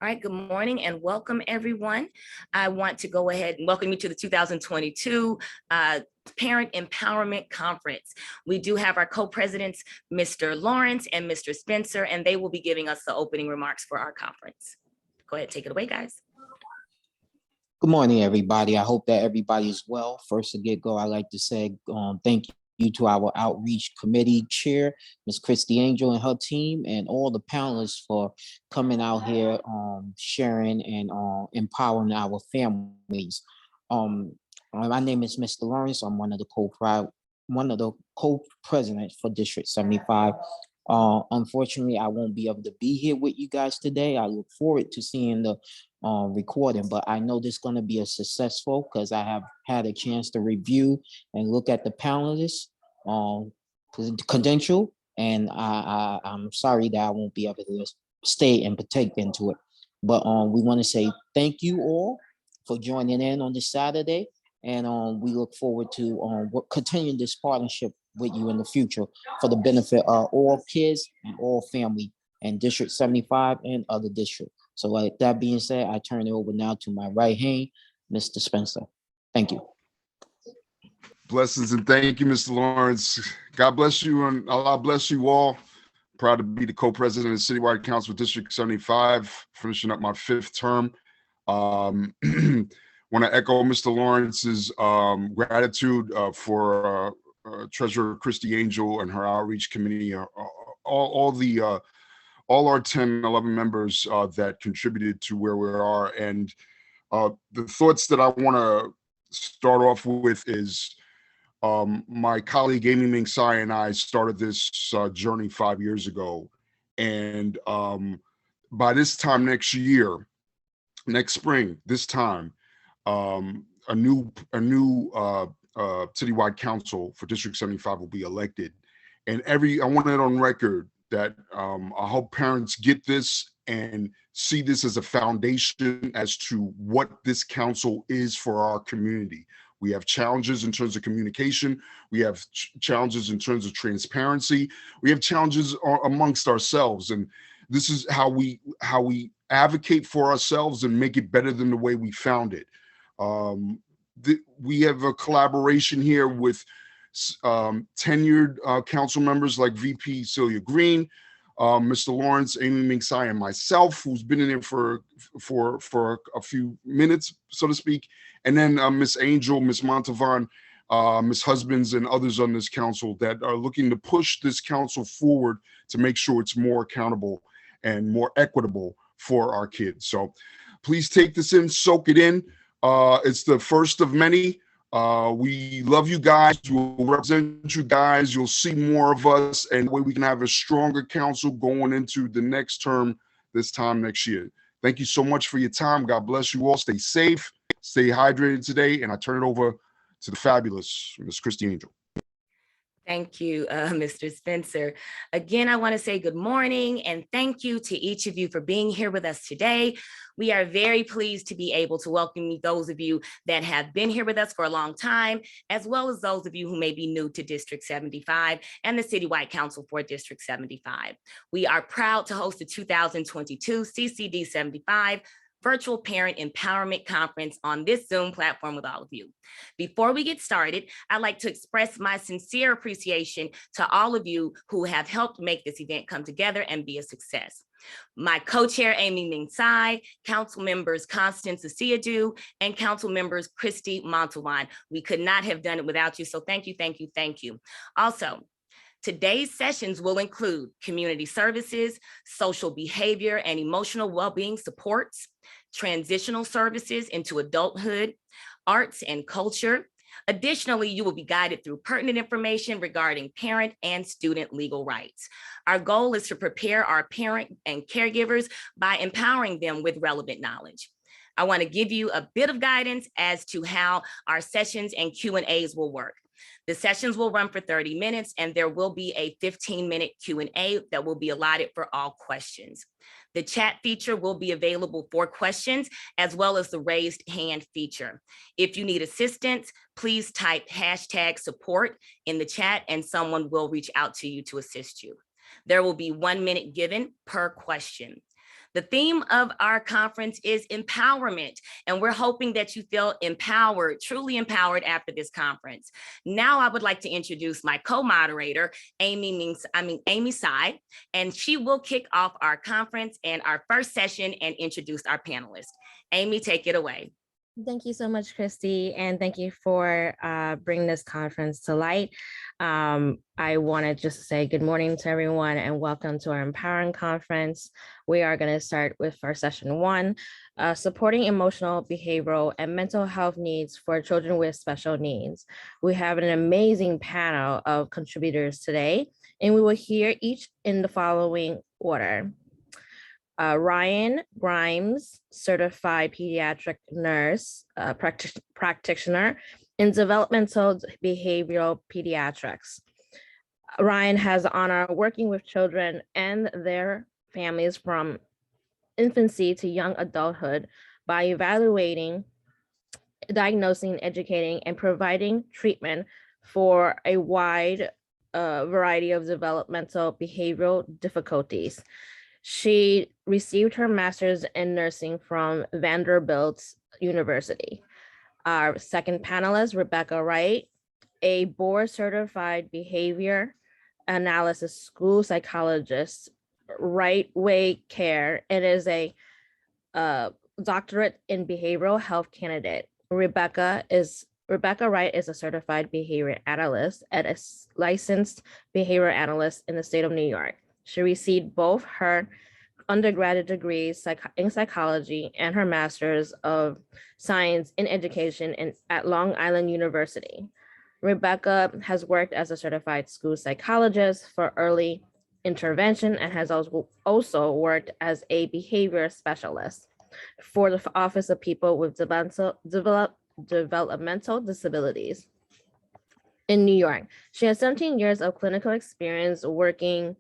All right, good morning and welcome everyone. I want to go ahead and welcome you to the 2022 Parent Empowerment Conference. We do have our co-presidents, Mr. Lawrence and Mr. Spencer, and they will be giving us the opening remarks for our conference. Go ahead, take it away, guys. Good morning, everybody. I hope that everybody is well. First to get go, I'd like to say thank you to our outreach committee chair, Ms. Christy Angel and her team, and all the panelists for coming out here, sharing and empowering our families. My name is Mr. Lawrence. I'm one of the co-presidents for District 75. Unfortunately, I won't be able to be here with you guys today. I look forward to seeing the recording, but I know this is going to be a successful because I have had a chance to review and look at the panelists credential, and I'm sorry that I won't be able to stay and partake into it. But we want to say thank you all for joining in on this Saturday, and we look forward to continuing this partnership with you in the future for the benefit of all kids and all family in District 75 and other districts. So like that being said, I turn it over now to my right hand, Mr. Spencer. Thank you. Blessings and thank you, Mr. Lawrence. God bless you and Allah bless you all. Proud to be the co-president of the Citywide Council District 75, finishing up my 5th term. Want to echo Mr. Lawrence's gratitude for Treasurer Christy Angel and her outreach committee, all our 10, 11 members that contributed to where we are. And the thoughts that I want to start off with is my colleague Amy Ming Tsai and I started this journey 5 years ago. And by this time next spring, this time, a new citywide council for District 75 will be elected. And I want it on record that I hope parents get this and see this as a foundation as to what this council is for our community. We have challenges in terms of communication. We have challenges in terms of transparency. We have challenges amongst ourselves. And this is how we advocate for ourselves and make it better than the way we found it. We have a collaboration here with tenured council members like VP Celia Green, Mr. Lawrence, Amy Ming Tsai, and myself, who's been in it for a few minutes, so to speak, and then Ms. Angel, Ms. Montavon, Ms. Husbands, and others on this council that are looking to push this council forward to make sure it's more accountable and more equitable for our kids. So please take this in, soak it in. It's the first of many. We love you guys. We'll represent you guys. You'll see more of us, and the way we can have a stronger council going into the next term this time next year. Thank you so much for your time. God bless you all. Stay safe, stay hydrated today, and I turn it over to the fabulous Ms. Christy Angel. Thank you, Mr. Spencer. Again, I want to say good morning and thank you to each of you for being here with us today. We are very pleased to be able to welcome those of you that have been here with us for a long time, as well as those of you who may be new to District 75 and the Citywide Council for District 75. We are proud to host the 2022 CCD75 Virtual Parent Empowerment Conference on this Zoom platform with all of you. Before we get started, I'd like to express my sincere appreciation to all of you who have helped make this event come together and be a success. My co-chair, Amy Ming Tsai, council members Constance Asiadu, and council members Christy Montalban. We could not have done it without you, so thank you, thank you, thank you. Also, today's sessions will include community services, social behavior and emotional well-being supports, transitional services into adulthood, arts and culture. Additionally, you will be guided through pertinent information regarding parent and student legal rights. Our goal is to prepare our parent and caregivers by empowering them with relevant knowledge. I want to give you a bit of guidance as to how our sessions and Q&As will work. The sessions will run for 30 minutes and there will be a 15-minute Q&A that will be allotted for all questions. The chat feature will be available for questions as well as the raised hand feature. If you need assistance, please type #support in the chat and someone will reach out to you to assist you. There will be 1 minute given per question. The theme of our conference is empowerment, and we're hoping that you feel empowered, truly empowered after this conference. Now I would like to introduce my co-moderator, Amy Tsai, and she will kick off our conference and our first session and introduce our panelists. Amy, take it away. Thank you so much, Christy, and thank you for bringing this conference to light. I want to just say good morning to everyone and welcome to our Empowering Conference. We are going to start with our session 1, supporting emotional, behavioral, and mental health needs for children with special needs. We have an amazing panel of contributors today, and we will hear each in the following order. Ryan Grimes, certified pediatric nurse practitioner in developmental behavioral pediatrics. Ryan has the honor of working with children and their families from infancy to young adulthood by evaluating, diagnosing, educating, and providing treatment for a wide variety of developmental behavioral difficulties. She received her master's in nursing from Vanderbilt University. Our second panelist, Rebecca Wright, a board certified behavior analysis school psychologist, Right Way Care, and is a doctorate in behavioral health candidate. Rebecca Wright is a certified behavior analyst and a licensed behavior analyst in the state of New York. She received both her undergraduate degrees in psychology and her master's of science in education at Long Island University. Rebecca has worked as a certified school psychologist for early intervention and has also worked as a behavior specialist for the Office of People with Developmental Disabilities in New York. She has 17 years of clinical experience working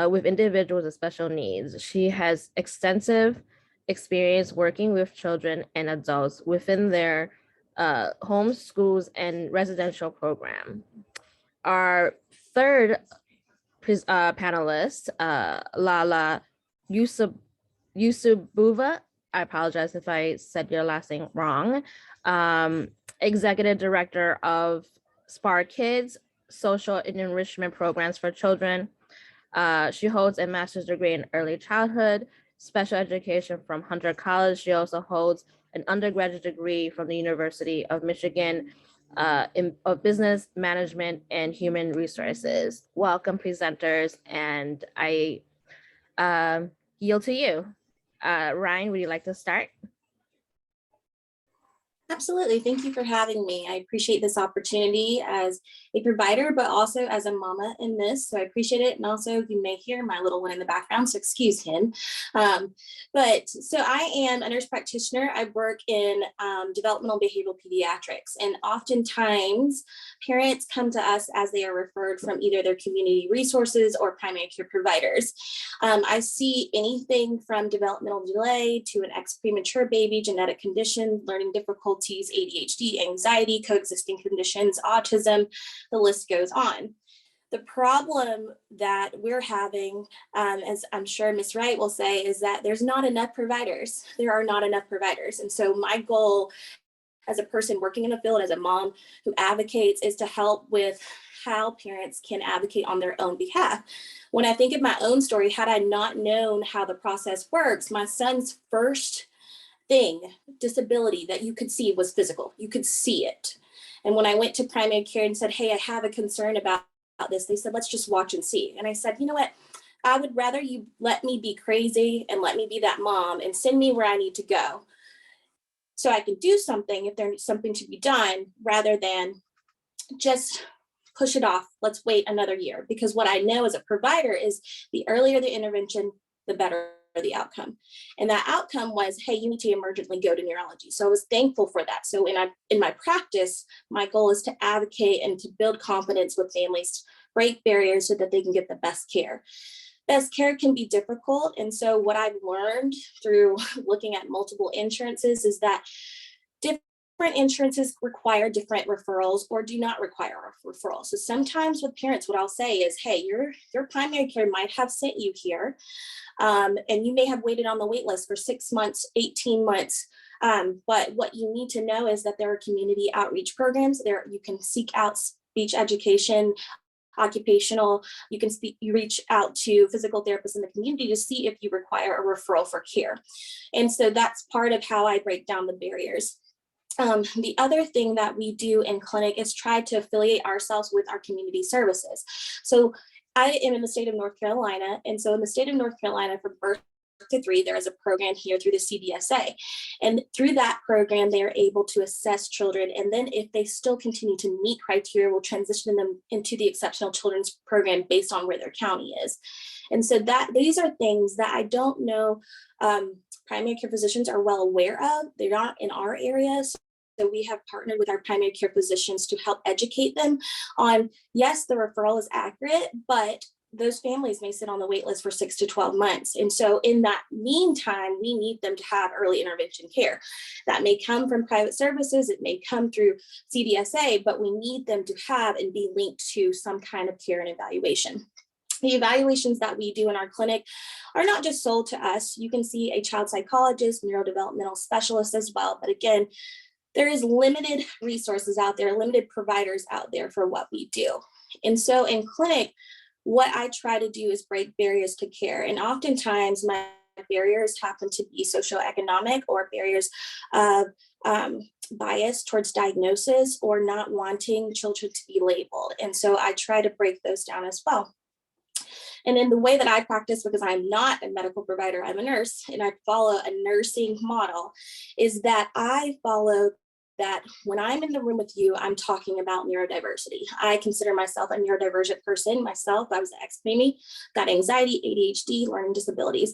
with individuals with special needs. She has extensive experience working with children and adults within their home, schools, and residential program. Our third panelist, Lala Yusubova, I apologize if I said your last name wrong, Executive Director of Spark Kids, Social and Enrichment Programs for Children. She holds a master's degree in early childhood, special education from Hunter College. She also holds an undergraduate degree from the University of Michigan of Business Management and Human Resources. Welcome, presenters, and I yield to you. Ryan, would you like to start? Absolutely. Thank you for having me. I appreciate this opportunity as a provider, but also as a mama in this. So I appreciate it. And also you may hear my little one in the background, so excuse him. But so I am a nurse practitioner. I work in developmental behavioral pediatrics, and oftentimes parents come to us as they are referred from either their community resources or primary care providers. I see anything from developmental delay to an premature baby, genetic condition, learning difficulties, ADHD, anxiety, coexisting conditions, autism, the list goes on. The problem that we're having, as I'm sure Ms. Wright will say, is that there's not enough providers. There are not enough providers. And so my goal as a person working in the field, as a mom who advocates, is to help with how parents can advocate on their own behalf. When I think of my own story, had I not known how the process works, my son's first disability that you could see was physical. You could see it. And when I went to primary care and said, hey, I have a concern about this, they said, let's just watch and see. And I said, you know what? I would rather you let me be crazy and let me be that mom and send me where I need to go so I can do something if there's something to be done, rather than just push it off. Let's wait another year. Because what I know as a provider is the earlier the intervention, the better the outcome. And that outcome was, hey, you need to emergently go to neurology. So I was thankful for that. So in my practice, my goal is to advocate and to build confidence with families, break barriers so that they can get the best care. Best care can be difficult. And so what I've learned through looking at multiple insurances is that insurances require different referrals or do not require a referral. So sometimes with parents, what I'll say is, hey, your primary care might have sent you here, and you may have waited on the wait list for 6 months, 18 months. But what you need to know is that there are community outreach programs there. You can seek out speech education, occupational, you reach out to physical therapists in the community to see if you require a referral for care. And so that's part of how I break down the barriers. The other thing that we do in clinic is try to affiliate ourselves with our community services. So I am in the state of North Carolina. And so in the state of North Carolina, for birth to 3, there is a program here through the CDSA. And through that program, they are able to assess children. And then if they still continue to meet criteria, we'll transition them into the exceptional children's program based on where their county is. And so these are things that I don't know primary care physicians are well aware of. They're not in our areas. So we have partnered with our primary care physicians to help educate them on, yes, the referral is accurate, but those families may sit on the wait list for 6 to 12 months. And so in that meantime, we need them to have early intervention care. That may come from private services, it may come through CDSA, but we need them to have and be linked to some kind of care and evaluation. The evaluations that we do in our clinic are not just sold to us. You can see a child psychologist, neurodevelopmental specialist as well. But again, there is limited resources out there, limited providers out there for what we do. And so in clinic, what I try to do is break barriers to care. And oftentimes my barriers happen to be socioeconomic or barriers of bias towards diagnosis or not wanting children to be labeled. And so I try to break those down as well. And in the way that I practice, because I'm not a medical provider, I'm a nurse, and I follow a nursing model, is that I follow that when I'm in the room with you, I'm talking about neurodiversity. I consider myself a neurodivergent person myself. I was an ex-preemie, got anxiety, ADHD, learning disabilities.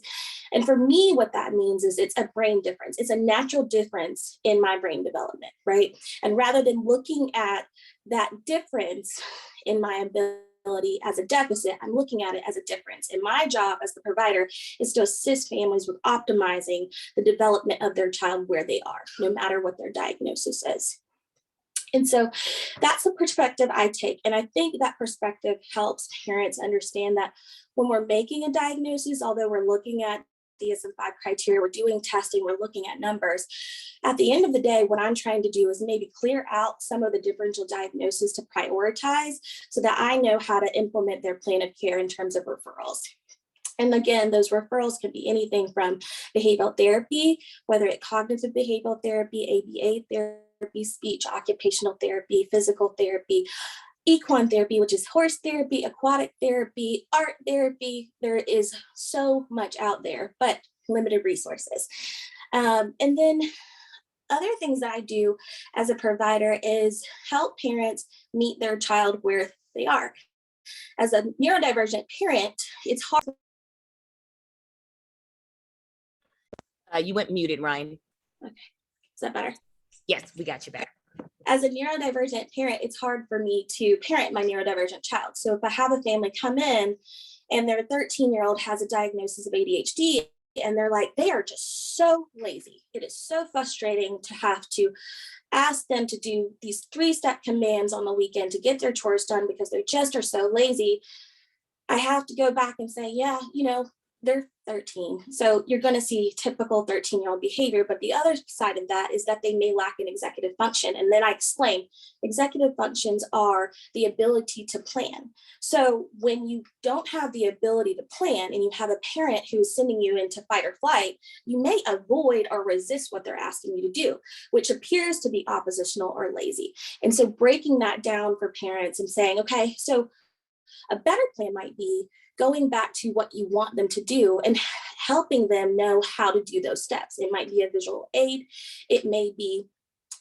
And for me, what that means is it's a brain difference. It's a natural difference in my brain development, right? And rather than looking at that difference in my ability as a deficit, I'm looking at it as a difference. And my job as the provider is to assist families with optimizing the development of their child where they are, no matter what their diagnosis is. And so that's the perspective I take. And I think that perspective helps parents understand that when we're making a diagnosis, although we're looking at DSM-5 criteria, we're doing testing, we're looking at numbers. At the end of the day, what I'm trying to do is maybe clear out some of the differential diagnoses to prioritize so that I know how to implement their plan of care in terms of referrals. And again, those referrals can be anything from behavioral therapy, whether it's cognitive behavioral therapy, ABA therapy, speech, occupational therapy, physical therapy, equine therapy, which is horse therapy, aquatic therapy, art therapy. There is so much out there, but limited resources. And then other things that I do as a provider is help parents meet their child where they are. As a neurodivergent parent, it's hard. You went muted, Ryan. Okay, is that better? Yes, we got you back. As a neurodivergent parent, it's hard for me to parent my neurodivergent child. So if I have a family come in and their 13-year-old has a diagnosis of ADHD, and they're like, they are just so lazy. It is so frustrating to have to ask them to do these 3-step commands on the weekend to get their chores done because they just are so lazy. I have to go back and say, yeah, they're 13. So you're going to see typical 13-year-old behavior. But the other side of that is that they may lack an executive function. And then I explain executive functions are the ability to plan. So when you don't have the ability to plan and you have a parent who's sending you into fight or flight, you may avoid or resist what they're asking you to do, which appears to be oppositional or lazy. And so breaking that down for parents and saying, okay, so a better plan might be going back to what you want them to do and helping them know how to do those steps. It might be a visual aid. It may be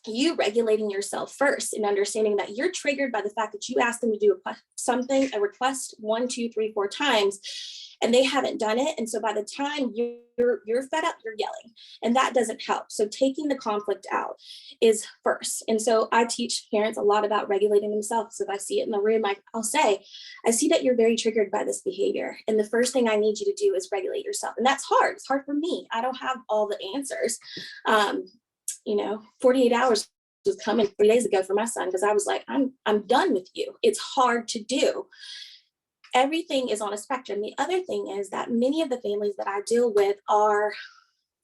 you regulating yourself first and understanding that you're triggered by the fact that you asked them to do a request 1, 2, 3, 4 times, and they haven't done it. And so by the time you're fed up, you're yelling, and that doesn't help. So taking the conflict out is first. And so I teach parents a lot about regulating themselves. So if I see it in the room, I'll say, I see that you're very triggered by this behavior. And the first thing I need you to do is regulate yourself. And that's hard. It's hard for me. I don't have all the answers. 48 hours was coming 3 days ago for my son because I was like, I'm done with you. It's hard to do. Everything is on a spectrum. The other thing is that many of the families that I deal with are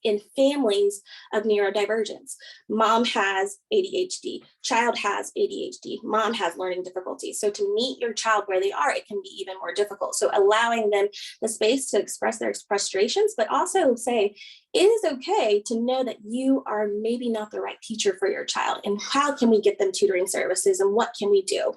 in families of neurodivergence. Mom has ADHD, child has ADHD, mom has learning difficulties. So to meet your child where they are, it can be even more difficult. So allowing them the space to express their frustrations, but also say, it is okay to know that you are maybe not the right teacher for your child. And how can we get them tutoring services and what can we do?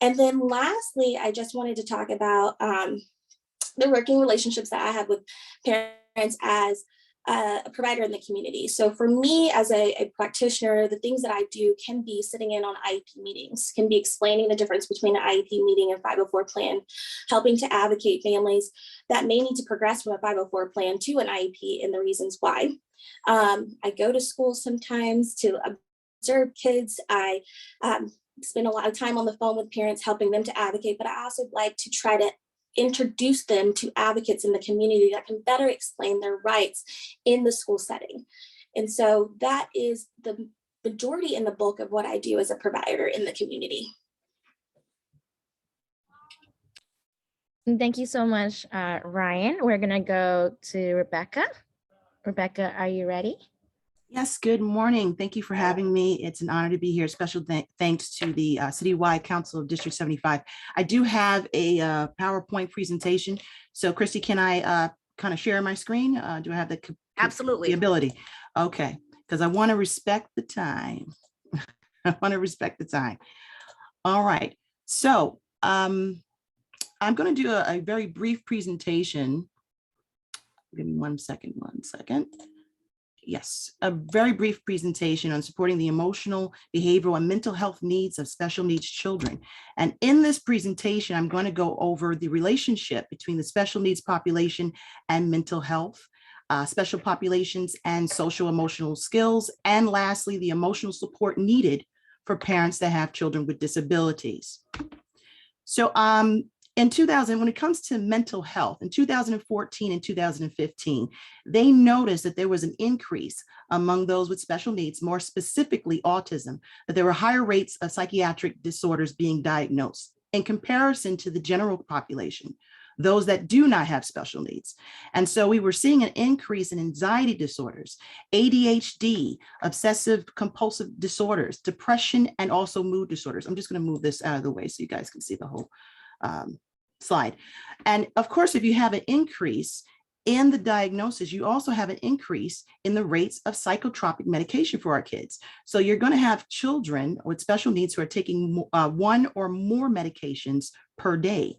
And then lastly, I just wanted to talk about the working relationships that I have with parents as a provider in the community. So for me as a practitioner, the things that I do can be sitting in on IEP meetings, can be explaining the difference between an IEP meeting and 504 plan, helping to advocate families that may need to progress from a 504 plan to an IEP and the reasons why. I go to schools sometimes to observe kids. I spend a lot of time on the phone with parents, helping them to advocate, but I also like to try to introduce them to advocates in the community that can better explain their rights in the school setting. And so that is the majority and the bulk of what I do as a provider in the community. Thank you so much, Ryan. We're gonna go to Rebecca. Rebecca, are you ready? Yes, good morning. Thank you for having me. It's an honor to be here. Special thanks to the Citywide Council of District 75. I do have a PowerPoint presentation. So Christy, can I kind of share my screen? Do I have Absolutely. the ability? Okay, because I want to respect the time. I want to respect the time. All right. So I'm going to do a very brief presentation. Give me one second. Yes, a very brief presentation on supporting the emotional, behavioral, and mental health needs of special needs children. And in this presentation, I'm going to go over the relationship between the special needs population and mental health, special populations and social emotional skills, and lastly, the emotional support needed for parents that have children with disabilities. So in 2000, when it comes to mental health, in 2014 and 2015, they noticed that there was an increase among those with special needs, more specifically autism, that there were higher rates of psychiatric disorders being diagnosed in comparison to the general population, those that do not have special needs. And so we were seeing an increase in anxiety disorders, ADHD, obsessive compulsive disorders, depression, and also mood disorders. I'm just going to move this out of the way so you guys can see the whole slide. And of course, if you have an increase in the diagnosis, you also have an increase in the rates of psychotropic medication for our kids. So you're going to have children with special needs who are taking one or more medications per day.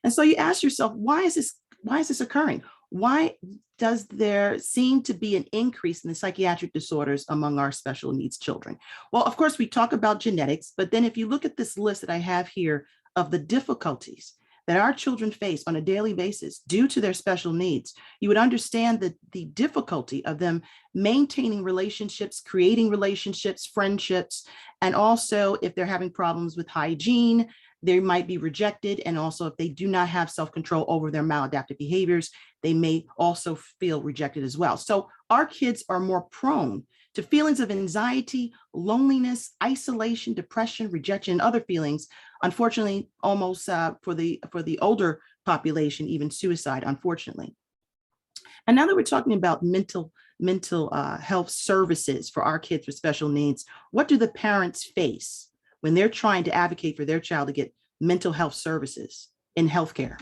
And so you ask yourself, why is this occurring? Why does there seem to be an increase in the psychiatric disorders among our special needs children? Well, of course, we talk about genetics, but then if you look at this list that I have here of the difficulties that our children face on a daily basis due to their special needs, you would understand that the difficulty of them maintaining relationships, creating relationships, friendships, and also if they're having problems with hygiene, they might be rejected. And also if they do not have self-control over their maladaptive behaviors, they may also feel rejected as well. So our kids are more prone to feelings of anxiety, loneliness, isolation, depression, rejection, and other feelings. Unfortunately, almost for the older population, even suicide, unfortunately. And now that we're talking about mental health services for our kids with special needs, what do the parents face when they're trying to advocate for their child to get mental health services in healthcare?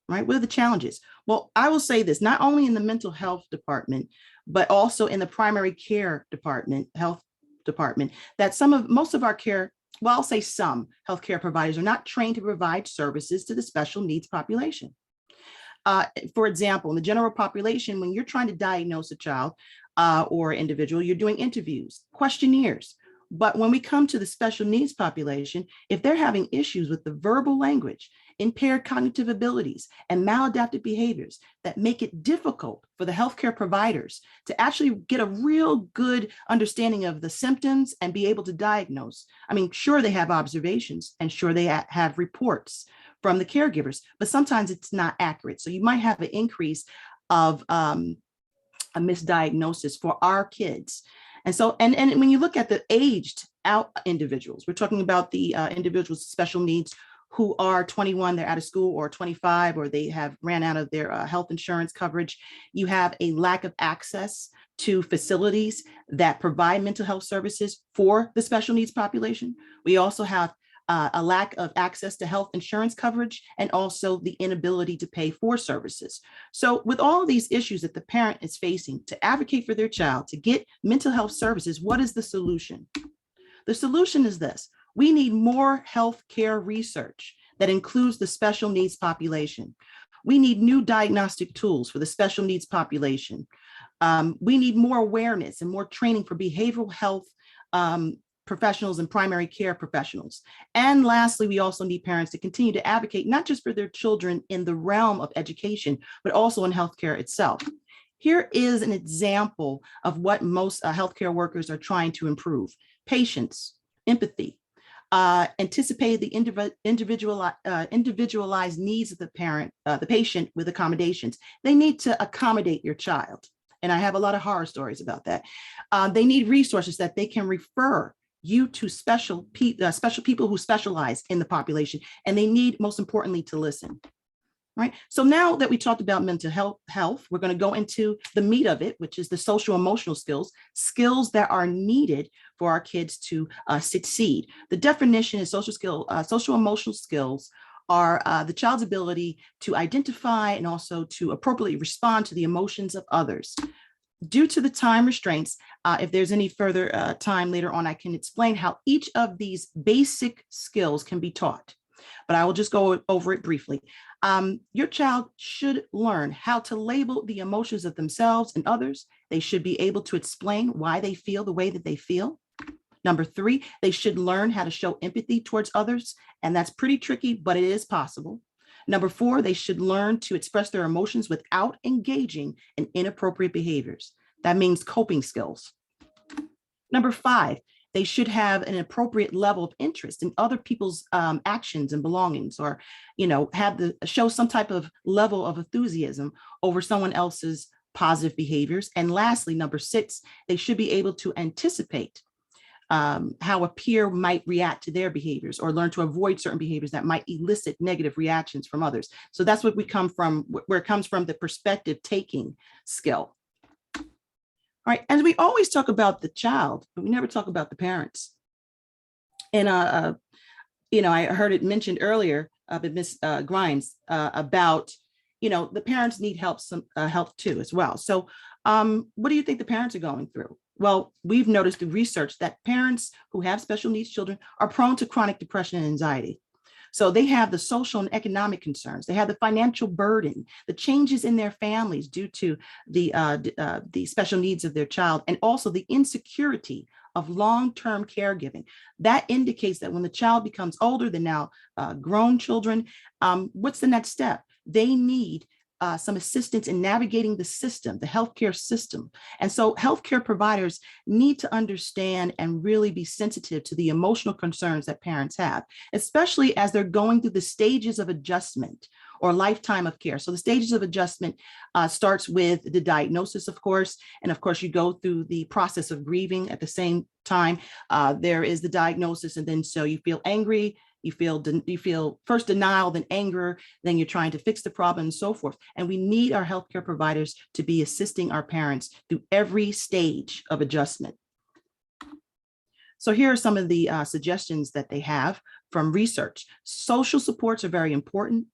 Right? What are the challenges? Well, I will say this, not only in the mental health department, but also in the primary care department, health department, that most of our care, well, I'll say some healthcare providers are not trained to provide services to the special needs population. For example, in the general population, when you're trying to diagnose a child or individual, you're doing interviews, questionnaires. But when we come to the special needs population, if they're having issues with the verbal language, impaired cognitive abilities, and maladaptive behaviors that make it difficult for the healthcare providers to actually get a real good understanding of the symptoms and be able to diagnose. I mean, sure, they have observations and sure they have reports from the caregivers, but sometimes it's not accurate. So you might have an increase of a misdiagnosis for our kids. And so, and when you look at the aged out individuals, we're talking about the individuals with special needs who are 21, they're out of school, or 25, or they have ran out of their health insurance coverage. You have a lack of access to facilities that provide mental health services for the special needs population. We also have a lack of access to health insurance coverage, and also the inability to pay for services. So with all of these issues that the parent is facing, to advocate for their child to get mental health services, what is the solution? The solution is this: we need more healthcare research that includes the special needs population. We need new diagnostic tools for the special needs population. We need more awareness and more training for behavioral health professionals and primary care professionals. And lastly, we also need parents to continue to advocate not just for their children in the realm of education, but also in healthcare itself. Here is an example of what most healthcare workers are trying to improve: patience, empathy, anticipate the individualized needs of the patient with accommodations. They need to accommodate your child. And I have a lot of horror stories about that. They need resources that they can refer you to special people who specialize in the population. And they need, most importantly, to listen. Right. So now that we talked about mental health, we're going to go into the meat of it, which is the social emotional skills that are needed for our kids to succeed. The definition is social emotional skills are the child's ability to identify and also to appropriately respond to the emotions of others. Due to the time restraints, if there's any further time later on, I can explain how each of these basic skills can be taught, but I will just go over it briefly. Your child should learn how to label the emotions of themselves and others. They should be able to explain why they feel the way that they feel. Number 3, they should learn how to show empathy towards others, and that's pretty tricky, but it is possible. Number 4, they should learn to express their emotions without engaging in inappropriate behaviors. That means coping skills. Number 5, they should have an appropriate level of interest in other people's actions and belongings, or, show some type of level of enthusiasm over someone else's positive behaviors. And lastly, number 6, they should be able to anticipate how a peer might react to their behaviors, or learn to avoid certain behaviors that might elicit negative reactions from others. So that's what where it comes from, the perspective taking skill. All right, and we always talk about the child, but we never talk about the parents. And I heard it mentioned earlier by Ms. Grimes about, the parents need help too as well. So what do you think the parents are going through? Well, we've noticed through research that parents who have special needs children are prone to chronic depression and anxiety. So they have the social and economic concerns. They have the financial burden, the changes in their families due to the special needs of their child, and also the insecurity of long-term caregiving. That indicates that when the child becomes older than now grown children, what's the next step? They need some assistance in navigating the system, the healthcare system. And so healthcare providers need to understand and really be sensitive to the emotional concerns that parents have, especially as they're going through the stages of adjustment or lifetime of care. So the stages of adjustment starts with the diagnosis, of course, and of course you go through the process of grieving at the same time. There is the diagnosis, and then so you feel angry, you feel first denial, then anger, then you're trying to fix the problem, and so forth. And we need our healthcare providers to be assisting our parents through every stage of adjustment. So here are some of the suggestions that they have from research. Social supports are very important.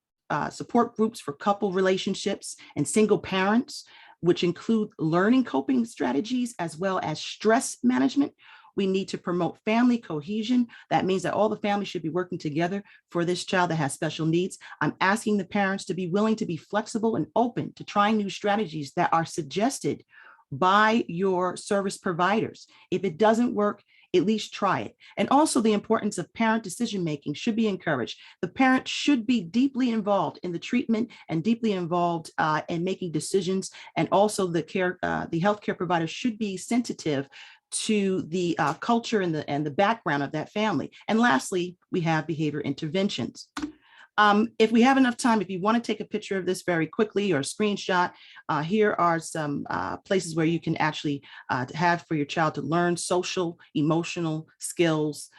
Support groups for couple relationships and single parents, which include learning coping strategies as well as stress management. We need to promote family cohesion. That means that all the families should be working together for this child that has special needs. I'm asking the parents to be willing to be flexible and open to trying new strategies that are suggested by your service providers. If it doesn't work, at least try it. And also the importance of parent decision-making should be encouraged. The parent should be deeply involved in the treatment and deeply involved in making decisions. And also the healthcare provider should be sensitive to the culture and the background of that family. And lastly, we have behavior interventions. If we have enough time, if you want to take a picture of this very quickly or screenshot, here are some places where you can actually have for your child to learn social, emotional skills.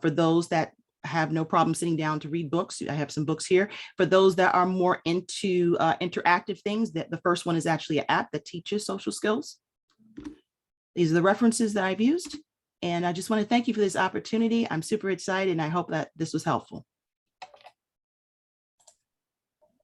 For those that have no problem sitting down to read books, I have some books here. For those that are more into interactive things, that the first one is actually an app that teaches social skills. These are the references that I've used. And I just want to thank you for this opportunity. I'm super excited and I hope that this was helpful.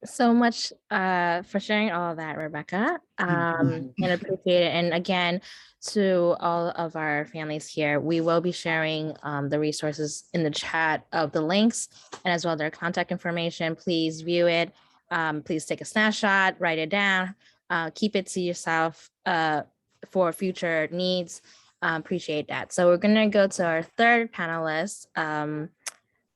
So much for sharing all of that, Rebecca, and appreciate it. And again, to all of our families here, we will be sharing the resources in the chat of the links and as well their contact information. Please view it. Please take a snapshot, write it down, keep it to yourself for future needs. Appreciate that. So we're gonna go to our third panelist.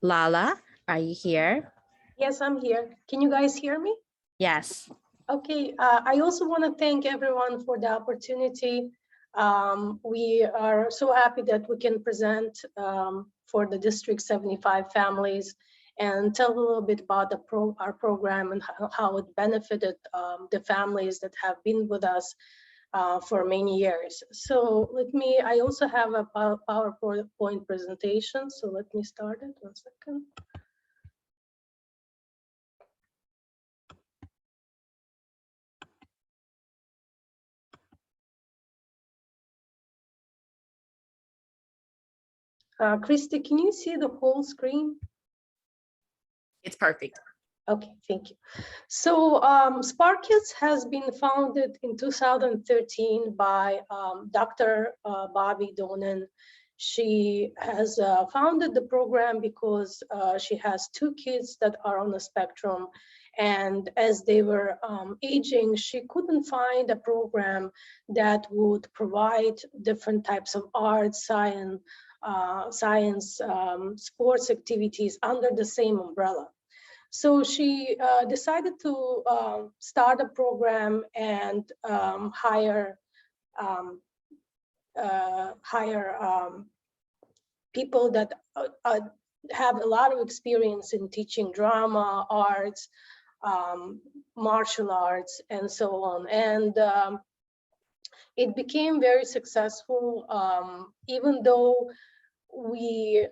Lala, are you here? Yes, I'm here. Can you guys hear me? Yes. Okay, I also want to thank everyone for the opportunity. We are so happy that we can present for the District 75 families and tell a little bit about our program and how it benefited the families that have been with us for many years. So I also have a PowerPoint presentation, so let me start it, 1 second. Christy, can you see the whole screen? It's perfect. Okay, thank you. So Spark Kids has been founded in 2013 by Dr. Bobby Donan. She has founded the program because she has 2 kids that are on the spectrum. And as they were aging, she couldn't find a program that would provide different types of art, science, sports activities under the same umbrella. So she decided to start a program and hire people that have a lot of experience in teaching drama, arts, martial arts, and so on. And it became very successful, even though we're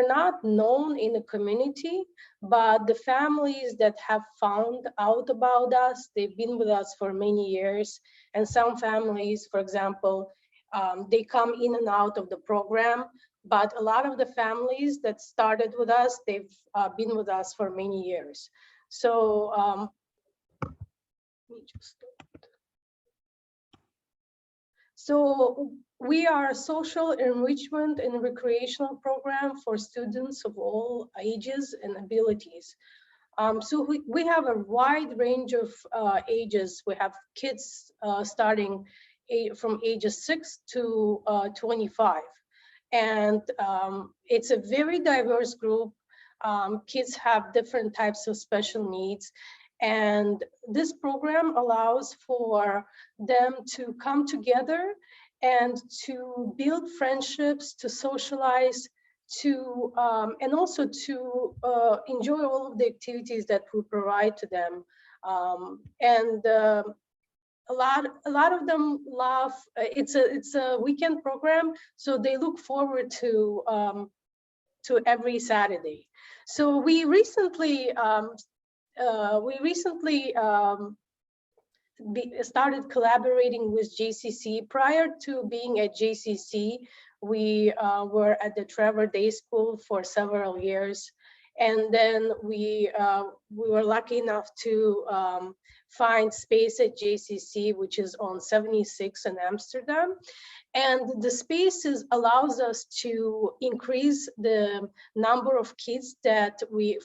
not known in the community, but the families that have found out about us, they've been with us for many years. And some families, for example, they come in and out of the program, but a lot of the families that started with us, they've been with us for many years. So let me just So we are a social enrichment and recreational program for students of all ages and abilities. So we have a wide range of ages. We have kids starting from ages 6 to 25. And it's a very diverse group. Kids have different types of special needs. And this program allows for them to come together and to build friendships, to socialize, to and also to enjoy all of the activities that we provide to them. A lot of them love. It's a weekend program, so they look forward to every Saturday. So we recently started collaborating with JCC. Prior to being at JCC, we were at the Trevor Day School for several years. And then we were lucky enough to find space at JCC, which is on 76 in Amsterdam. And the spaces allows us to increase the number of kids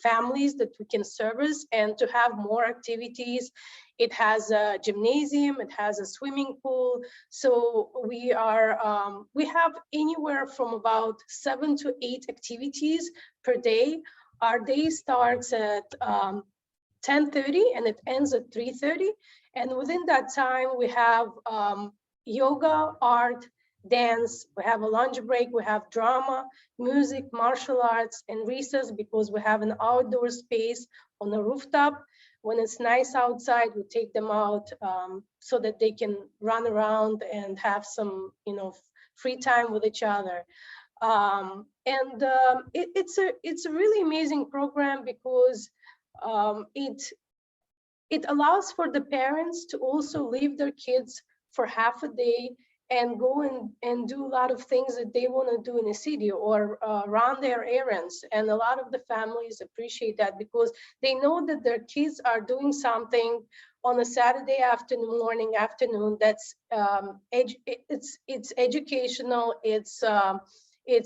families that we can service and to have more activities. It has a gymnasium, it has a swimming pool. So we have anywhere from about 7 to 8 activities per day. Our day starts at 10:30 and it ends at 3:30. And within that time, we have yoga, art, dance, we have a lunch break, we have drama, music, martial arts, and recess because we have an outdoor space on the rooftop. When it's nice outside, we take them out so that they can run around and have some, free time with each other. It's a really amazing program because it allows for the parents to also leave their kids for half a day and go and do a lot of things that they want to do in a city or run their errands. And a lot of the families appreciate that because they know that their kids are doing something on a Saturday afternoon that's it's educational, it's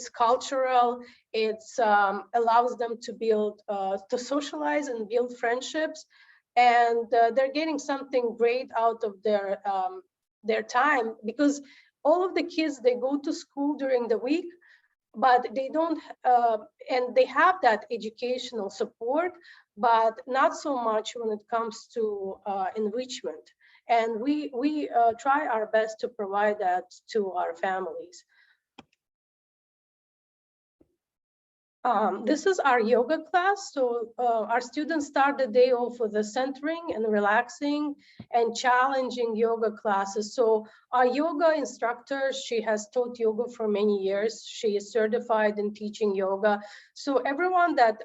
cultural, it's allows them to build to socialize and build friendships, and they're getting something great out of their time, because all of the kids, they go to school during the week, but they don't and they have that educational support, but not so much when it comes to enrichment. And we try our best to provide that to our families. This is our yoga class. So our students start the day off with the centering and relaxing and challenging yoga classes. So our yoga instructor, she has taught yoga for many years. She is certified in teaching yoga. So everyone that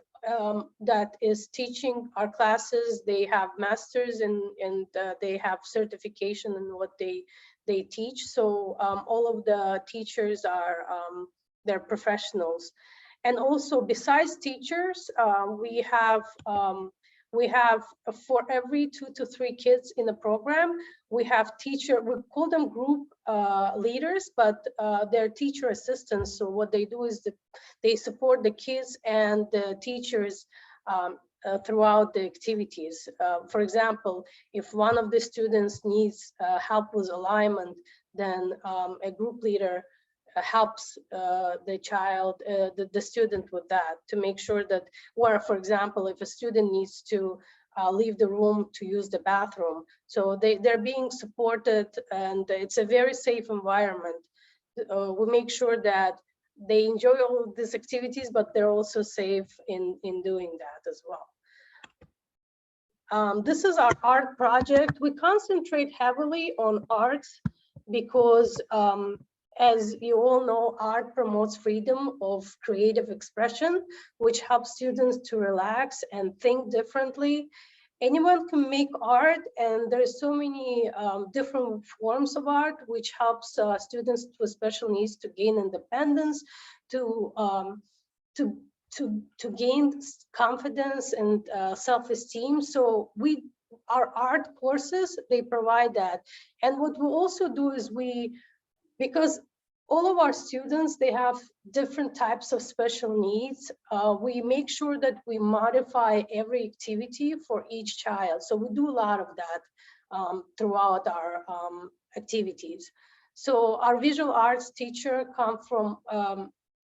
is teaching our classes, they have masters and they have certification in what they teach. So all of the teachers are they're professionals. And also, besides teachers, we have for every 2 to 3 kids in the program, we have we call them group leaders, but they're teacher assistants. So what they do is they support the kids and the teachers throughout the activities. For example, if one of the students needs help with alignment, then a group leader helps the child, the student with that, to make sure that, or for example, if a student needs to leave the room to use the bathroom, so they're being supported, and it's a very safe environment. We make sure that they enjoy all of these activities, but they're also safe in doing that as well. This is our art project. We concentrate heavily on arts because as you all know, art promotes freedom of creative expression, which helps students to relax and think differently. Anyone can make art, and there's so many different forms of art, which helps students with special needs to gain independence, to gain confidence and self-esteem. So our art courses, they provide that. And what we also do is because all of our students, they have different types of special needs, we make sure that we modify every activity for each child. So we do a lot of that throughout our activities. So our visual arts teacher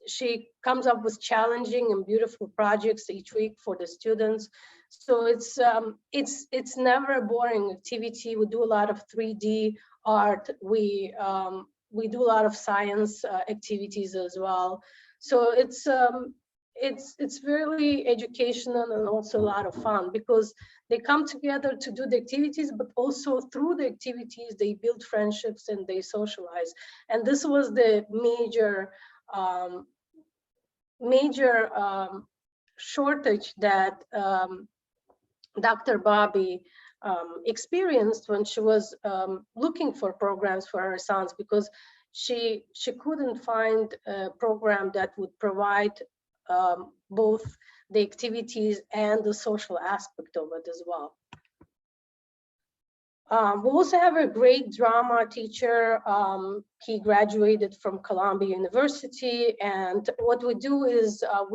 she comes up with challenging and beautiful projects each week for the students. So it's never a boring activity. We do a lot of 3D art. We do a lot of science activities as well. So it's really educational and also a lot of fun, because they come together to do the activities, but also through the activities they build friendships and they socialize. And this was the major shortage that Dr. Bobby experienced when she was looking for programs for her sons, because she couldn't find a program that would provide both the activities and the social aspect of it as well. We also have a great drama teacher. He graduated from Columbia University, and what we do is at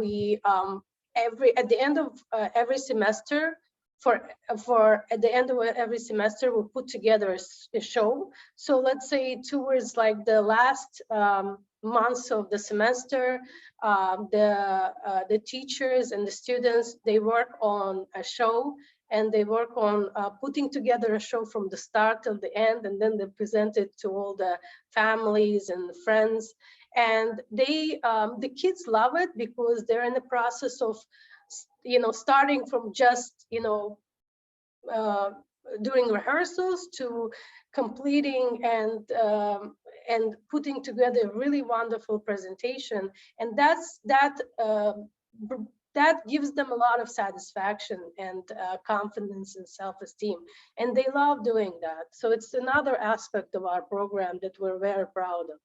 the end of every semester, at the end of every semester, we put together a show. So let's say towards like the last months of the semester, the teachers and the students, they work on a show, and they work on putting together a show from the start till the end, and then they present it to all the families and friends. And they, the kids love it because they're in the process of, starting from just, doing rehearsals to completing and putting together a really wonderful presentation. And that gives them a lot of satisfaction and confidence and self-esteem, and they love doing that. So it's another aspect of our program that we're very proud of.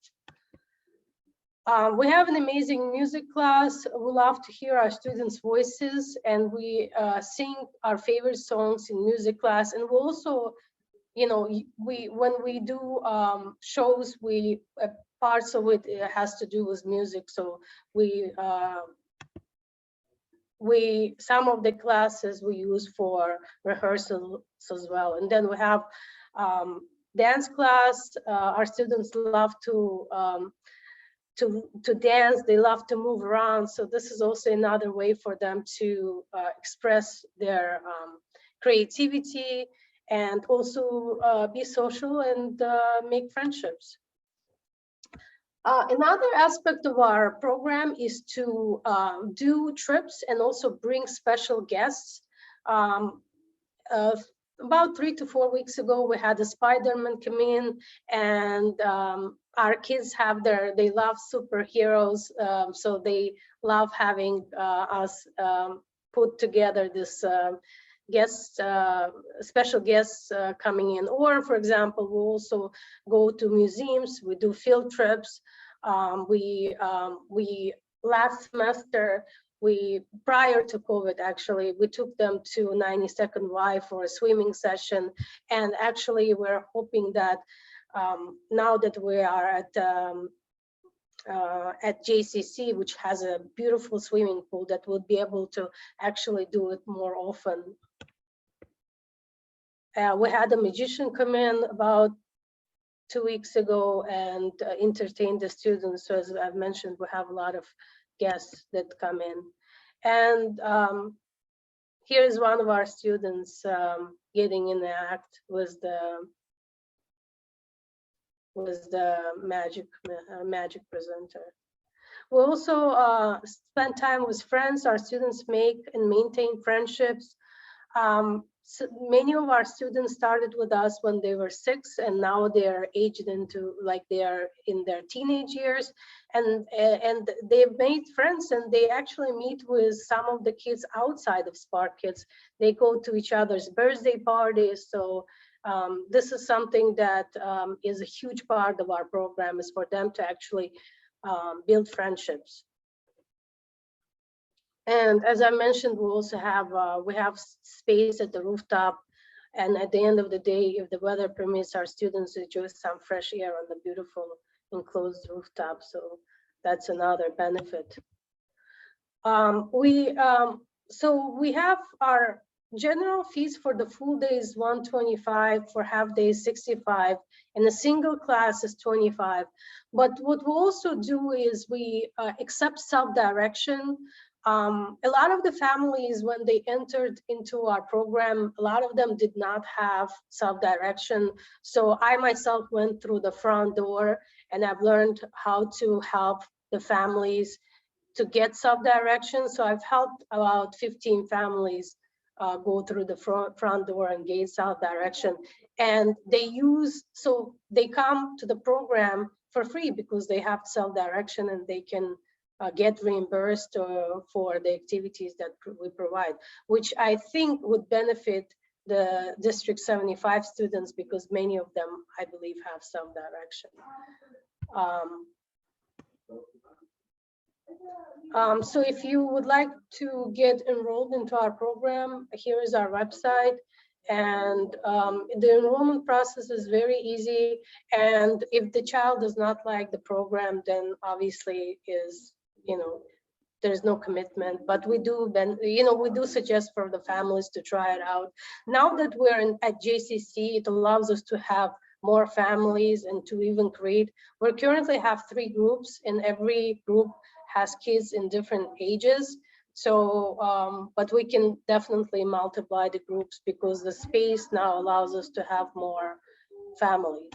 We have an amazing music class. We love to hear our students' voices, and we sing our favorite songs in music class. And we also, when we do shows, parts of it has to do with music. So some of the classes we use for rehearsals as well. And then we have dance class. Our students love to dance, they love to move around. So this is also another way for them to express their creativity and also be social and make friendships. Another aspect of our program is to do trips and also bring special guests. About 3 to 4 weeks ago, we had a Spider-Man come in, and our kids they love superheroes, so they love having us put together this special guests coming in. Or, for example, we also go to museums, we do field trips. Last semester, prior to COVID, actually, we took them to 92nd Y for a swimming session. And actually, we're hoping that now that we are at JCC, which has a beautiful swimming pool, that we'll be able to actually do it more often. We had a magician come in about 2 weeks ago and entertain the students. So as I've mentioned, we have a lot of guests that come in. And here's one of our students getting in the act with the magic presenter. We also spend time with friends. Our students make and maintain friendships. So many of our students started with us when they were 6, and now they're aged into, like, they are in their teenage years, and they've made friends, and they actually meet with some of the kids outside of Spark Kids. They go to each other's birthday parties. So this is something that is a huge part of our program, is for them to actually build friendships. And as I mentioned, we also have space at the rooftop. And at the end of the day, if the weather permits, our students enjoy some fresh air on the beautiful enclosed rooftop. So that's another benefit. So we have our general fees for the full day is $125, for half day is $65, and a single class is $25. But what we also do is we accept self-direction. A lot of the families, when they entered into our program, a lot of them did not have self-direction. So I myself went through the front door, and I've learned how to help the families to get self-direction. So I've helped about 15 families go through the front door and gain self-direction. And so they come to the program for free because they have self-direction, and they can get reimbursed for the activities that we provide, which I think would benefit the District 75 students, because many of them, I believe, have self-direction. So if you would like to get enrolled into our program, here is our website. And the enrollment process is very easy. And if the child does not like the program, then obviously there's no commitment. But we do suggest for the families to try it out. Now that we're at JCC, it allows us to have more families and to even create. We currently have 3 groups, and every group has kids in different ages. So, but we can definitely multiply the groups because the space now allows us to have more families.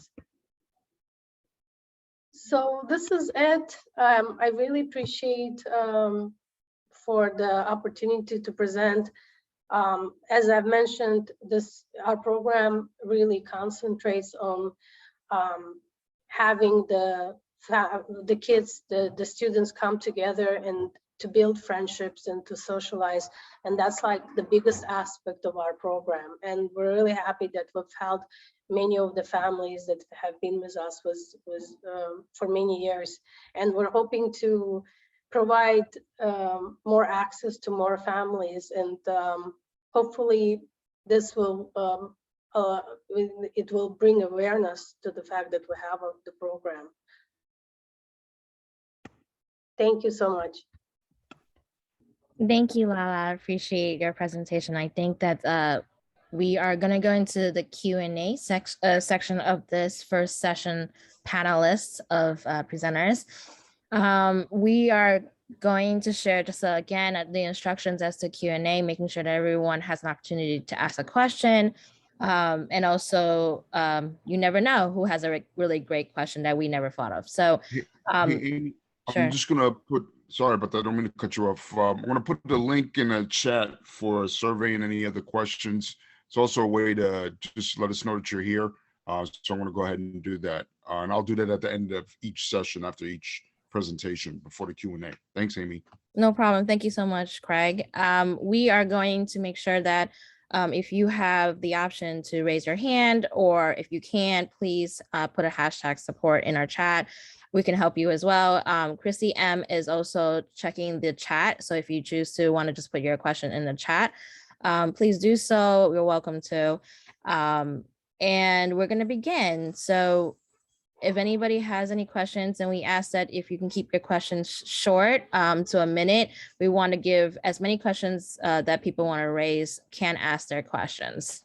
So this is it. I really appreciate for the opportunity to present. As I've mentioned, our program really concentrates on having the kids, the students come together and to build friendships and to socialize. And that's like the biggest aspect of our program. And we're really happy that we've held many of the families that have been with us for many years. And we're hoping to provide more access to more families, and hopefully this will it will bring awareness to the fact that we have the program. Thank you so much. Thank you, Lala. I appreciate your presentation. I think that we are going to go into the Q&A section of this first session panelists of presenters. We are going to share just again the instructions as to Q&A, making sure that everyone has an opportunity to ask a question. And also, you never know who has a really great question that we never thought of. So Hey, Amy, sure. I'm just gonna put, sorry about that, I don't mean to cut you off. I'm gonna put the link in the chat for a survey and any other questions. It's also a way to just let us know that you're here. So I'm gonna go ahead and do that. And I'll do that at the end of each session after each presentation before the Q&A. Thanks, Amy. No problem. Thank you so much, Craig. We are going to make sure that if you have the option to raise your hand, or if you can, please put a hashtag support in our chat. We can help you as well. Christy M is also checking the chat. So if you choose to want to just put your question in the chat, please do so. You're welcome to. And we're going to begin. So if anybody has any questions, and we ask that if you can keep your questions short to a minute. We want to give as many questions that people want to raise can ask their questions.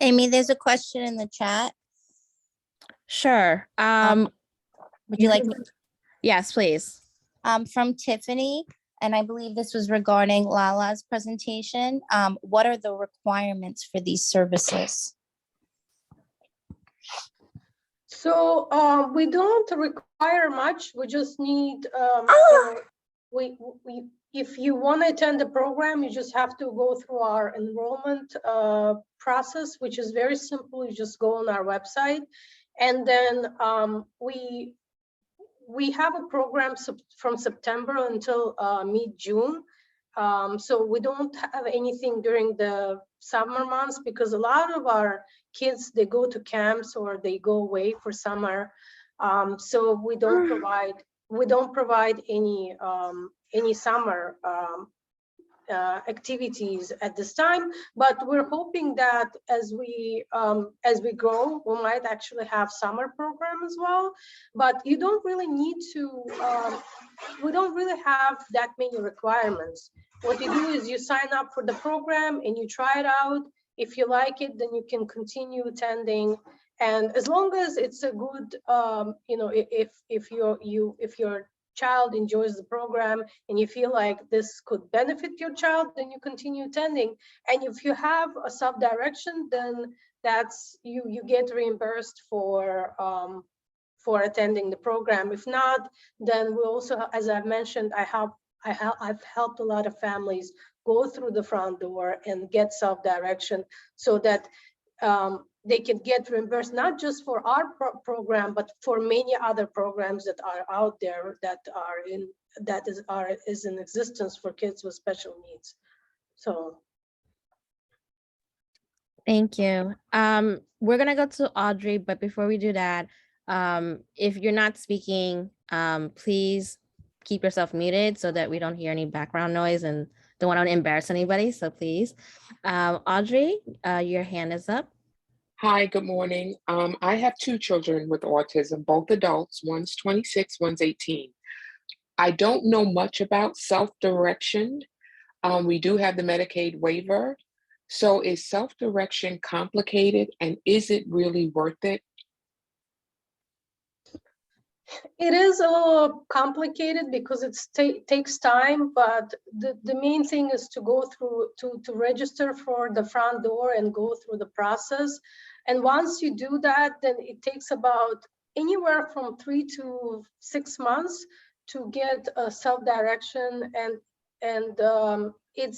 Amy, there's a question in the chat. Sure. Would you like me? Yes, please. From Tiffany, and I believe this was regarding Lala's presentation. What are the requirements for these services? So we don't require much. We just need, if you want to attend the program, you just have to go through our enrollment process, which is very simple. You just go on our website, and then we have a program from September until mid-June. So we don't have anything during the summer months, because a lot of our kids, they go to camps or they go away for summer. So we don't provide any summer activities at this time, but we're hoping that as we grow, we might actually have summer program as well. But you don't really need to, we don't really have that many requirements. What you do is you sign up for the program and you try it out. If you like it, then you can continue attending. And as long as it's a good, if your child enjoys the program and you feel like this could benefit your child, then you continue attending. And if you have a self-direction, then that's you get reimbursed for attending the program. If not, then we also, as I've mentioned, I've helped a lot of families go through the front door and get self-direction, so that they can get reimbursed, not just for our program, but for many other programs that are out there that is in existence for kids with special needs. So. Thank you. We're gonna go to Audrey, but before we do that, if you're not speaking, please keep yourself muted so that we don't hear any background noise and don't want to embarrass anybody. So please, Audrey, your hand is up. Hi, good morning. I have two children with autism, both adults. One's 26, one's 18. I don't know much about self-direction. We do have the Medicaid waiver. So is self-direction complicated, and is it really worth it? It is a little complicated because it takes time, but the main thing is to go through, to register for the front door and go through the process. And once you do that, then it takes about anywhere from 3 to 6 months to get a self-direction, and it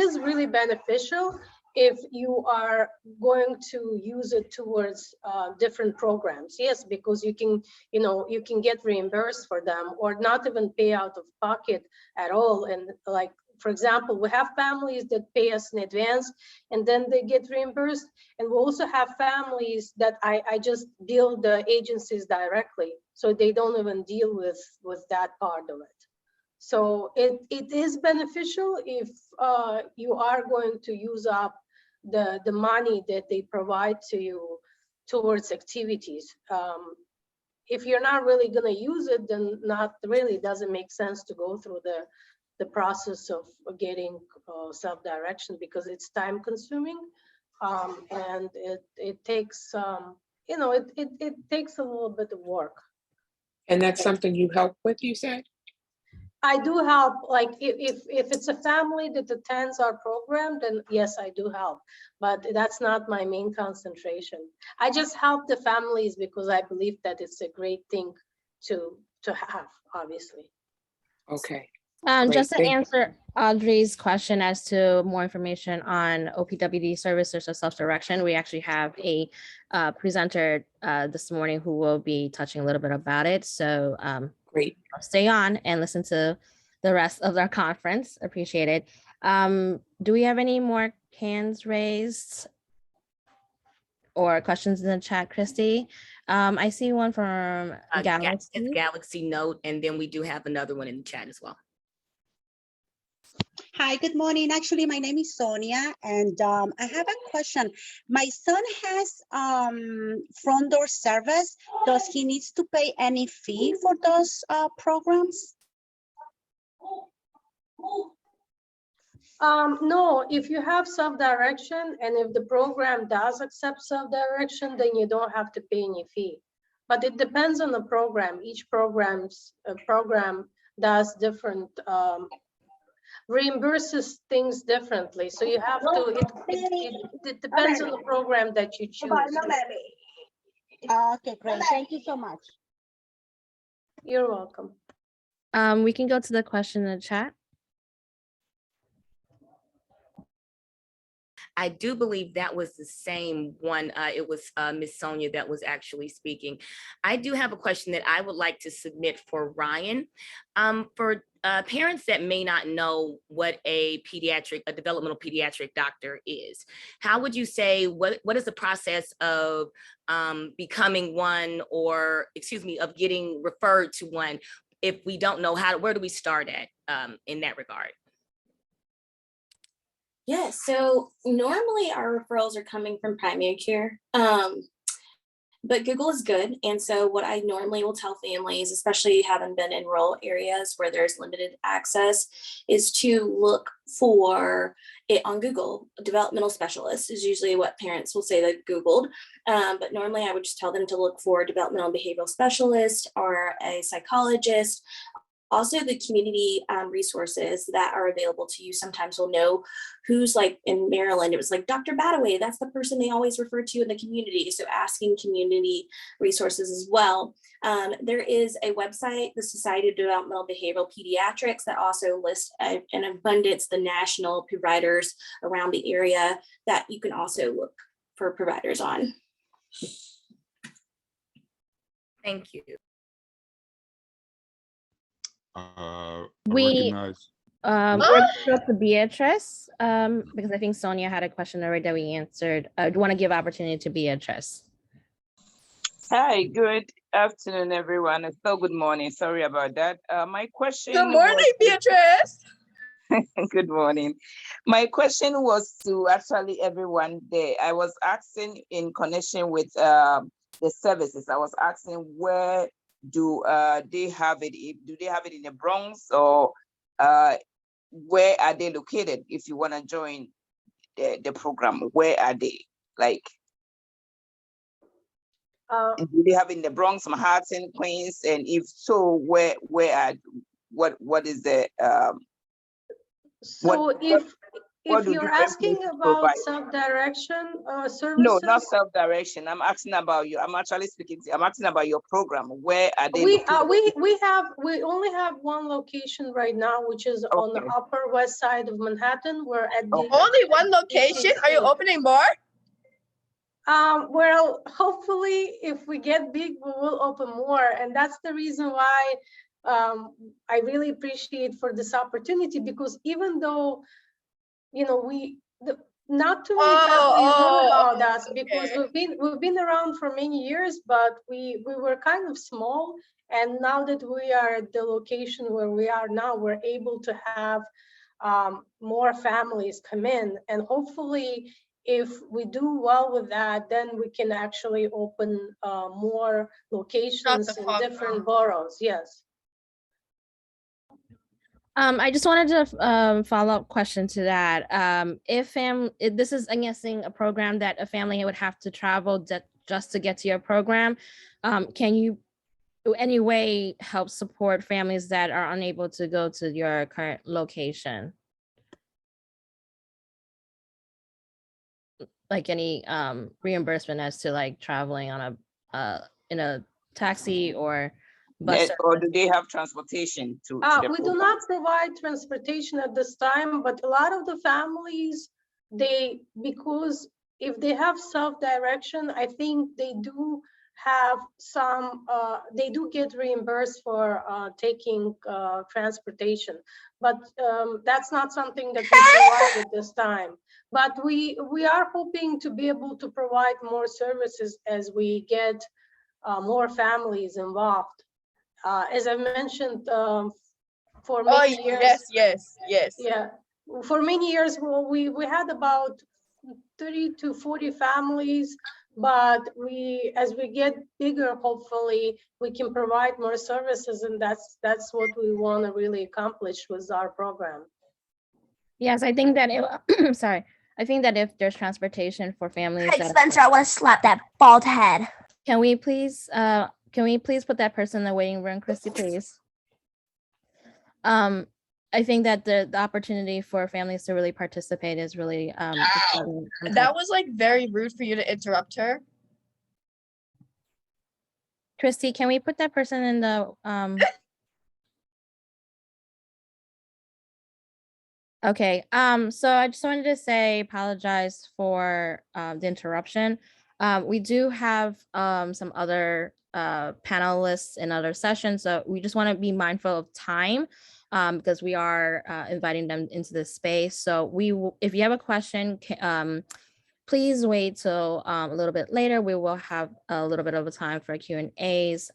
is really beneficial if you are going to use it towards different programs. Yes, because you can get reimbursed for them or not even pay out of pocket at all. And like, for example, we have families that pay us in advance and then they get reimbursed. And we also have families that I just bill the agencies directly, so they don't even deal with that part of it. So it is beneficial if you are going to use up the money that they provide to you towards activities. If you're not really going to use it, then not really doesn't make sense to go through the process of getting self-direction, because it's time consuming, and it takes it takes a little bit of work. And that's something you help with, you said? I do help, like if it's a family that attends our program, then yes, I do help, but that's not my main concentration. I just help the families because I believe that it's a great thing to have, obviously. Okay. Just to Great, thank answer Audrey's question as to more information on OPWD services or self-direction, we actually have a presenter this morning who will be touching a little bit about it. So great. stay on and listen to the rest of our conference. Appreciate it. Do we have any more hands raised or questions in the chat, Christy? I see one from Galaxy. It's Galaxy Note, and then we do have another one in the chat as well. Hi, good morning. Actually, my name is Sonia, and I have a question. My son has front door service. Does he needs to pay any fee for those programs? No, if you have self-direction and if the program does accept self-direction, then you don't have to pay any fee. But it depends on the program. Each program does different, reimburses things differently. So you have to, it depends on the program that you choose. Okay, great. Thank you so much. You're welcome. We can go to the question in the chat. I do believe that was the same one. It was Miss Sonia that was actually speaking. I do have a question that I would like to submit for Ryan. For parents that may not know what a developmental pediatric doctor is, how would you say, what is the process of becoming one, or excuse me, of getting referred to one if we don't know where do we start at in that regard? Yeah, so normally our referrals are coming from primary care, but Google is good. And so what I normally will tell families, especially having been in rural areas where there's limited access, is to look for it on Google. Developmental specialist is usually what parents will say they've Googled. But normally I would just tell them to look for a developmental behavioral specialist or a psychologist. Also, the community resources that are available to you sometimes will know who's, like in Maryland, it was like Dr. Badaway, that's the person they always refer to in the community. So asking community resources as well. There is a website, the Society of Developmental Behavioral Pediatrics, that also lists in abundance the national providers around the area that you can also look for providers on. Thank you. We recognize. we're gonna go to Beatrice because I think Sonia had a question already that we answered. I want to give opportunity to Beatrice. Hi, good afternoon, everyone. It's still good morning. Sorry about that. My question. Good morning, Beatrice. Good morning. My question was to actually everyone there. I was asking in connection with the services. I was asking where do they have it? Do they have it in the Bronx, or where are they located? If you want to join the program, where are they? Like, And do they have in the Bronx, Manhattan, Queens? And if so, what is the So if what do you're different asking places about provide? self-direction No, services, not self-direction. I'm asking about you. I'm actually speaking. I'm asking about your program. Where are they we located? we only have one location right now, which is on the Okay. Upper West Side of Manhattan. We're at the Only one location? Are you GCC. opening more? Well, hopefully, if we get big, we will open more, and that's the reason why I really appreciate for this opportunity, because even though, you know, not too many families know about us, because we've been around for many years, but we were kind of small, and now that we are at the location where we are now, we're able to have more families come in, and hopefully, if we do well with that, then we can actually open more locations in different boroughs. Yes. I just wanted to follow-up question to that. If this is, I'm guessing, a program that a family would have to travel just to get to your program, can you in any way help support families that are unable to go to your current location? Like any reimbursement as to like traveling on in a taxi or bus? Or do they have transportation to the We do program? not provide transportation at this time, but a lot of the families, because if they have self-direction, I think they do have some, they do get reimbursed for taking transportation, but that's not something that we provide at this time. But we are hoping to be able to provide more services as we get more families involved. As I mentioned, for many years. Yes. Yeah, for many years, we had about 30 to 40 families, but as we get bigger, hopefully we can provide more services, and that's what we want to really accomplish with our program. Yes, I think that sorry. I think that if there's transportation for families Hey, that Spencer, I want to slap that bald head. can we please put that person in the waiting room, Christy, please? I think that the opportunity for families to really participate is really That was like very rude for you to interrupt her. Christy, can we put that person in the Okay, so I just wanted to apologize for the interruption. We do have some other panelists in other sessions, so we just want to be mindful of time because we are inviting them into this space. So if you have a question, please wait till a little bit later. We will have a little bit of a time for Q&As,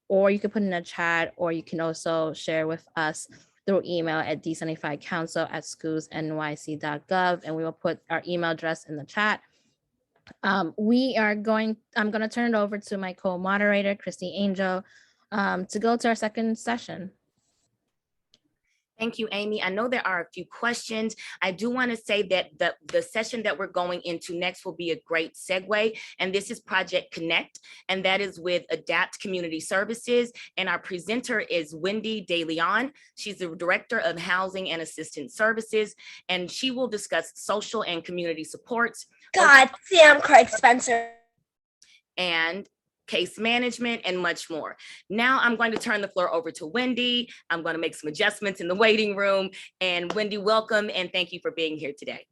or you can put in a chat, or you can also share with us through email at d75council@schoolsnyc.gov, and we will put our email address in the chat. I'm going to turn it over to my co-moderator, Christy Angel, to go to our second session. Thank you, Amy. I know there are a few questions. I do want to say that the session that we're going into next will be a great segue, and this is Project Connect, and that is with Adapt Community Services, and our presenter is Wendy De Leon. She's the Director of Housing and Assistance Services, and she will discuss social and community supports. God damn, Craig Spencer. And case management, and much more. Now I'm going to turn the floor over to Wendy. I'm going to make some adjustments in the waiting room. And Wendy, welcome, and thank you for being here today.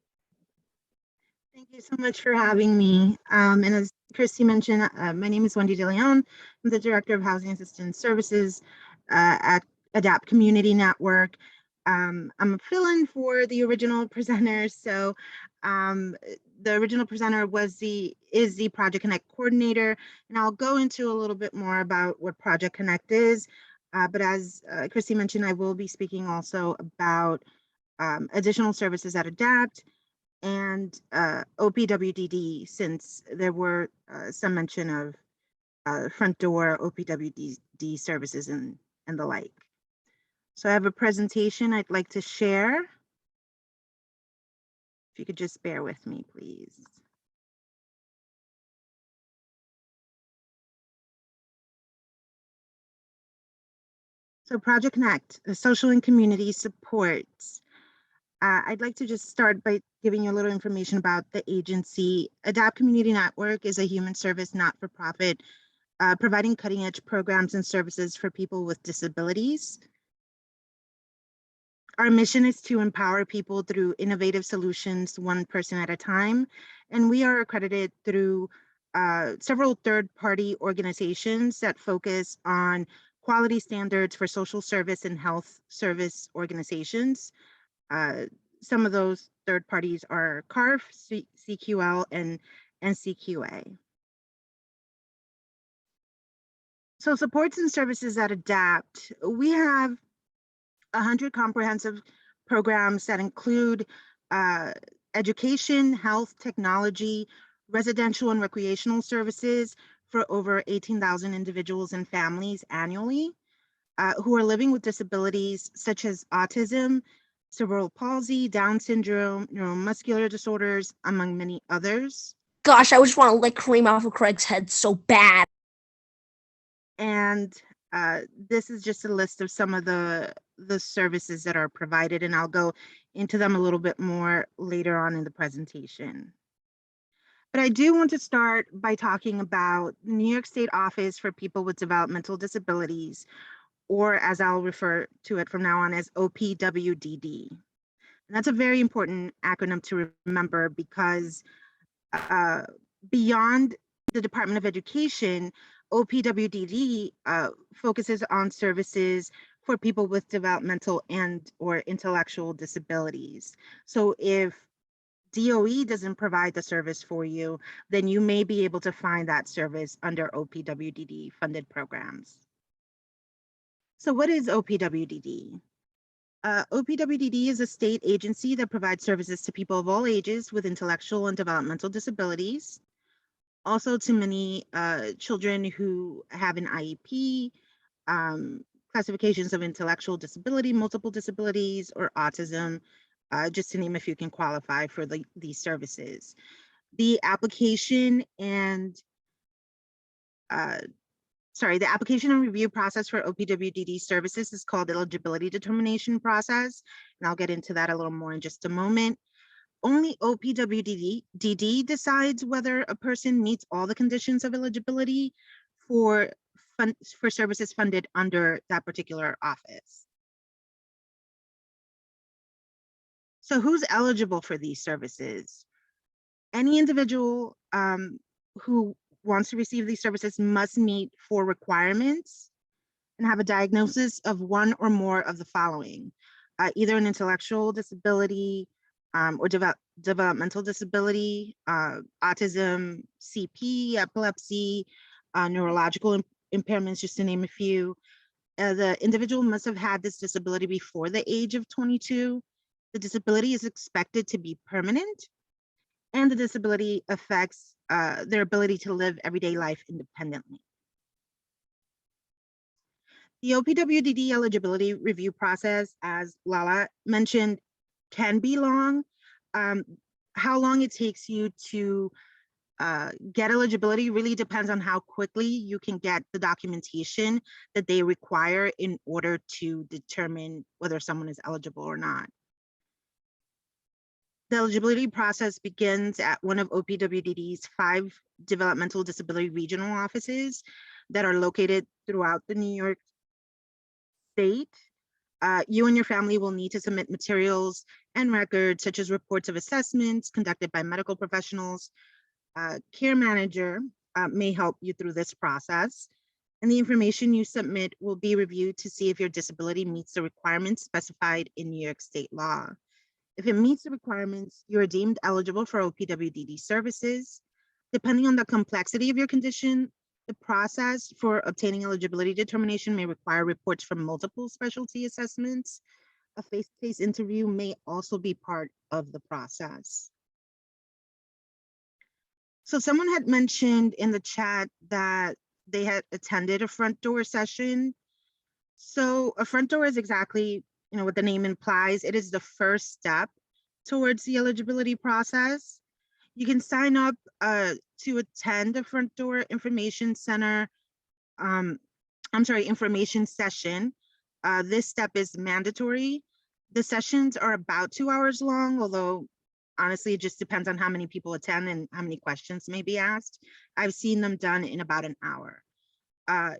Thank you so much for having me. And as Christy mentioned, my name is Wendy De Leon. I'm the Director of Housing Assistance Services at Adapt Community Network. I'm a fill-in for the original presenter. So the original presenter is the Project Connect coordinator, and I'll go into a little bit more about what Project Connect is. But as Christy mentioned, I will be speaking also about additional services at Adapt and OPWDD, since there were some mention of front door OPWDD services and the like. So I have a presentation I'd like to share. If you could just bear with me, please. So Project Connect, the social and community supports. I'd like to just start by giving you a little information about the agency. Adapt Community Network is a human service not-for-profit providing cutting-edge programs and services for people with disabilities. Our mission is to empower people through innovative solutions, one person at a time, and we are accredited through several third-party organizations that focus on quality standards for social service and health service organizations. Some of those third parties are CARF, CQL, and CQA. So supports and services that adapt. We have 100 comprehensive programs that include education, health, technology, residential and recreational services for over 18,000 individuals and families annually who are living with disabilities such as autism, cerebral palsy, Down syndrome, neuromuscular disorders, among many others. Gosh, I just want to lick cream off of Craig's head so bad. And this is just a list of some of the services that are provided, and I'll go into them a little bit more later on in the presentation. But I do want to start by talking about the New York State Office for People with Developmental Disabilities, or as I'll refer to it from now on as OPWDD. And that's a very important acronym to remember because beyond the Department of Education, OPWDD focuses on services for people with developmental and or intellectual disabilities. So if DOE doesn't provide the service for you, then you may be able to find that service under OPWDD funded programs. So what is OPWDD? OPWDD is a state agency that provides services to people of all ages with intellectual and developmental disabilities. Also to many children who have an IEP, classifications of intellectual disability, multiple disabilities, or autism, just to name a few can qualify for these services. The application and the application and review process for OPWDD services is called eligibility determination process, and I'll get into that a little more in just a moment. Only OPWDD decides whether a person meets all the conditions of eligibility for services funded under that particular office. So who's eligible for these services? Any individual who wants to receive these services must meet 4 requirements and have a diagnosis of one or more of the following, either an intellectual disability, or developmental disability, autism, CP, epilepsy, neurological impairments, just to name a few. The individual must have had this disability before the age of 22. The disability is expected to be permanent, and the disability affects their ability to live everyday life independently. The OPWDD eligibility review process, as Lala mentioned, can be long. How long it takes you to get eligibility really depends on how quickly you can get the documentation that they require in order to determine whether someone is eligible or not. The eligibility process begins at one of OPWDD's 5 developmental disability regional offices that are located throughout the New York State. You and your family will need to submit materials and records such as reports of assessments conducted by medical professionals. Care manager may help you through this process, and the information you submit will be reviewed to see if your disability meets the requirements specified in New York State law. If it meets the requirements, you are deemed eligible for OPWDD services. Depending on the complexity of your condition, the process for obtaining eligibility determination may require reports from multiple specialty assessments. A face-to-face interview may also be part of the process. So someone had mentioned in the chat that they had attended a front door session. So a front door is exactly, what the name implies. It is the first step towards the eligibility process. You can sign up to attend a front door information center, information session This step is mandatory. The sessions are about 2 hours long, although honestly, it just depends on how many people attend and how many questions may be asked. I've seen them done in about an hour.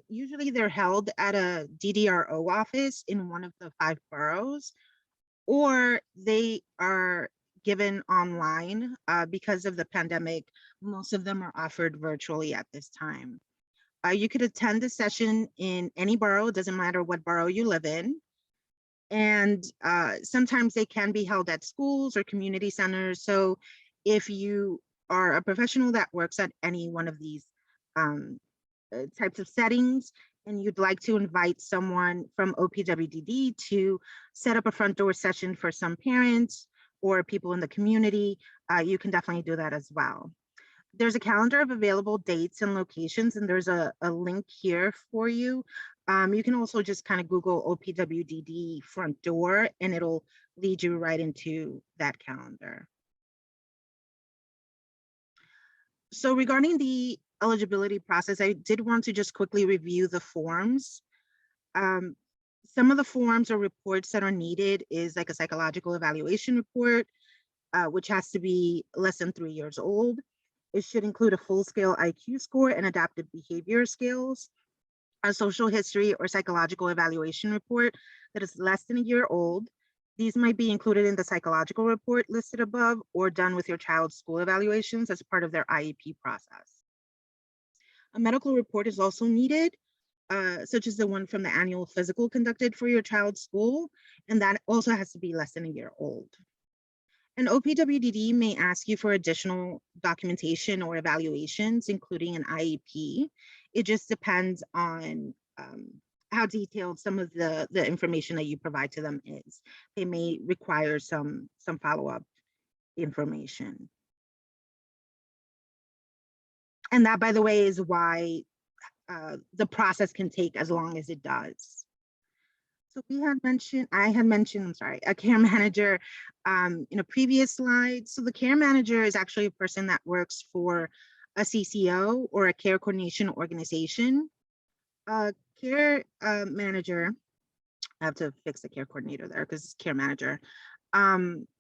Usually they're held at a DDRO office in one of the 5 boroughs, or they are given online. Because of the pandemic, most of them are offered virtually at this time. You could attend the session in any borough, it doesn't matter what borough you live in. And sometimes they can be held at schools or community centers. So if you are a professional that works at any one of these types of settings, and you'd like to invite someone from OPWDD to set up a front door session for some parents or people in the community, you can definitely do that as well. There's a calendar of available dates and locations, and there's a link here for you. You can also just kind of Google OPWDD front door, and it'll lead you right into that calendar. So regarding the eligibility process, I did want to just quickly review the forms. Some of the forms or reports that are needed is like a psychological evaluation report, which has to be less than 3 years old. It should include a full-scale IQ score and adaptive behavior skills, a social history or psychological evaluation report that is less than a year old. These might be included in the psychological report listed above or done with your child's school evaluations as part of their IEP process. A medical report is also needed, such as the one from the annual physical conducted for your child's school, and that also has to be less than a year old. An OPWDD may ask you for additional documentation or evaluations, including an IEP. It just depends on how detailed some of the information that you provide to them is. They may require some follow-up information. And that, by the way, is why the process can take as long as it does. So I had mentioned, I'm sorry, a care manager in a previous slide. So the care manager is actually a person that works for a CCO or a care coordination organization. Care manager, I have to fix the care coordinator there because it's care manager,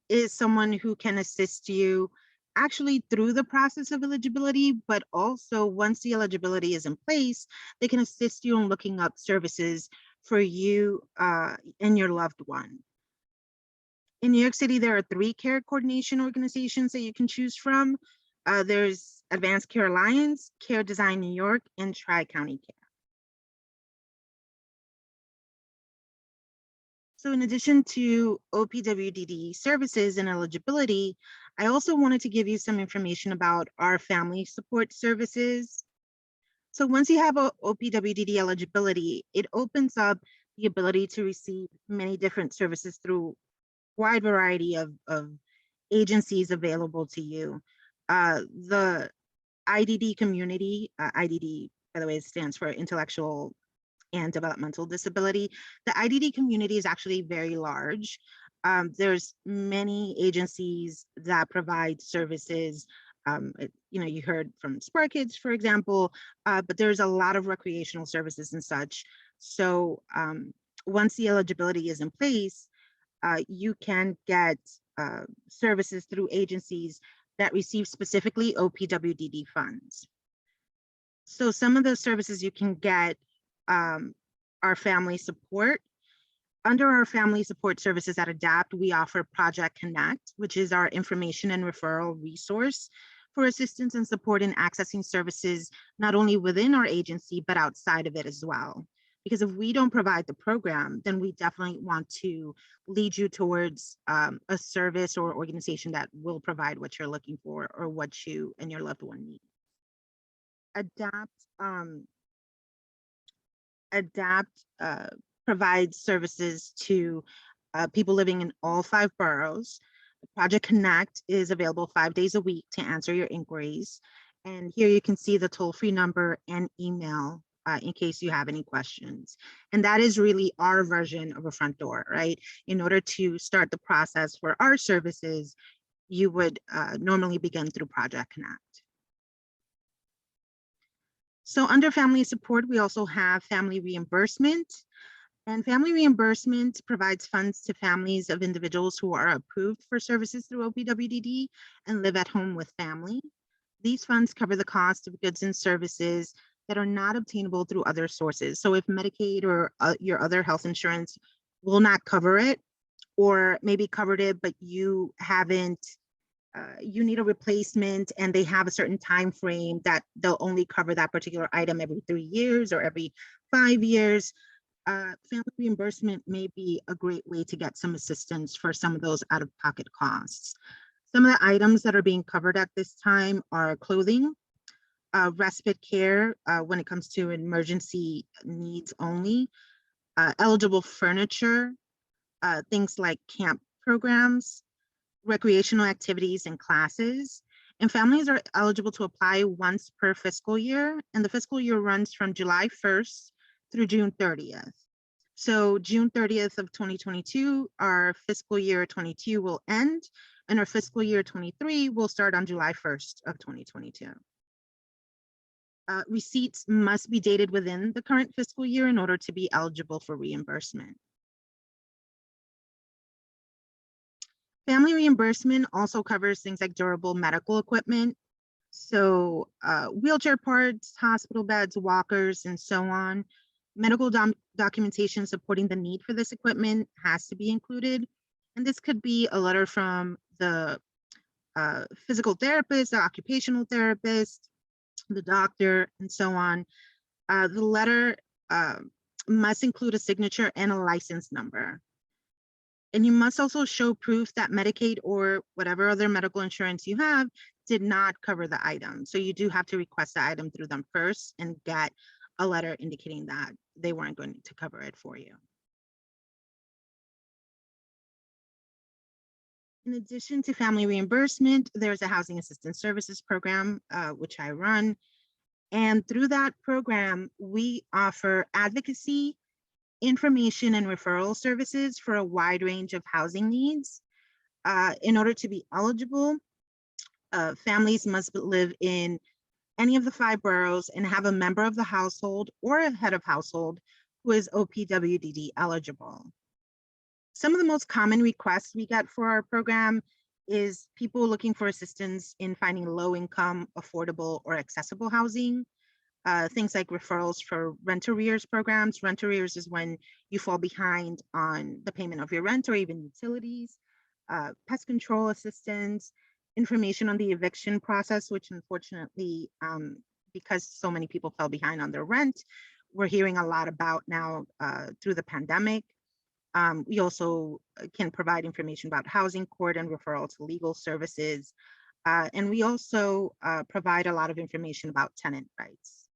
is someone who can assist you actually through the process of eligibility, but also once the eligibility is in place, they can assist you in looking up services for you and your loved one. In New York City, there are 3 care coordination organizations that you can choose from. There's Advanced Care Alliance, Care Design New York, and Tri-County Care. So in addition to OPWDD services and eligibility, I also wanted to give you some information about our family support services. So once you have a OPWDD eligibility, it opens up the ability to receive many different services through a wide variety of agencies available to you. The IDD community, IDD, by the way, stands for Intellectual and Developmental Disability. The IDD community is actually very large. There's many agencies that provide services. You heard from Spark Kids, for example, but there's a lot of recreational services and such. So once the eligibility is in place, you can get services through agencies that receive specifically OPWDD funds. So some of the services you can get are family support. Under our family support services at ADAPT, we offer Project Connect, which is our information and referral resource for assistance and support in accessing services, not only within our agency, but outside of it as well. Because if we don't provide the program, then we definitely want to lead you towards a service or organization that will provide what you're looking for or what you and your loved one need. ADAPT provides services to people living in all 5 boroughs. Project Connect is available 5 days a week to answer your inquiries. And here you can see the toll-free number and email in case you have any questions. And that is really our version of a front door, right? In order to start the process for our services, you would normally begin through Project Connect. So under family support, we also have family reimbursement. And family reimbursement provides funds to families of individuals who are approved for services through OPWDD and live at home with family. These funds cover the cost of goods and services that are not obtainable through other sources. So if Medicaid or your other health insurance will not cover it, or maybe covered it, but you haven't, you need a replacement and they have a certain time frame that they'll only cover that particular item every 3 years or every 5 years, family reimbursement may be a great way to get some assistance for some of those out-of-pocket costs. Some of the items that are being covered at this time are clothing, respite care when it comes to emergency needs only, eligible furniture, things like camp programs, recreational activities and classes. And families are eligible to apply once per fiscal year, and the fiscal year runs from July 1st through June 30th. So June 30th of 2022, our fiscal year 22 will end, and our fiscal year 23 will start on July 1st of 2022. Receipts must be dated within the current fiscal year in order to be eligible for reimbursement. Family reimbursement also covers things like durable medical equipment. So wheelchair parts, hospital beds, walkers, and so on. Medical documentation supporting the need for this equipment has to be included. And this could be a letter from the physical therapist, the occupational therapist, the doctor, and so on. The letter must include a signature and a license number. And you must also show proof that Medicaid or whatever other medical insurance you have did not cover the item. So you do have to request the item through them first and get a letter indicating that they weren't going to cover it for you. In addition to family reimbursement, there's a housing assistance services program, which I run. And through that program, we offer advocacy, information, and referral services for a wide range of housing needs. In order to be eligible, families must live in any of the 5 boroughs and have a member of the household or a head of household who is OPWDD eligible. Some of the most common requests we get for our program is people looking for assistance in finding low-income, affordable, or accessible housing. Things like referrals for rent arrears programs. Rent arrears is when you fall behind on the payment of your rent or even utilities. Pest control assistance, information on the eviction process, which unfortunately, because so many people fell behind on their rent, we're hearing a lot about now through the pandemic. We also can provide information about housing court and referral to legal services. And we also provide a lot of information about tenant rights.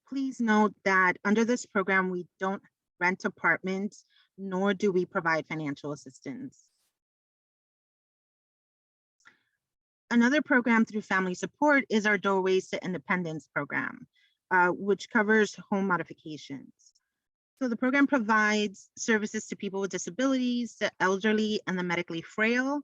Please note that under this program, we don't rent apartments, nor do we provide financial assistance. Another program through family support is our Doorways to Independence program, which covers home modifications. So the program provides services to people with disabilities, the elderly, and the medically frail.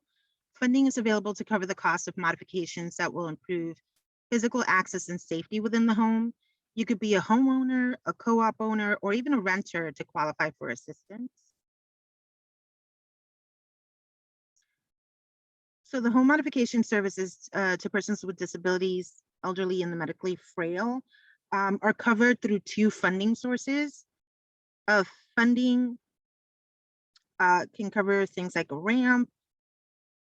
Funding is available to cover the cost of modifications that will improve physical access and safety within the home. You could be a homeowner, a co-op owner, or even a renter to qualify for assistance. So the home modification services to persons with disabilities, elderly, and the medically frail are covered through 2 funding sources. Funding can cover things like a ramp,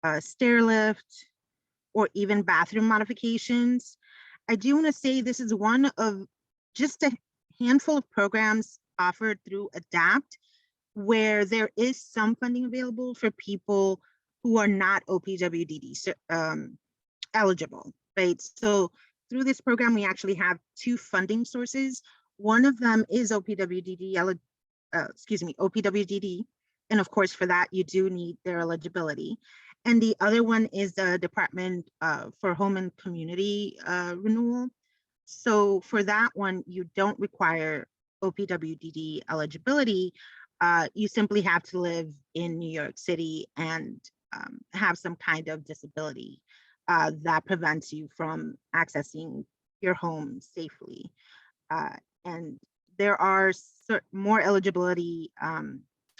a stair lift, or even bathroom modifications. I do want to say this is one of just a handful of programs offered through ADAPT where there is some funding available for people who are not OPWDD eligible, right? So through this program, we actually have 2 funding sources. One of them is OPWDD, and of course for that you do need their eligibility. And the other one is the Department for Home and Community Renewal. So for that one, you don't require OPWDD eligibility. You simply have to live in New York City and have some kind of disability that prevents you from accessing your home safely. And there are more eligibility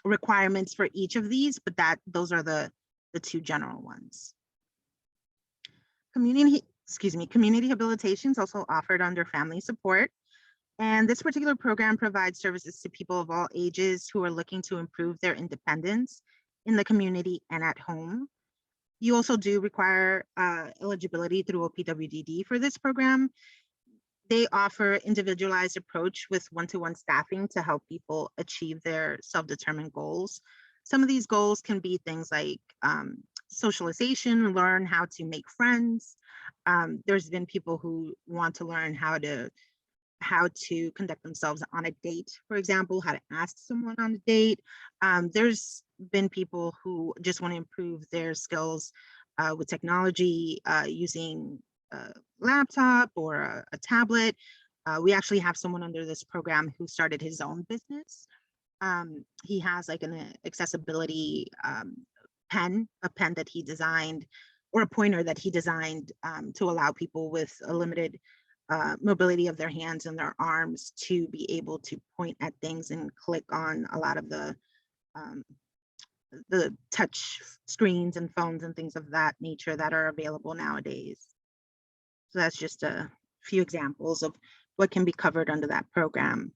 requirements for each of these, but those are the two general ones. Community habilitation is also offered under family support. And this particular program provides services to people of all ages who are looking to improve their independence in the community and at home. You also do require eligibility through OPWDD for this program. They offer individualized approach with one-to-one staffing to help people achieve their self-determined goals. Some of these goals can be things like socialization, learn how to make friends. There's been people who want to learn how to conduct themselves on a date, for example, how to ask someone on a date. There's been people who just want to improve their skills with technology, using a laptop or a tablet. We actually have someone under this program who started his own business. He has like an accessibility pen, a pen that he designed, or a pointer that he designed to allow people with a limited mobility of their hands and their arms to be able to point at things and click on a lot of the touch screens and phones and things of that nature that are available nowadays. So that's just a few examples of what can be covered under that program.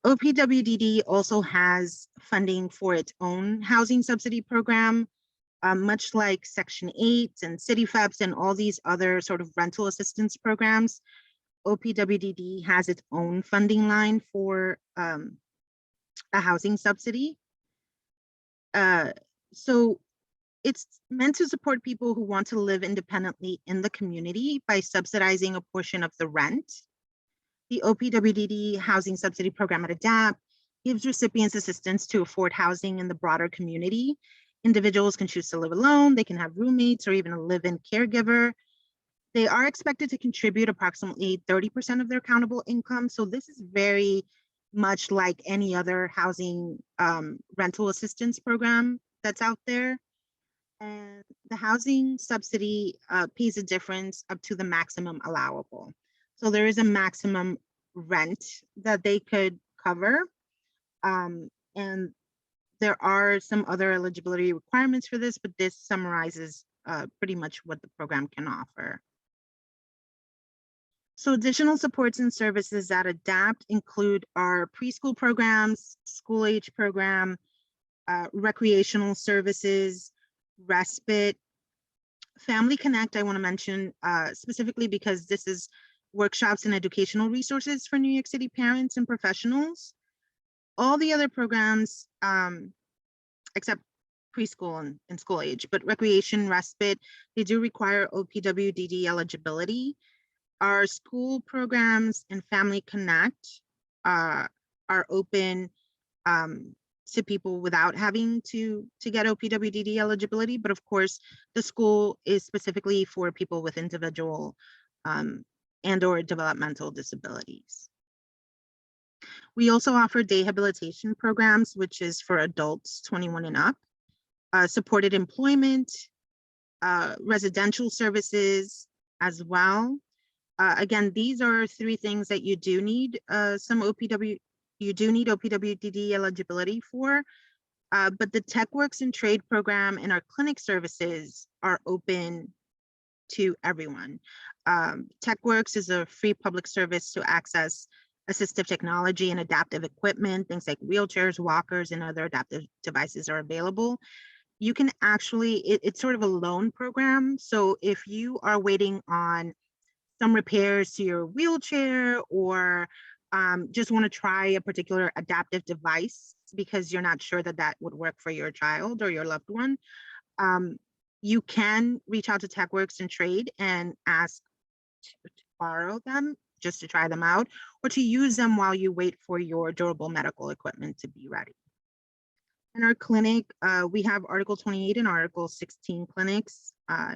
OPWDD also has funding for its own housing subsidy program, much like Section 8 and CityFEPs and all these other sort of rental assistance programs. OPWDD has its own funding line for a housing subsidy. So it's meant to support people who want to live independently in the community by subsidizing a portion of the rent. The OPWDD housing subsidy program at ADAPT gives recipients assistance to afford housing in the broader community. Individuals can choose to live alone, they can have roommates or even a live-in caregiver. They are expected to contribute approximately 30% of their countable income. So this is very much like any other housing rental assistance program that's out there. And the housing subsidy pays a difference up to the maximum allowable. So there is a maximum rent that they could cover. And there are some other eligibility requirements for this, but this summarizes pretty much what the program can offer. So additional supports and services that ADAPT include our preschool programs, school age program, recreational services, respite, Family Connect. I want to mention specifically because this is workshops and educational resources for New York City parents and professionals. All the other programs, except preschool and school age, but recreation, respite, they do require OPWDD eligibility. Our school programs and Family Connect are open to people without having to get OPWDD eligibility, but of course, the school is specifically for people with individual and or developmental disabilities. We also offer day habilitation programs, which is for adults 21 and up, supported employment, residential services as well. Again, these are three things that you do need OPWDD eligibility for, but the TechWorks and Trade program and our clinic services are open to everyone. TechWorks is a free public service to access assistive technology and adaptive equipment. Things like wheelchairs, walkers, and other adaptive devices are available. You can actually, it's sort of a loan program. So if you are waiting on some repairs to your wheelchair or just want to try a particular adaptive device because you're not sure that would work for your child or your loved one, you can reach out to TechWorks and Trade and ask to borrow them just to try them out or to use them while you wait for your durable medical equipment to be ready. In our clinic, we have Article 28 and Article 16 clinics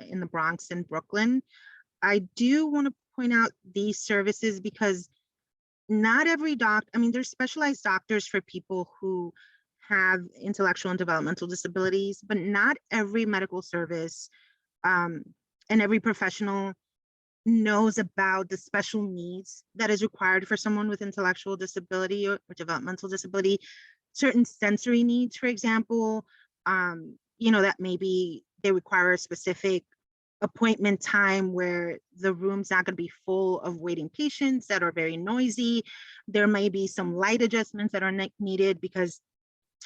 in the Bronx and Brooklyn. I do want to point out these services because not every there's specialized doctors for people who have intellectual and developmental disabilities, but not every medical service and every professional knows about the special needs that is required for someone with intellectual disability or developmental disability, certain sensory needs, for example, that maybe they require a specific appointment time where the room's not going to be full of waiting patients that are very noisy. There may be some light adjustments that are needed because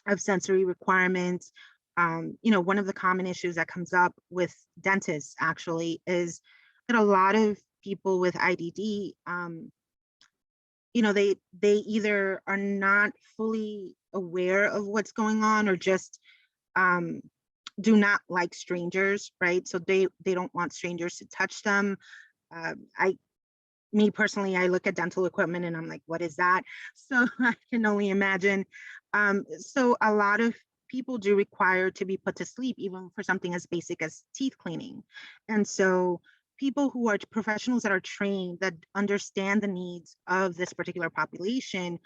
of sensory requirements. One of the common issues that comes up with dentists actually is that a lot of people with IDD, they either are not fully aware of what's going on or just do not like strangers, right? So they don't want strangers to touch them. Me personally, I look at dental equipment and I'm like, what is that? So I can only imagine. So a lot of people do require to be put to sleep, even for something as basic as teeth cleaning. And so people who are professionals that are trained, that understand the needs of this particular population,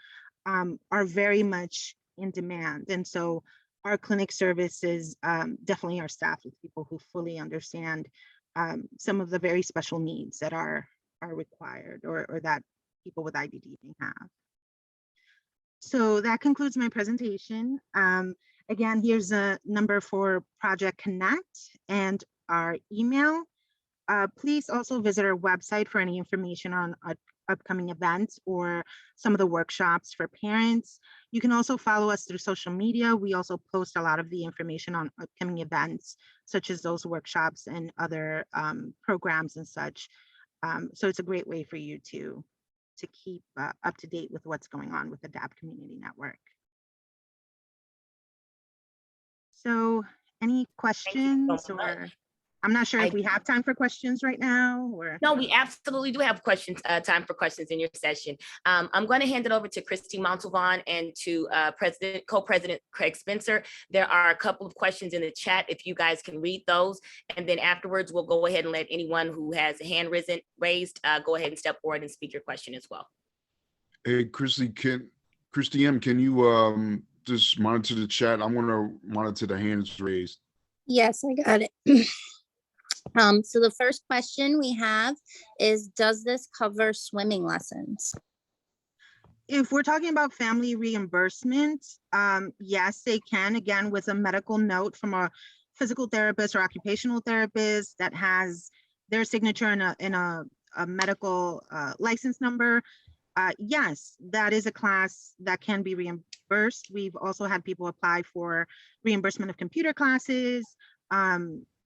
are very much in demand. And so our clinic services definitely are staffed with people who fully understand some of the very special needs that are required or that people with IDD may have. So that concludes my presentation. Again, here's a number for Project Connect and our email. Please also visit our website for any information on upcoming events or some of the workshops for parents. You can also follow us through social media. We also post a lot of the information on upcoming events, such as those workshops and other programs and such. So it's a great way for you to keep up to date with what's going on with the DAP Community Network. So any questions, or I'm not sure if we have time for questions right now, or. No, we absolutely do have questions, time for questions in your session. I'm going to hand it over to Christy Montalvan and to co-president Craig Spencer. There are a couple of questions in the chat if you guys can read those. And then afterwards, we'll go ahead and let anyone who has a hand raised, go ahead and step forward and speak your question as well. Hey, Christy M, can you just monitor the chat? I'm going to monitor the hands raised. Yes, I got it. So the first question we have is, does this cover swimming lessons? If we're talking about family reimbursement, yes, they can, again, with a medical note from a physical therapist or occupational therapist that has their signature in a medical license number. Yes, that is a class that can be reimbursed. We've also had people apply for reimbursement of computer classes,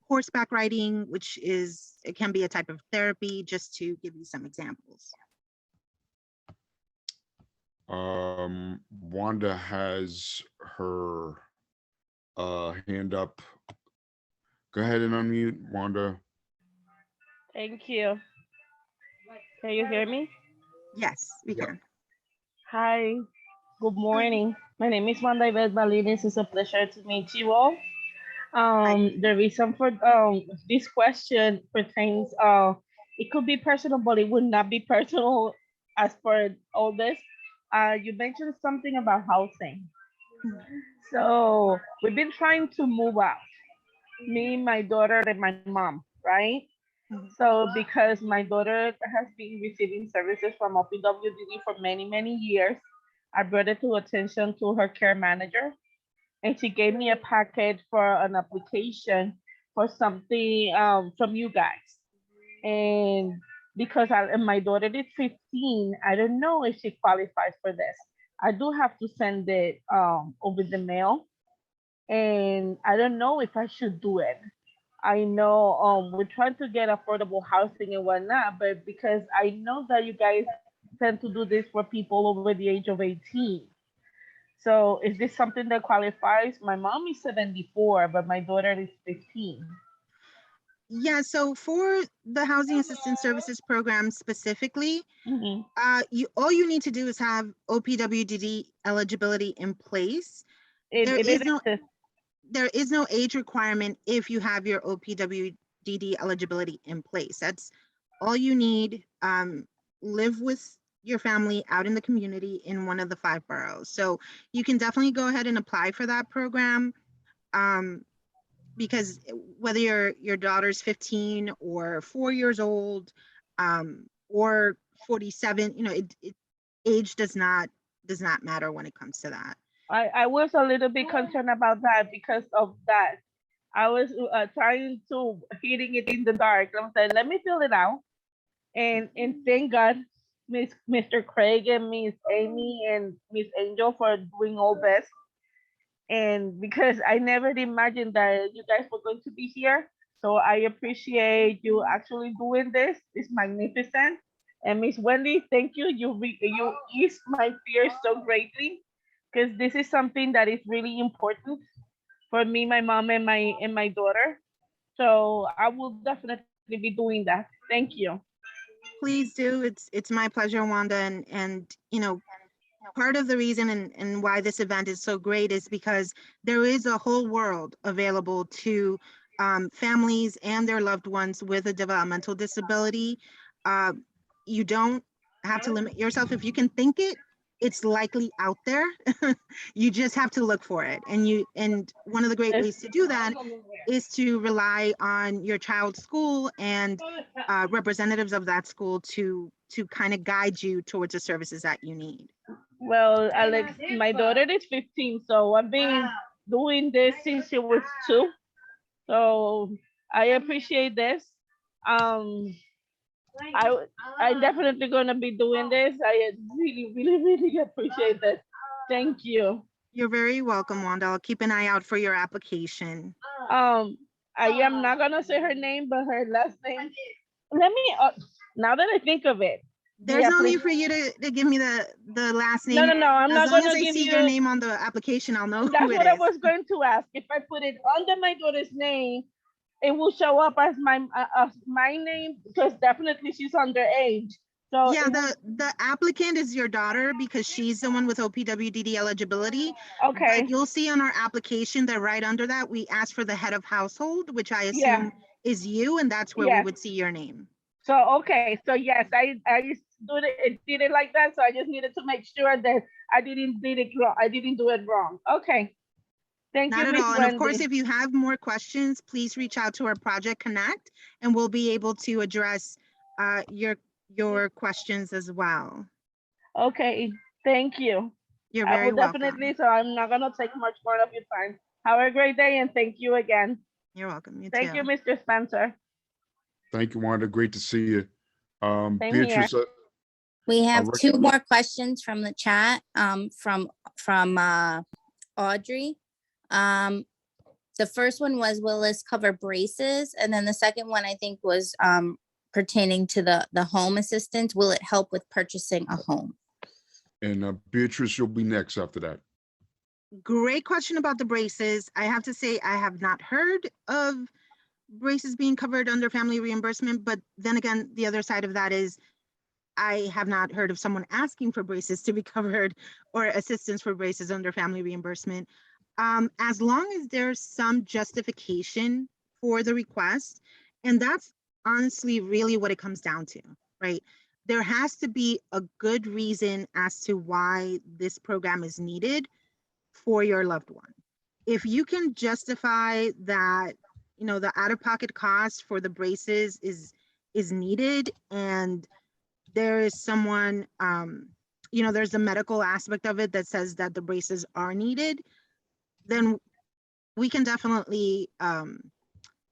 horseback riding, which it can be a type of therapy, just to give you some examples. Wanda has her hand up. Go ahead and unmute, Wanda. Thank you. Can you hear me? Yes, we can. Hi, good morning. My name is Wanda Ibet Balines. It's a pleasure to meet you all. The reason for this question pertains, it could be personal, but it would not be personal as for all this. You mentioned something about housing. So we've been trying to move out, me, my daughter, and my mom, right? So because my daughter has been receiving services from OPWDD for many, many years, I brought it to attention to her care manager, and she gave me a packet for an application for something from you guys. And because my daughter is 15, I don't know if she qualifies for this. I do have to send it over the mail, and I don't know if I should do it. I know we're trying to get affordable housing and whatnot, but because I know that you guys tend to do this for people over the age of 18. So is this something that qualifies? My mom is 74, but my daughter is 15. Yeah, so for the Housing Assistance Services Program specifically, all you need to do is have OPWDD eligibility in place. There is no age requirement if you have your OPWDD eligibility in place. That's all you need. Live with your family out in the community in one of the 5 boroughs. So you can definitely go ahead and apply for that program, because whether your daughter's 15 or 4 years old, or 47, age does not matter when it comes to that. I was a little bit concerned about that because of that. I was trying to hitting it in the dark. I was like, let me fill it out. And thank God, Mr. Craig and Miss Amy and Miss Angel for doing all this. And because I never imagined that you guys were going to be here. So I appreciate you actually doing this. It's magnificent. And Miss Wendy, thank you. You eased my fears so greatly because this is something that is really important for me, my mom, and my daughter. So I will definitely be doing that. Thank you. Please do. It's my pleasure, Wanda. And part of the reason and why this event is so great is because there is a whole world available to families and their loved ones with a developmental disability. You don't have to limit yourself. If you can think it, it's likely out there. You just have to look for it. And one of the great ways to do that is to rely on your child's school and representatives of that school to kind of guide you towards the services that you need. Well, Alex, my daughter is 15, so I've been doing this since she was 2. So I appreciate this. Um, I definitely gonna be doing this. I really, really, really appreciate this. Thank you. You're very welcome, Wanda. I'll keep an eye out for your application. I am not gonna say her name, but her last name. Let me. Now that I think of it, there's no need for you to give me the last name. No. I'm not gonna give you. As long as I see your name on the application, I'll know that's who it what is. I was going to ask. If I put it under my daughter's name, it will show up as my name because definitely she's underage. So yeah, the applicant is your daughter because she's the one with OPWDD eligibility. Okay. But you'll see on our application that right under that we ask for the head of household, which I assume is you, and that's where we would see your name. So okay, so yes, I did it like that. So I just needed to make sure that I didn't do it wrong. I didn't do it wrong. Okay. Thank you, Not at Ms. all. Wendy. And of course, if you have more questions, please reach out to our Project Connect, and we'll be able to address your questions as well. Okay. Thank you. You're very welcome. Definitely. So I'm not gonna take much more of your time. Have a great day, and thank you again. You're welcome. You thank too. you, Mr. Spencer. Thank you, Wanda. Great to see you. Same Beatrice. here. We have 2 more questions from the chat from Audrey. The first one was, will this cover braces? And then the second one I think was pertaining to the home assistance. Will it help with purchasing a home? And Beatrice, you'll be next after that. Great question about the braces. I have to say I have not heard of braces being covered under family reimbursement, but then again, the other side of that is I have not heard of someone asking for braces to be covered or assistance for braces under family reimbursement. As long as there's some justification for the request, and that's honestly really what it comes down to, right? There has to be a good reason as to why this program is needed for your loved one. If you can justify that, the out-of-pocket cost for the braces is needed, and there is someone, there's a medical aspect of it that says that the braces are needed, then we can definitely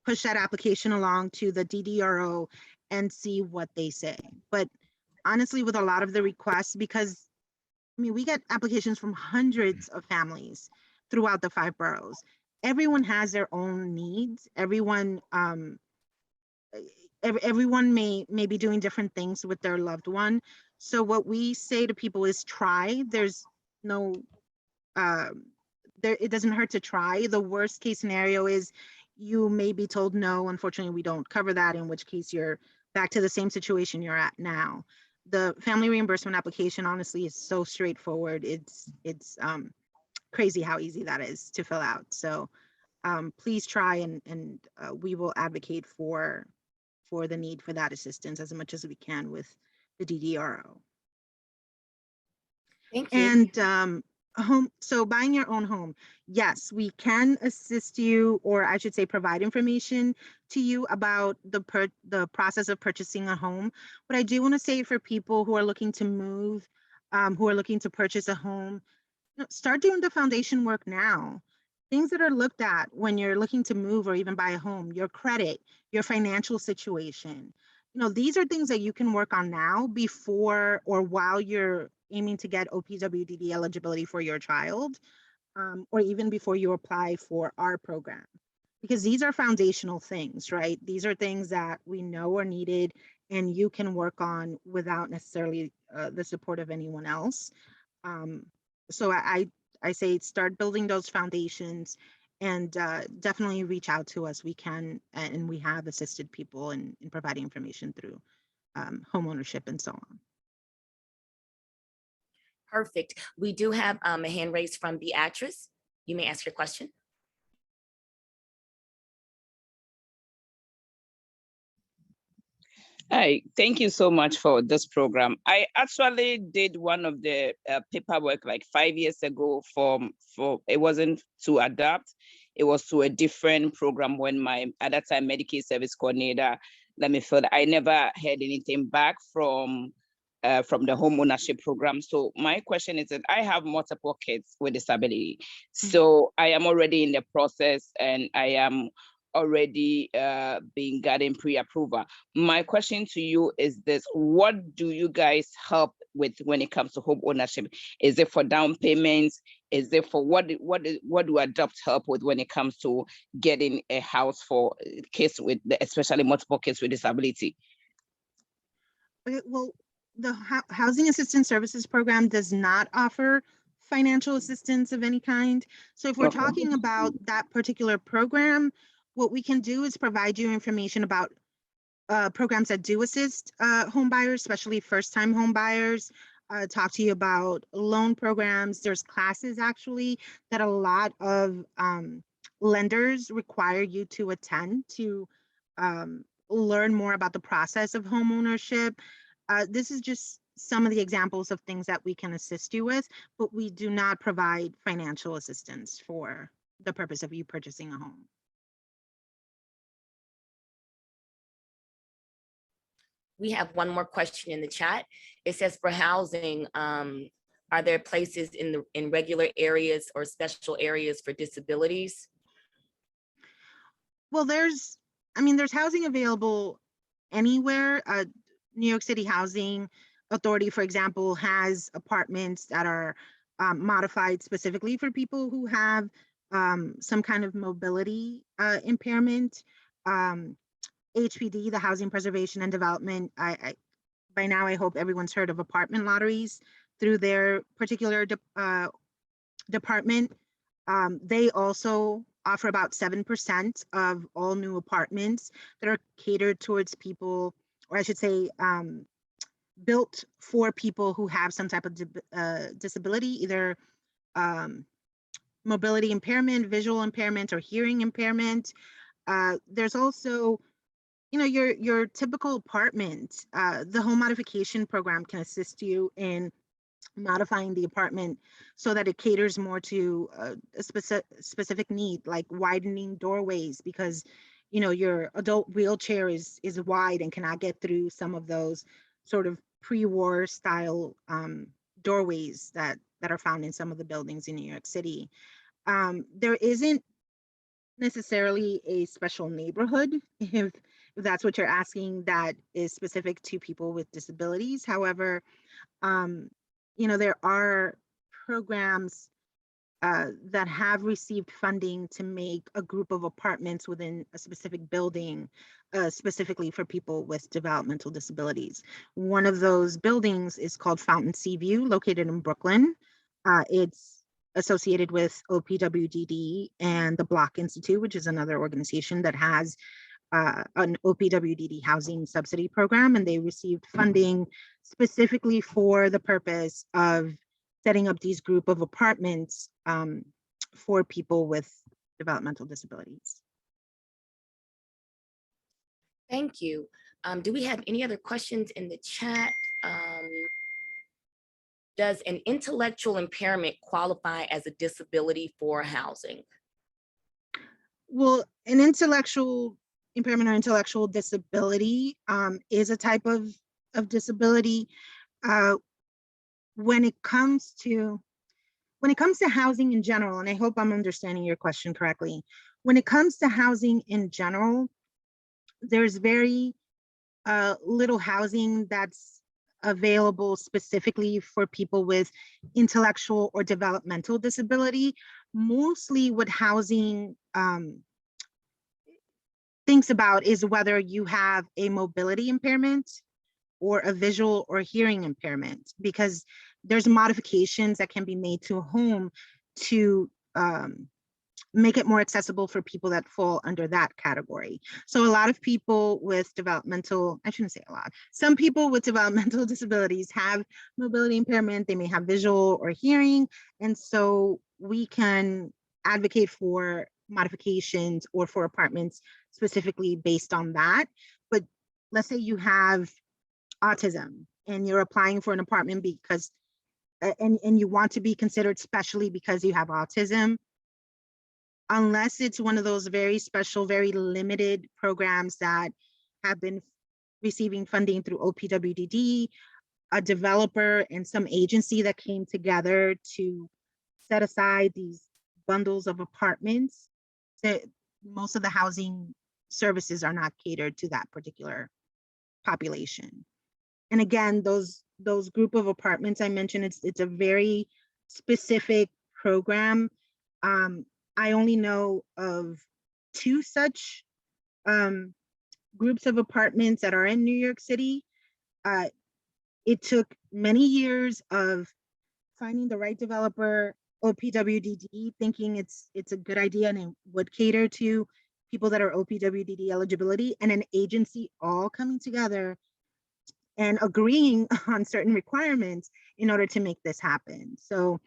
push that application along to the DDRO and see what they say. But honestly, with a lot of the requests, because we get applications from hundreds of families throughout the 5 boroughs. Everyone has their own needs. Everyone may be doing different things with their loved one. So what we say to people is try. There's no, it doesn't hurt to try. The worst case scenario is you may be told no, unfortunately we don't cover that, in which case you're back to the same situation you're at now. The family reimbursement application honestly is so straightforward. It's crazy how easy that is to fill out. So please try, and we will advocate for the need for that assistance as much as we can with the DDRO. Thank you. And So buying your own home, yes, we can assist you, or I should say provide information to you about the process of purchasing a home. But I do want to say, for people who are looking to move, who are looking to purchase a home, start doing the foundation work now. Things that are looked at when you're looking to move or even buy a home: your credit, your financial situation. These are things that you can work on now, before or while you're aiming to get OPWDD eligibility for your child, or even before you apply for our program. Because these are foundational things, right? These are things that we know are needed and you can work on without necessarily the support of anyone else. Um, so I say start building those foundations, and definitely reach out to us. We can, and we have assisted people in providing information through home ownership and so on. Perfect. We do have a hand raised from Beatrice. You may ask your question. Hi, thank you so much for this program. I actually did one of the paperwork like 5 years ago for it wasn't to adapt, it was to a different program when my at that time Medicaid service coordinator let me fill that. I never heard anything back from the home ownership program. So my question is that I have multiple kids with disability. So I am already in the process and I am already being gotten pre-approval. My question to you is this: what do you guys help with when it comes to home ownership? Is it for down payments? Is it for what do adopt help with when it comes to getting a house for kids with, especially multiple kids with disability? Okay, well, the Housing Assistance Services Program does not offer financial assistance of any kind. So if we're talking about that particular program, what we can do is provide you information about programs that do assist home buyers, especially first-time home buyers. Talk to you about loan programs. There's classes actually that a lot of lenders require you to attend to learn more about the process of home ownership. This is just some of the examples of things that we can assist you with, but we do not provide financial assistance for the purpose of you purchasing a home. We have one more question in the chat. It says, for housing, are there places in regular areas or special areas for disabilities? Well, there's housing available anywhere. New York City Housing Authority, for example, has apartments that are modified specifically for people who have some kind of mobility impairment. HPD, the Housing Preservation and Development, by now I hope everyone's heard of apartment lotteries through their particular department. They also offer about 7% of all new apartments that are catered towards people, or I should say, built for people who have some type of disability, either mobility impairment, visual impairment, or hearing impairment. There's also, your typical apartment. The home modification program can assist you in modifying the apartment so that it caters more to a specific need, like widening doorways, because your adult wheelchair is wide and cannot get through some of those sort of pre-war style doorways that are found in some of the buildings in New York City. There isn't necessarily a special neighborhood, if that's what you're asking, that is specific to people with disabilities. However, there are programs that have received funding to make a group of apartments within a specific building, specifically for people with developmental disabilities. One of those buildings is called Fountain Seaview, located in Brooklyn. It's associated with OPWDD and the Block Institute, which is another organization that has an OPWDD housing subsidy program, and they received funding specifically for the purpose of setting up these group of apartments for people with developmental disabilities. Thank you. Do we have any other questions in the chat? does an intellectual impairment qualify as a disability for housing? Well, an intellectual impairment or intellectual disability is a type of disability. When it comes to housing in general, and I hope I'm understanding your question correctly, when it comes to housing in general, there's very little housing that's available specifically for people with intellectual or developmental disability. Mostly what housing thinks about is whether you have a mobility impairment or a visual or hearing impairment, because there's modifications that can be made to a home to make it more accessible for people that fall under that category. So a lot of people with developmental, I shouldn't say a lot, some people with developmental disabilities have mobility impairment, they may have visual or hearing, and so we can advocate for modifications or for apartments specifically based on that. But let's say you have autism and you're applying for an apartment because, and you want to be considered specially because you have autism, unless it's one of those very special, very limited programs that have been receiving funding through OPWDD, a developer and some agency that came together to set aside these bundles of apartments, that most of the housing services are not catered to that particular population. And again, those group of apartments I mentioned, it's a very specific program. I only know of 2 such groups of apartments that are in New York City. It took many years of finding the right developer, OPWDD thinking it's a good idea and it would cater to people that are OPWDD eligibility, and an agency all coming together and agreeing on certain requirements in order to make this happen. So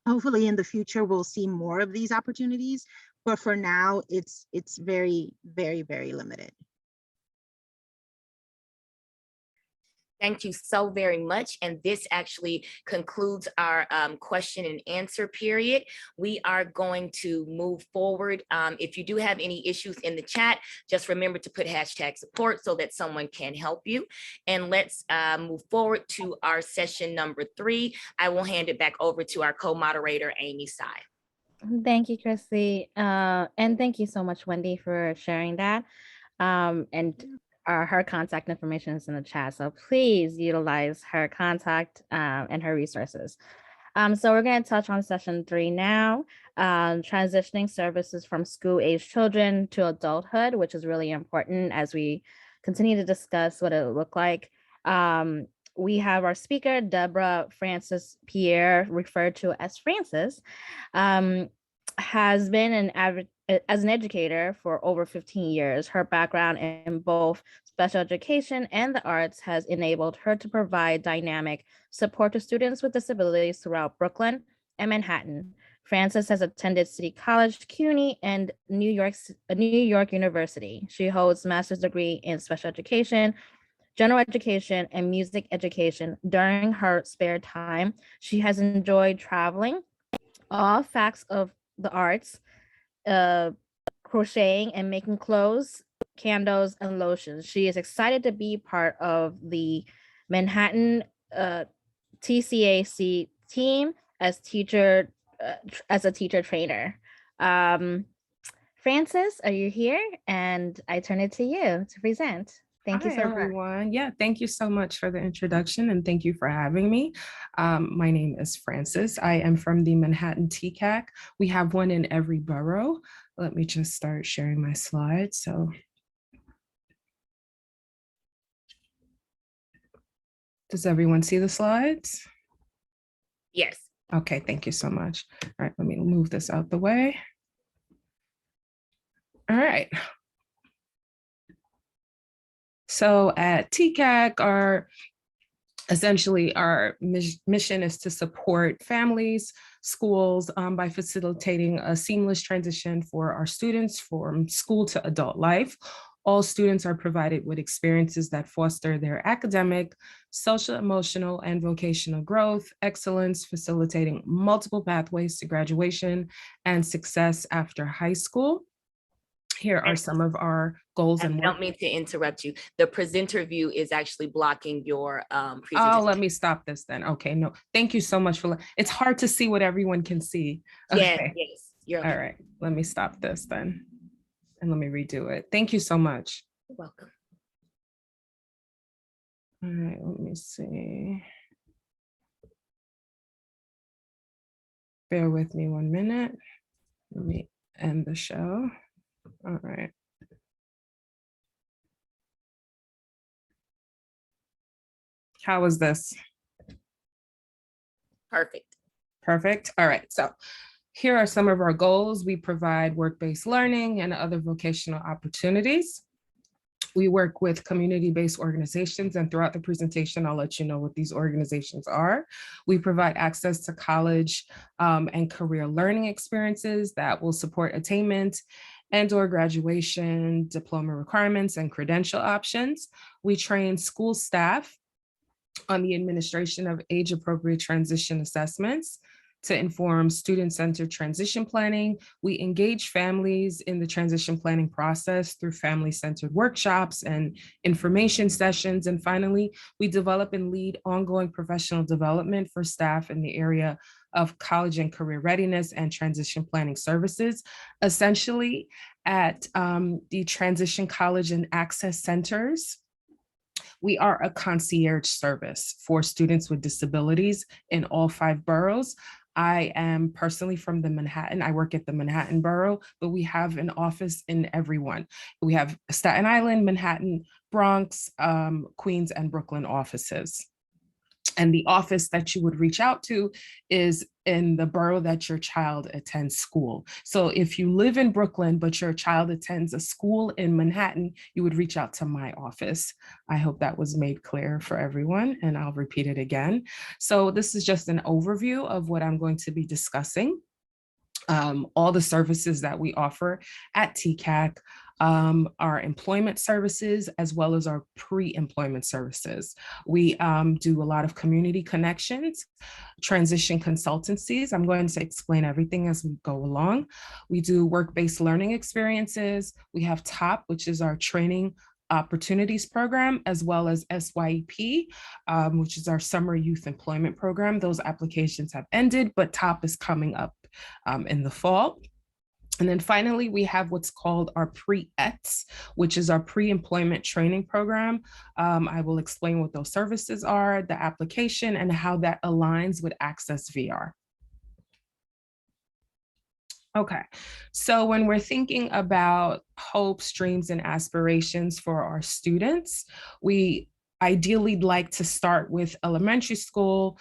hopefully in the future, we'll see more of these opportunities, but for now, it's very, very, very limited. Thank you so very much. And this actually concludes our question and answer period. We are going to move forward. If you do have any issues in the chat, just remember to put #support so that someone can help you. And let's move forward to our session number 3. I will hand it back over to our co-moderator, Amy Tsai. Thank you, Christy. And thank you so much, Wendy, for sharing that. Her contact information is in the chat, so please utilize her contact and her resources. So we're going to touch on session 3 now, transitioning services from school-age children to adulthood, which is really important as we continue to discuss what it will look like. We have our speaker, Deborah Francis Pierre, referred to as Francis, has been as an educator for over 15 years. Her background in both special education and the arts has enabled her to provide dynamic support to students with disabilities throughout Brooklyn and Manhattan. Frances has attended City College, CUNY, and New York University. She holds a master's degree in special education, general education, and music education. During her spare time, she has enjoyed traveling, all facts of the arts, crocheting and making clothes, candles, and lotions. She is excited to be part of the Manhattan TCAC team as a teacher trainer. Frances, are you here? And I turn it to you to present. Thank you so much. Everyone. Yeah, thank you so much for the introduction and thank you for having me. My name is Frances. I am from the Manhattan TCAC. We have one in every borough. Let me just start sharing my slides. So, does everyone see the slides? Yes. Okay, thank you so much. All right, let me move this out the way. All right. So at TCAC, our mission is to support families, schools by facilitating a seamless transition for our students from school to adult life. All students are provided with experiences that foster their academic, social, emotional, and vocational growth, excellence, facilitating multiple pathways to graduation and success after high school. Here are some of our goals I and don't work. mean to interrupt you. The presenter view is actually blocking your Oh, presentation. let me stop this then. Okay, no, thank you so much for, it's hard to see what everyone can see. Yes, Okay. yes, you're All okay. right, let me stop this then. And let me redo it. Thank you so much. You're welcome. All right, let me see. Bear with me 1 minute. Let me end the show. All right. How was this? Perfect. Perfect. All right. So here are some of our goals. We provide work-based learning and other vocational opportunities. We work with community-based organizations, and throughout the presentation, I'll let you know what these organizations are. We provide access to college and career learning experiences that will support attainment and/or graduation, diploma requirements, and credential options. We train school staff on the administration of age-appropriate transition assessments to inform student-centered transition planning. We engage families in the transition planning process through family-centered workshops and information sessions. And finally, we develop and lead ongoing professional development for staff in the area of college and career readiness and transition planning services. Essentially, at the Transition College and Access Centers, we are a concierge service for students with disabilities in all 5 boroughs. I am personally from the Manhattan. I work at the Manhattan borough, but we have an office in every one. We have Staten Island, Manhattan, Bronx, Queens, and Brooklyn offices. And the office that you would reach out to is in the borough that your child attends school. So if you live in Brooklyn, but your child attends a school in Manhattan, you would reach out to my office. I hope that was made clear for everyone, and I'll repeat it again. So this is just an overview of what I'm going to be discussing. All the services that we offer at TCAC, our employment services, as well as our pre-employment services. We do a lot of community connections, transition consultancies. I'm going to explain everything as we go along. We do work-based learning experiences. We have TOP, which is our training opportunities program, as well as SYEP, which is our summer youth employment program. Those applications have ended, but TOP is coming up in the fall. And then finally, we have what's called our pre-ETS, which is our pre-employment training program. I will explain what those services are, the application, and how that aligns with Access VR. Okay, so when we're thinking about hopes, dreams, and aspirations for our students, we ideally like to start with elementary school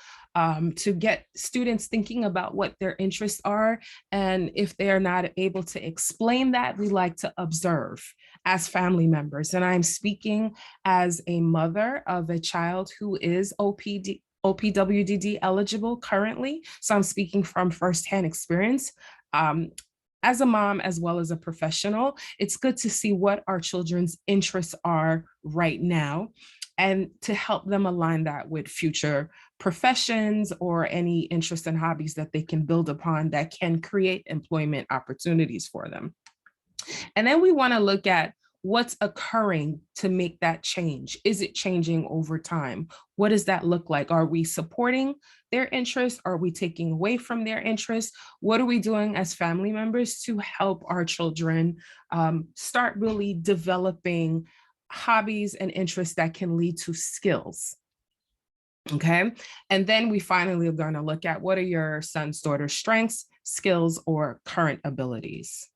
to get students thinking about what their interests are. And if they are not able to explain that, we like to observe as family members. And I'm speaking as a mother of a child who is OPWDD eligible currently. So I'm speaking from firsthand experience. As a mom, as well as a professional, it's good to see what our children's interests are right now and to help them align that with future professions or any interests and hobbies that they can build upon that can create employment opportunities for them. And then we want to look at what's occurring to make that change. Is it changing over time? What does that look like? Are we supporting their interests? Are we taking away from their interests? What are we doing as family members to help our children start really developing hobbies and interests that can lead to skills? Okay, and then we finally are going to look at what are your son's, daughter's strengths, skills, or current abilities.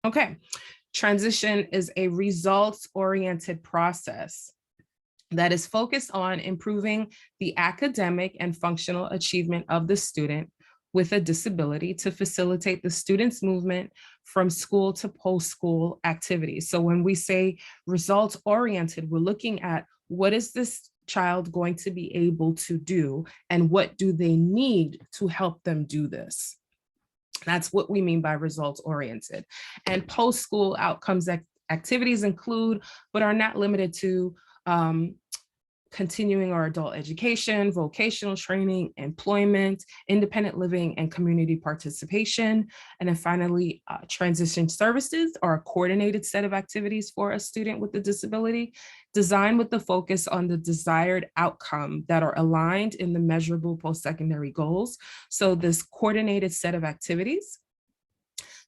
Okay, transition is a results-oriented process that is focused on improving the academic and functional achievement of the student with a disability to facilitate the student's movement from school to post-school activities. So when we say results-oriented, we're looking at what is this child going to be able to do and what do they need to help them do this. That's what we mean by results oriented. And post-school outcomes Activities include, but are not limited to, continuing our adult education, vocational training, employment, independent living, and community participation. And then finally, transition services are a coordinated set of activities for a student with a disability, designed with the focus on the desired outcome that are aligned in the measurable post-secondary goals. So this coordinated set of activities,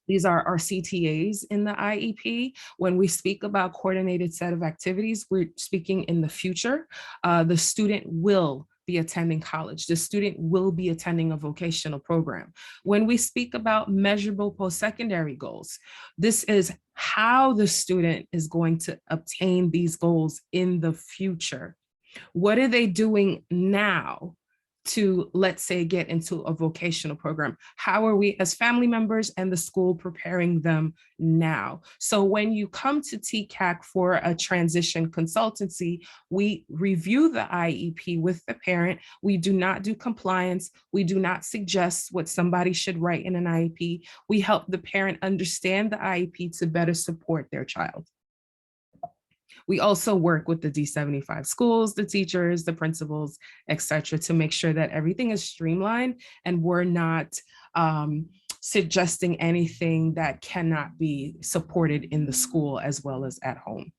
these are our CTAs in the IEP. When we speak about coordinated set of activities, we're speaking in the future. The student will be attending college. The student will be attending a vocational program. When we speak about measurable post-secondary goals, this is how the student is going to obtain these goals in the future. What are they doing now to, let's say, get into a vocational program? How are we as family members and the school preparing them now? So when you come to TCAC for a transition consultancy, we review the IEP with the parent. We do not do compliance. We do not suggest what somebody should write in an IEP. We help the parent understand the IEP to better support their child. We also work with the D75 schools, the teachers, the principals, et cetera, to make sure that everything is streamlined and we're not suggesting anything that cannot be supported in the school as well as at home.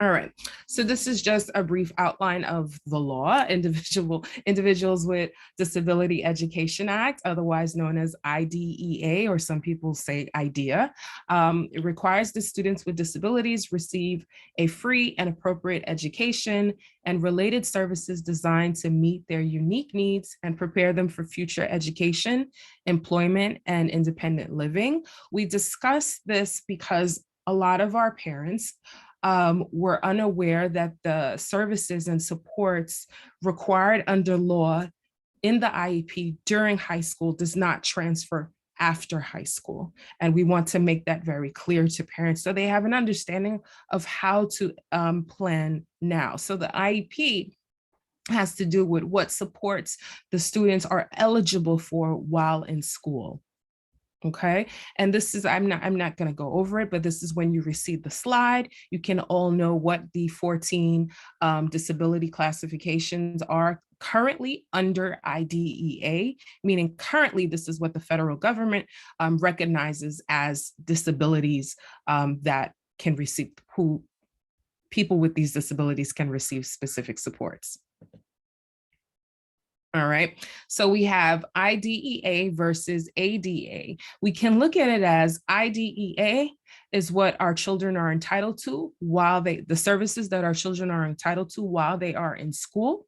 All right, so this is just a brief outline of the law, Individuals with Disability Education Act, otherwise known as IDEA, or some people say IDEA. It requires the students with disabilities receive a free and appropriate education and related services designed to meet their unique needs and prepare them for future education, employment, and independent living. We discuss this because a lot of our parents were unaware that the services and supports required under law in the IEP during high school does not transfer after high school. And we want to make that very clear to parents so they have an understanding of how to plan now. So the IEP has to do with what supports the students are eligible for while in school. Okay, and this is, I'm not going to go over it, but this is when you receive the slide. You can all know what the 14 disability classifications are currently under IDEA, meaning currently this is what the federal government recognizes as disabilities that can receive, who people with these disabilities can receive specific supports. All right, so we have IDEA versus ADA. We can look at it as IDEA is what our children are entitled to while the services that our children are entitled to while they are in school.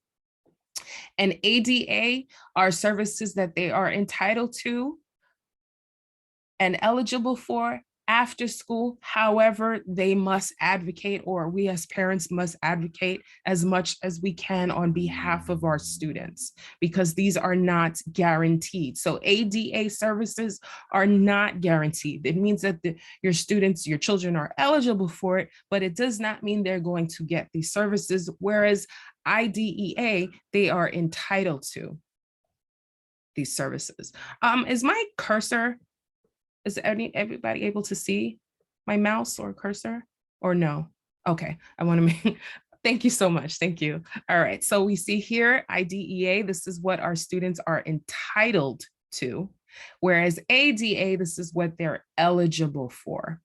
And ADA are services that they are entitled to and eligible for after school. However, they must advocate, or we as parents must advocate as much as we can on behalf of our students, because these are not guaranteed. So ADA services are not guaranteed. It means that your students, your children are eligible for it, but it does not mean they're going to get these services, whereas IDEA, they are entitled to these services. Is my cursor, is everybody able to see my mouse or cursor, or no? Okay, I want to make, thank you so much, thank you. All right, so we see here IDEA, this is what our students are entitled to, whereas ADA, this is what they're eligible for.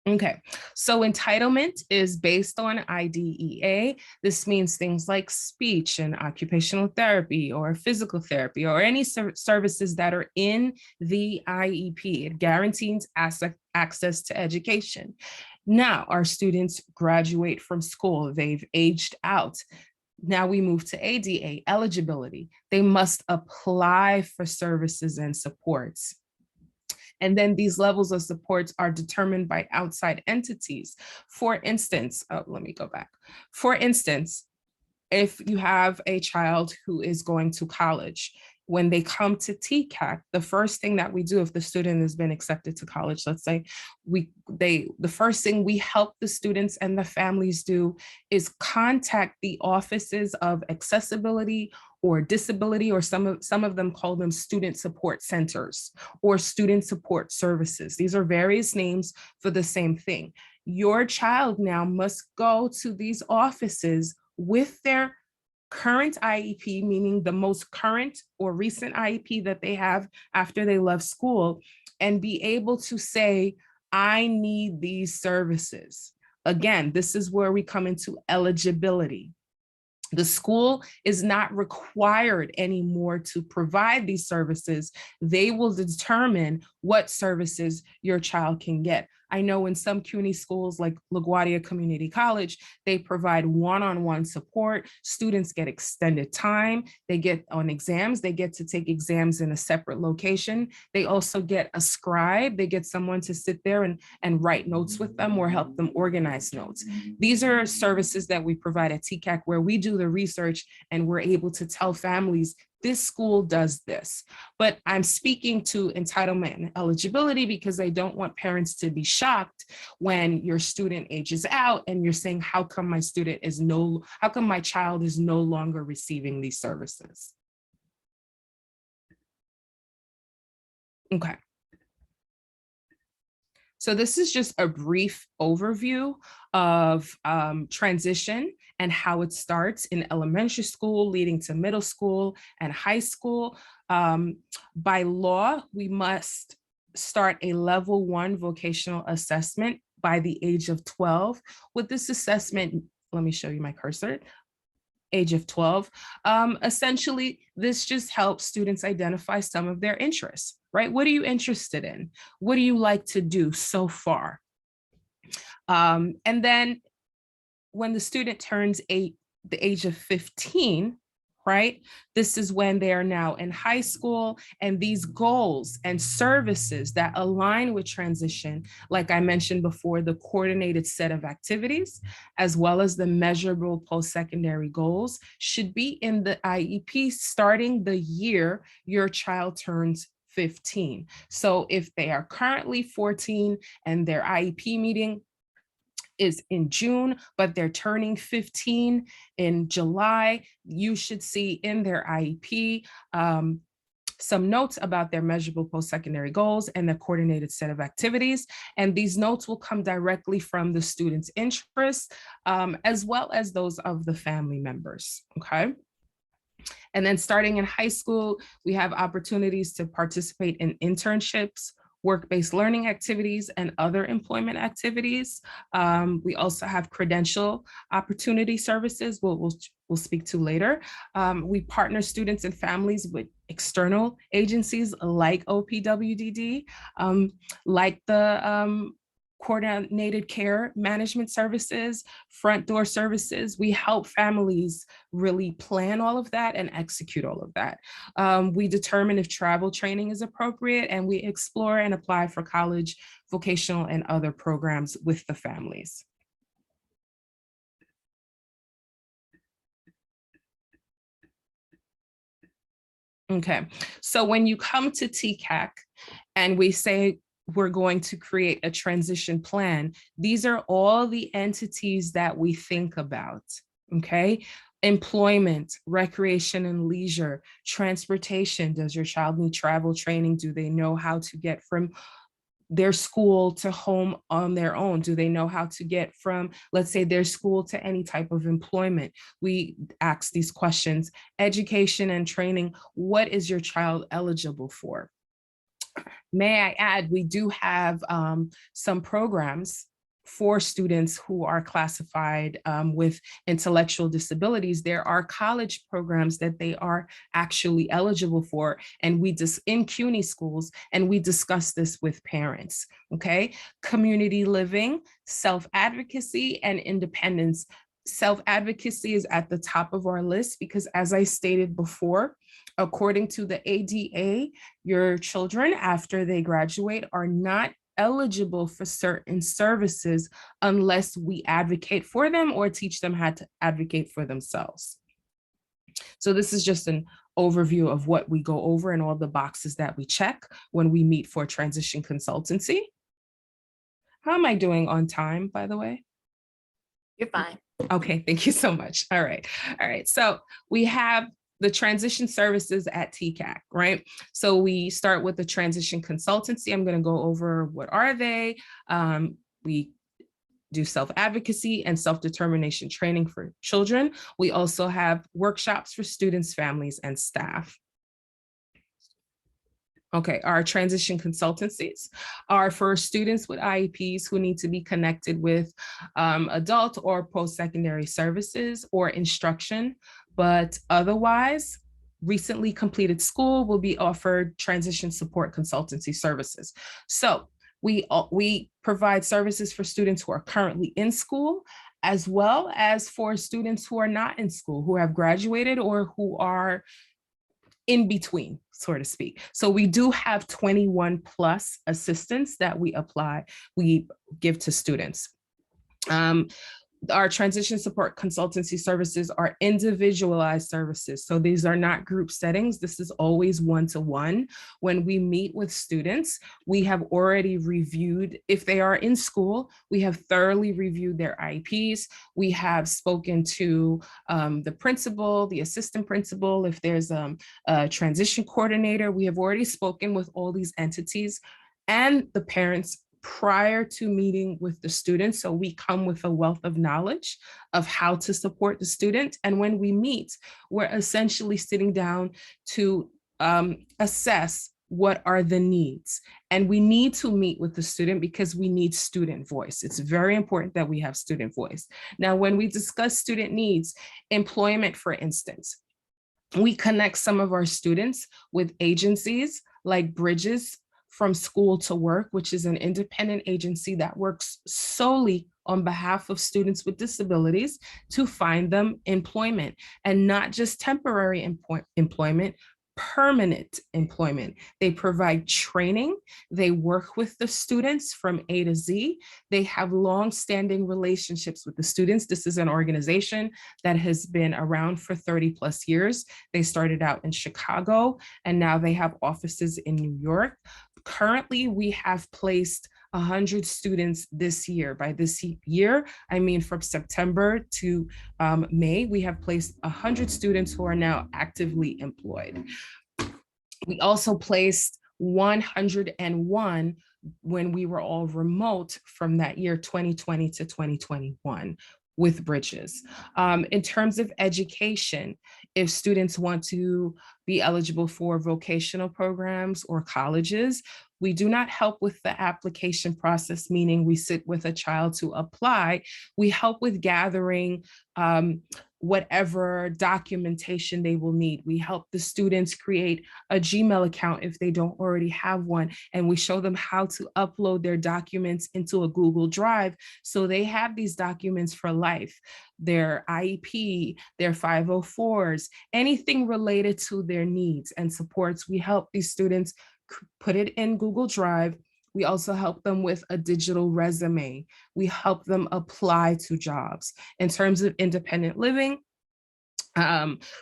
Okay, so entitlement is based on IDEA. This means things like speech and occupational therapy or physical therapy or any services that are in the IEP. It guarantees access to education. Now, our students graduate from school, they've aged out. Now we move to ADA, eligibility. They must apply for services and supports. And then these levels of supports are determined by outside entities. For instance, let me go back. For instance, if you have a child who is going to college, when they come to TCAC, the first thing that we do if the student has been accepted to college, let's say, the first thing we help the students and the families do is contact the offices of accessibility or disability, or some of them call them student support centers or student support services. These are various names for the same thing. Your child now must go to these offices with their current IEP, meaning the most current or recent IEP that they have after they left school, and be able to say, I need these services. Again, this is where we come into eligibility. The school is not required anymore to provide these services. They will determine what services your child can get. I know in some CUNY schools like LaGuardia Community College, they provide one-on-one support. Students get extended time. They get on exams. They get to take exams in a separate location. They also get a scribe. They get someone to sit there and write notes with them or help them organize notes. These are services that we provide at TCAC where we do the research and we're able to tell families, this school does this. But I'm speaking to entitlement and eligibility because I don't want parents to be shocked when your student ages out and you're saying, how come my child is no longer receiving these services? Okay. So this is just a brief overview of transition and how it starts in elementary school, leading to middle school and high school. By law, we must start a level 1 vocational assessment by the age of 12. With this assessment, let me show you my cursor. Age of 12. Essentially, this just helps students identify some of their interests, right? What are you interested in? What do you like to do so far? And then when the student turns the age of 15, right? This is when they are now in high school, and these goals and services that align with transition, like I mentioned before, the coordinated set of activities, as well as the measurable post-secondary goals, should be in the IEP starting the year your child turns 15. So if they are currently 14 and their IEP meeting is in June, but they're turning 15 in July, you should see in their IEP some notes about their measurable post-secondary goals and the coordinated set of activities. And these notes will come directly from the student's interests, as well as those of the family members, okay? And then starting in high school, we have opportunities to participate in internships, work-based learning activities, and other employment activities. We also have credential opportunity services we'll speak to later. We partner students and families with external agencies like OPWDD, like the coordinated care management services, front door services. We help families really plan all of that and execute all of that. We determine if travel training is appropriate, and we explore and apply for college, vocational, and other programs with the families. Okay, so when you come to TCAC and we say, we're going to create a transition plan, these are all the entities that we think about, okay? Employment, recreation and leisure, transportation. Does your child need travel training? Do they know how to get from their school to home on their own? Do they know how to get from, let's say, their school to any type of employment? We ask these questions. Education and training, what is your child eligible for? May I add, we do have some programs for students who are classified with intellectual disabilities. There are college programs that they are actually eligible for, and we just in CUNY schools, and we discuss this with parents, okay? Community living, self-advocacy, and independence. Self-advocacy is at the top of our list because, as I stated before, according to the ADA, your children after they graduate are not eligible for certain services unless we advocate for them or teach them how to advocate for themselves. So this is just an overview of what we go over and all the boxes that we check when we meet for transition consultancy. How am I doing on time, by the way? You're fine. Okay, thank you so much. All right. So we have the transition services at TCAC, right? So we start with the transition consultancy. I'm going to go over what are they. We do self-advocacy and self-determination training for children. We also have workshops for students, families, and staff. Okay, our transition consultancies are for students with IEPs who need to be connected with adult or post-secondary services or instruction, but otherwise, recently completed school will be offered transition support consultancy services. So we provide services for students who are currently in school, as well as for students who are not in school, who have graduated or who are in between, so to speak. So we do have 21 plus assistance that we give to students. Our transition support consultancy services are individualized services. So these are not group settings. This is always one-to-one. When we meet with students, we have already reviewed, if they are in school, we have thoroughly reviewed their IEPs. We have spoken to the principal, the assistant principal, if there's a transition coordinator. We have already spoken with all these entities and the parents prior to meeting with the students. So we come with a wealth of knowledge of how to support the student. And when we meet, we're essentially sitting down to assess what are the needs. And we need to meet with the student because we need student voice. It's very important that we have student voice. Now, when we discuss student needs, employment, for instance, we connect some of our students with agencies like Bridges from School to Work, which is an independent agency that works solely on behalf of students with disabilities to find them employment, and not just temporary employment, permanent employment. They provide training. They work with the students from A to Z. They have long-standing relationships with the students. This is an organization that has been around for 30 plus years. They started out in Chicago, and now they have offices in New York. Currently, we have placed 100 students this year. By this year, I mean from September to May, we have placed 100 students who are now actively employed. We also placed 101 when we were all remote from that year 2020 to 2021 with Bridges. In terms of education, if students want to be eligible for vocational programs or colleges, we do not help with the application process, meaning we sit with a child to apply. We help with gathering whatever documentation they will need. We help the students create a Gmail account if they don't already have one, and we show them how to upload their documents into a Google Drive so they have these documents for life. Their IEP, their 504s, anything related to their needs and supports. We help these students put it in Google Drive. We also help them with a digital resume. We help them apply to jobs. In terms of independent living,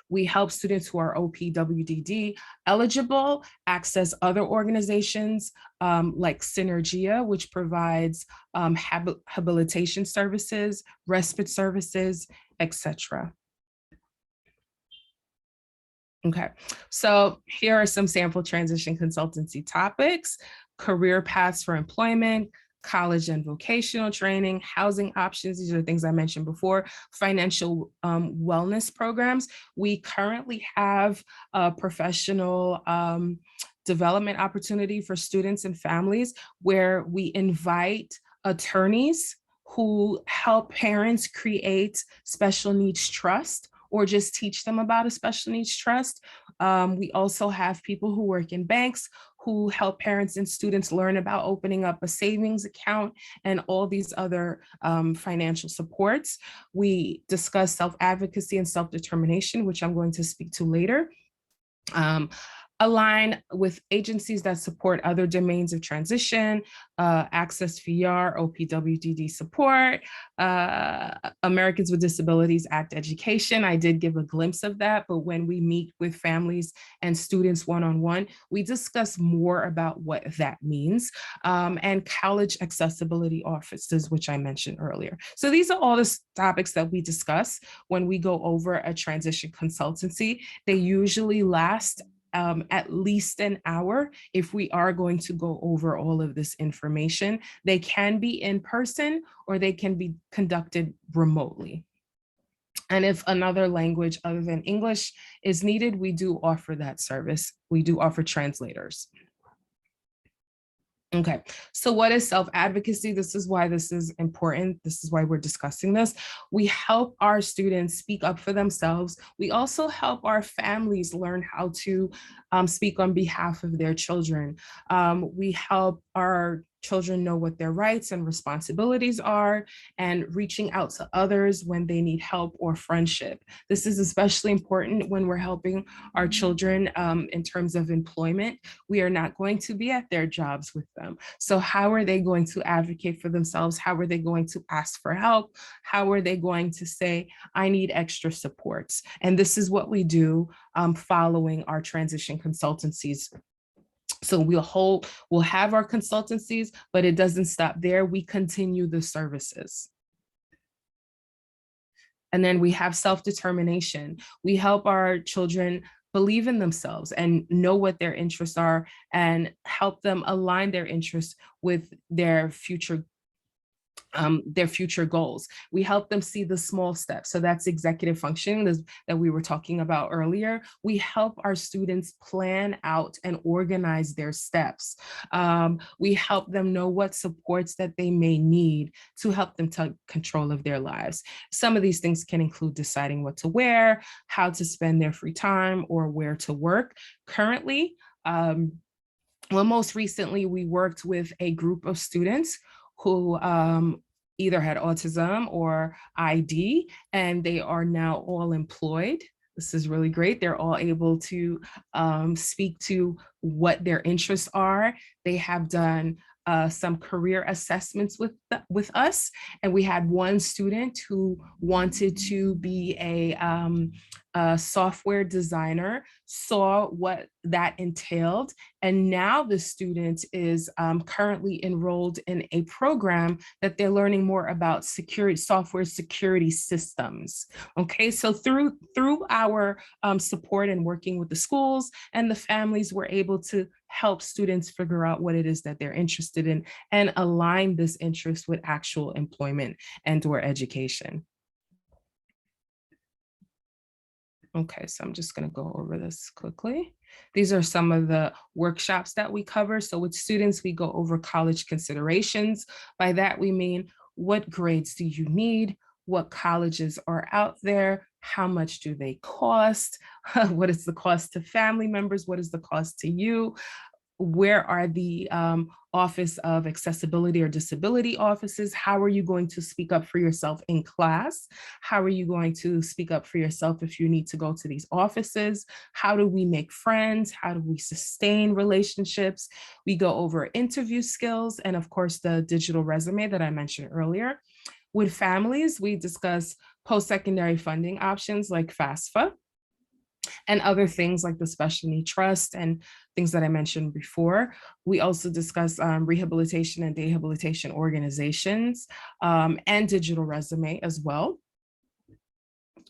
we help students who are OPWDD eligible access other organizations like Synergia, which provides habilitation services, respite services, etc. Okay, so here are some sample transition consultancy topics: career paths for employment, college and vocational training, housing options. These are the things I mentioned before. Financial wellness programs. We currently have a professional development opportunity for students and families where we invite attorneys who help parents create special needs trust or just teach them about a special needs trust. We also have people who work in banks who help parents and students learn about opening up a savings account and all these other financial supports. We discuss self-advocacy and self-determination, which I'm going to speak to later. align with agencies that support other domains of transition, Access VR, OPWDD support, Americans with Disabilities Act education. I did give a glimpse of that, but when we meet with families and students one-on-one, we discuss more about what that means, and college accessibility offices, which I mentioned earlier. So these are all the topics that we discuss when we go over a transition consultancy. They usually last at least an hour if we are going to go over all of this information. They can be in person or they can be conducted remotely. And if another language other than English is needed, we do offer that service. We do offer translators. Okay, so what is self-advocacy? This is why this is important. This is why we're discussing this. We help our students speak up for themselves. We also help our families learn how to speak on behalf of their children. We help our children know what their rights and responsibilities are, and reaching out to others when they need help or friendship. This is especially important when we're helping our children in terms of employment. We are not going to be at their jobs with them. So how are they going to advocate for themselves? How are they going to ask for help? How are they going to say, I need extra supports? And this is what we do following our transition consultancies. So we'll have our consultancies, but it doesn't stop there. We continue the services. And then we have self-determination. We help our children believe in themselves and know what their interests are and help them align their interests with their future goals. We help them see the small steps. So that's executive functioning that we were talking about earlier. We help our students plan out and organize their steps. We help them know what supports that they may need to help them take control of their lives. Some of these things can include deciding what to wear, how to spend their free time, or where to work. Currently, well, most recently, we worked with a group of students who either had autism or ID, and they are now all employed. This is really great. They're all able to speak to what their interests are. They have done some career assessments with us, and we had one student who wanted to be a software designer, saw what that entailed, and now the student is currently enrolled in a program that they're learning more about software security systems. Okay, so through our support and working with the schools and the families, we're able to help students figure out what it is that they're interested in and align this interest with actual employment and or education. Okay, so I'm just going to go over this quickly. These are some of the workshops that we cover. So with students, we go over college considerations. By that, we mean what grades do you need? What colleges are out there? How much do they cost? What is the cost to family members? What is the cost to you? Where are the Office of Accessibility or Disability offices? How are you going to speak up for yourself in class? How are you going to speak up for yourself if you need to go to these offices? How do we make friends? How do we sustain relationships? We go over interview skills and, of course, the digital resume that I mentioned earlier. With families, we discuss post-secondary funding options like FAFSA, and other things like the Special Need Trust and things that I mentioned before. We also discuss rehabilitation and rehabilitation organizations and digital resume as well.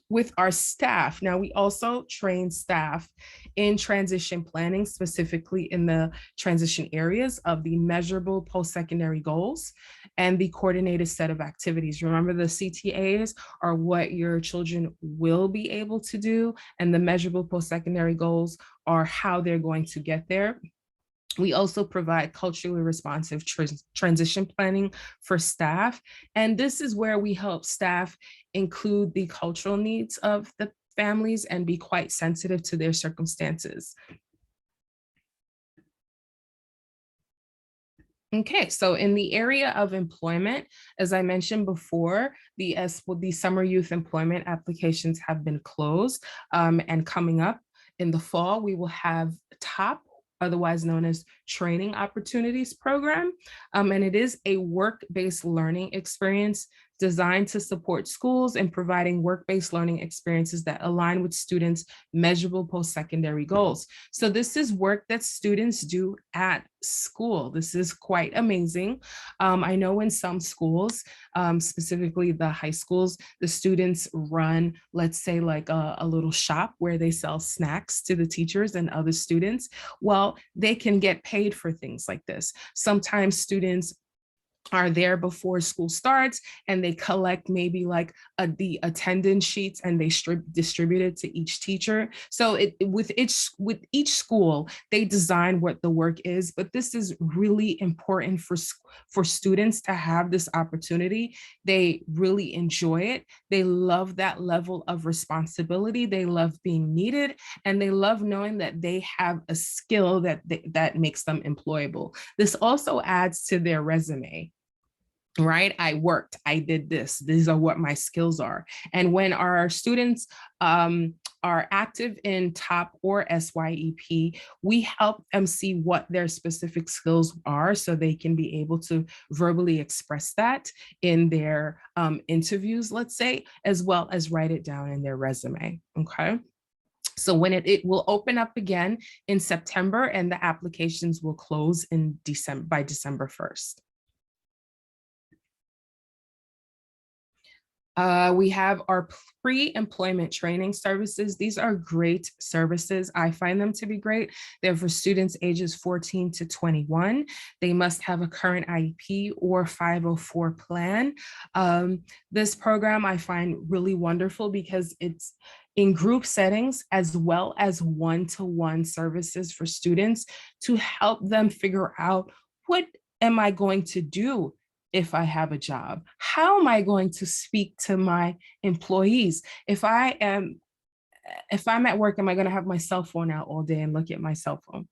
With our staff, now we also train staff in transition planning, specifically in the transition areas of the measurable post-secondary goals and the coordinated set of activities. Remember, the CTAs are what your children will be able to do, and the measurable post-secondary goals are how they're going to get there. We also provide culturally responsive transition planning for staff. And this is where we help staff include the cultural needs of the families and be quite sensitive to their circumstances. Okay, so in the area of employment, as I mentioned before, the summer youth employment applications have been closed and coming up In the fall, we will have TOP, otherwise known as Training Opportunities Program. And it is a work-based learning experience designed to support schools in providing work-based learning experiences that align with students' measurable post-secondary goals. So this is work that students do at school. This is quite amazing. I know in some schools, specifically the high schools, the students run, let's say like a little shop where they sell snacks to the teachers and other students. Well, they can get paid for things like this. Sometimes students are there before school starts and they collect maybe like the attendance sheets and they distribute it to each teacher. So with each school, they design what the work is, but this is really important for students to have this opportunity. They really enjoy it. They love that level of responsibility. They love being needed, and they love knowing that they have a skill that makes them employable. This also adds to their resume. Right? I worked, I did this, these are what my skills are. And when our students are active in TOP or SYEP, we help them see what their specific skills are so they can be able to verbally express that in their interviews, let's say, as well as write it down in their resume, okay? So when it will open up again in September, and the applications will close in by December 1st. We have our pre-employment training services. These are great services. I find them to be great. They're for students ages 14 to 21. They must have a current IEP or 504 plan. This program I find really wonderful because it's in group settings as well as one-to-one services for students to help them figure out, what am I going to do if I have a job? How am I going to speak to my employees? If I'm at work, am I going to have my cell phone out all day and look at my cell phone?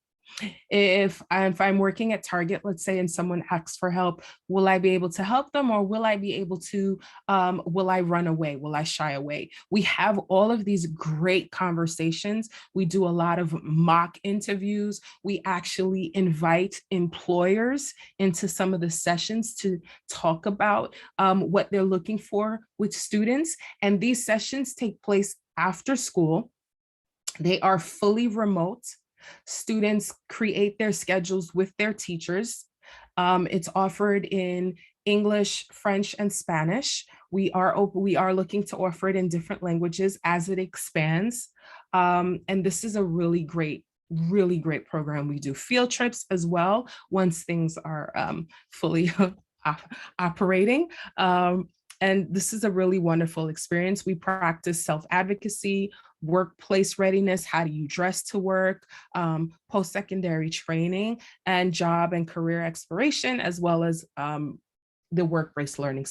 If I'm working at Target, let's say, and someone asks for help, will I be able to help them, or will I be able to, will I run away? Will I shy away? We have all of these great conversations. We do a lot of mock interviews. We actually invite employers into some of the sessions to talk about what they're looking for with students. And these sessions take place after school. They are fully remote. Students create their schedules with their teachers. It's offered in English, French, and Spanish. We are looking to offer it in different languages as it expands. And this is a really great program. We do field trips as well once things are fully operating. And this is a really wonderful experience. We practice self-advocacy, workplace readiness, how do you dress to work, post-secondary training, and job and career exploration, as well as the work-based learning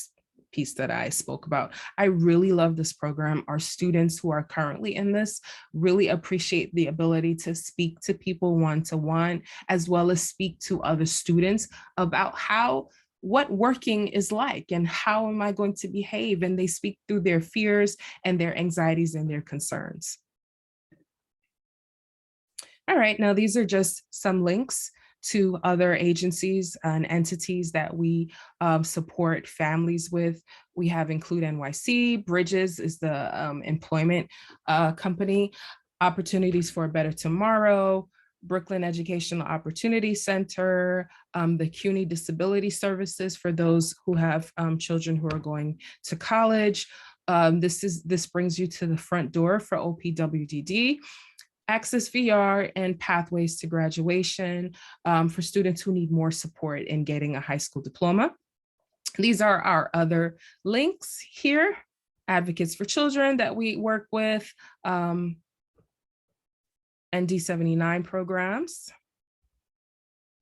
piece that I spoke about. I really love this program. Our students who are currently in this really appreciate the ability to speak to people one-to-one, as well as speak to other students about what working is like and how am I going to behave, and they speak through their fears and their anxieties and their concerns. All right, now these are just some links to other agencies and entities that we support families with. We have Include NYC, Bridges is the employment company, Opportunities for a Better Tomorrow, Brooklyn Educational Opportunity Center, the CUNY Disability Services for those who have children who are going to college. This brings you to the front door for OPWDD. Access VR and Pathways to Graduation for students who need more support in getting a high school diploma. These are our other links here. Advocates for Children that we work with, and D79 programs.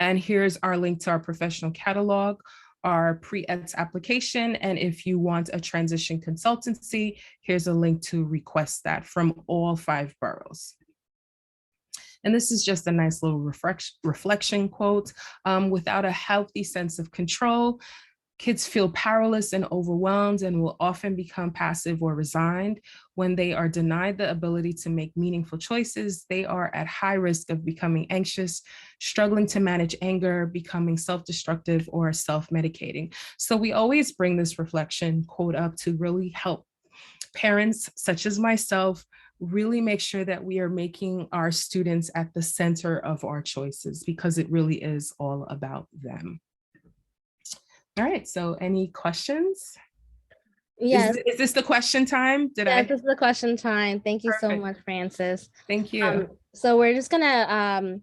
And here's our link to our professional catalog, our pre-EDS application. And if you want a transition consultancy, here's a link to request that from all 5 boroughs. And this is just a nice little reflection quote. Without a healthy sense of control, Kids feel powerless and overwhelmed and will often become passive or resigned. When they are denied the ability to make meaningful choices, they are at high risk of becoming anxious, struggling to manage anger, becoming self-destructive, or self-medicating. So we always bring this reflection quote up to really help parents such as myself really make sure that we are making our students at the center of our choices, because it really is all about them. All right, so any questions? Yes. Is this the question time? Yes, this is the question time. Thank you so Perfect. much, Francis. Thank you. So we're just gonna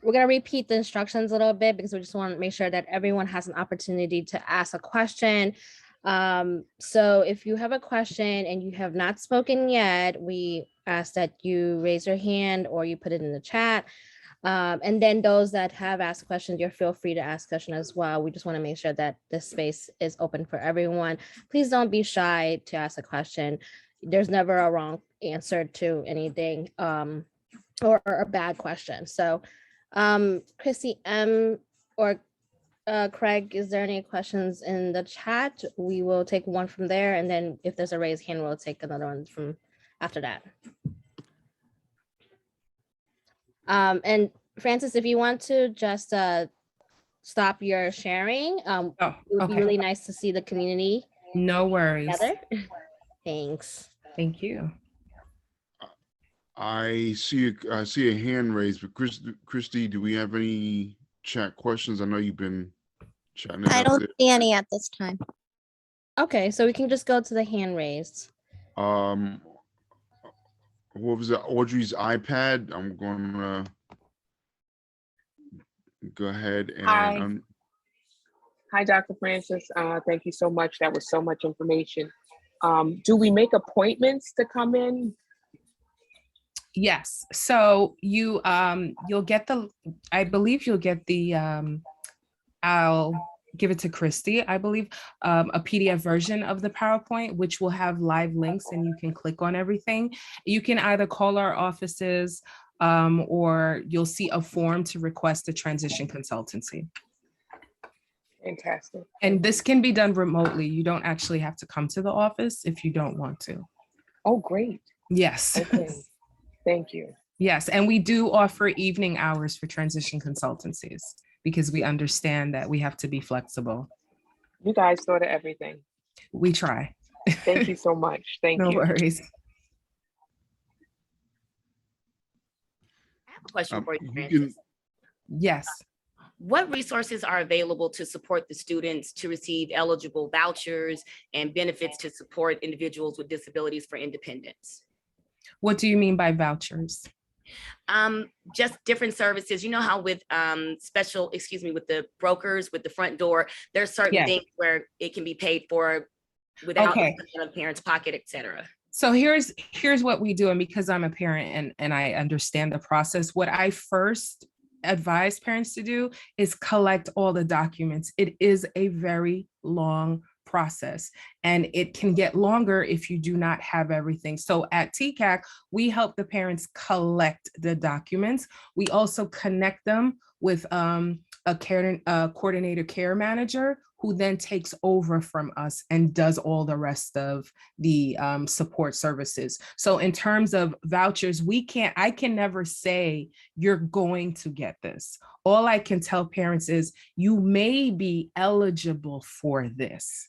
repeat the instructions a little bit, because we just want to make sure that everyone has an opportunity to ask a question. So if you have a question and you have not spoken yet, we ask that you raise your hand or you put it in the chat. And then those that have asked questions, you feel free to ask questions as well. We just want to make sure that this space is open for everyone. Please don't be shy to ask a question. There's never a wrong answer to anything or a bad question. So Christy M or Craig, is there any questions in the chat? We will take one from there, and then if there's a raised hand, we'll take another one from after that. And Francis, if you want to just stop your sharing, it would be really nice to see the community. No worries. Together. Thanks. Thank you. I see a hand raised, but Christy, do we have any chat questions? I know you've been chatting. I don't see any at this time. Okay, so we can just go to the hand raised. What was it? Audrey's iPad. I'm gonna go ahead and Hi, Dr. Francis. Thank you so much. That was so much information. Do we make appointments to come in? Yes. So you'll get I believe you'll get the I'll give it to Christy, I believe, a PDF version of the PowerPoint, which will have live links and you can click on everything. You can either call our offices or you'll see a form to request a transition consultancy. Fantastic. And this can be done remotely. You don't actually have to come to the office if you don't want to. Oh, great. Yes. Okay. Thank you. Yes, and we do offer evening hours for transition consultancies because we understand that we have to be flexible. You guys thought of everything. We try. Thank you so much. Thank you. No worries. I have a question for you, Francis. Yes. What resources are available to support the students to receive eligible vouchers and benefits to support individuals with disabilities for independence? What do you mean by vouchers? Just different services. You know how with with the brokers, with the front door, there's certain things where it can be paid for without the parent's pocket, etc. So here's what we do, and because I'm a parent and I understand the process, what I first advise parents to do is collect all the documents. It is a very long process and it can get longer if you do not have everything. So at TCAC, we help the parents collect the documents. We also connect them with a coordinator care manager who then takes over from us and does all the rest of the support services. So in terms of vouchers, I can never say you're going to get this. All I can tell parents is you may be eligible for this.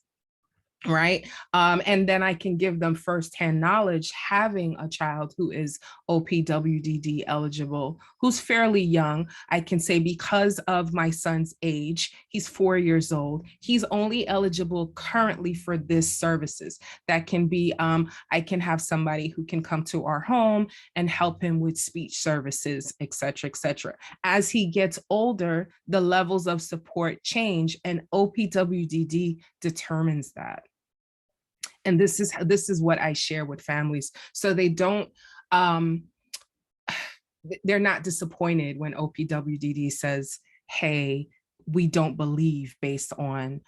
Right. And then I can give them firsthand knowledge, having a child who is OPWDD eligible, who's fairly young. I can say because of my son's age, he's 4 years old. He's only eligible currently for this services. That can be, I can have somebody who can come to our home and help him with speech services, et cetera, et cetera. As he gets older, the levels of support change and OPWDD determines that. And this is what I share with families. So they don't, they're not disappointed when OPWDD says, hey, we don't believe based on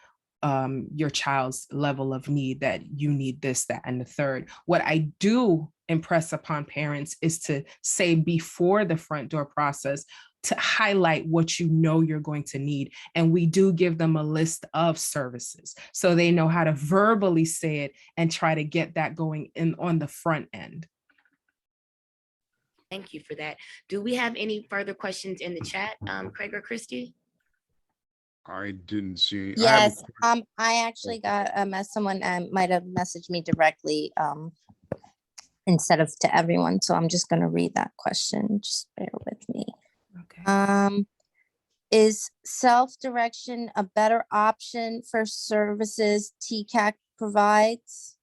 your child's level of need that you need this, that, and the third. What I do impress upon parents is to say before the front door process, to highlight what you know you're going to need. And we do give them a list of services so they know how to verbally say it and try to get that going in on the front end. Thank you for that. Do we have any further questions in the chat, Craig or Christy? I didn't see. Yes, I actually got someone might have messaged me directly instead of to everyone. So I'm just gonna read that question. Just bear with me. Okay. Is self-direction a better option for services TCAC provides?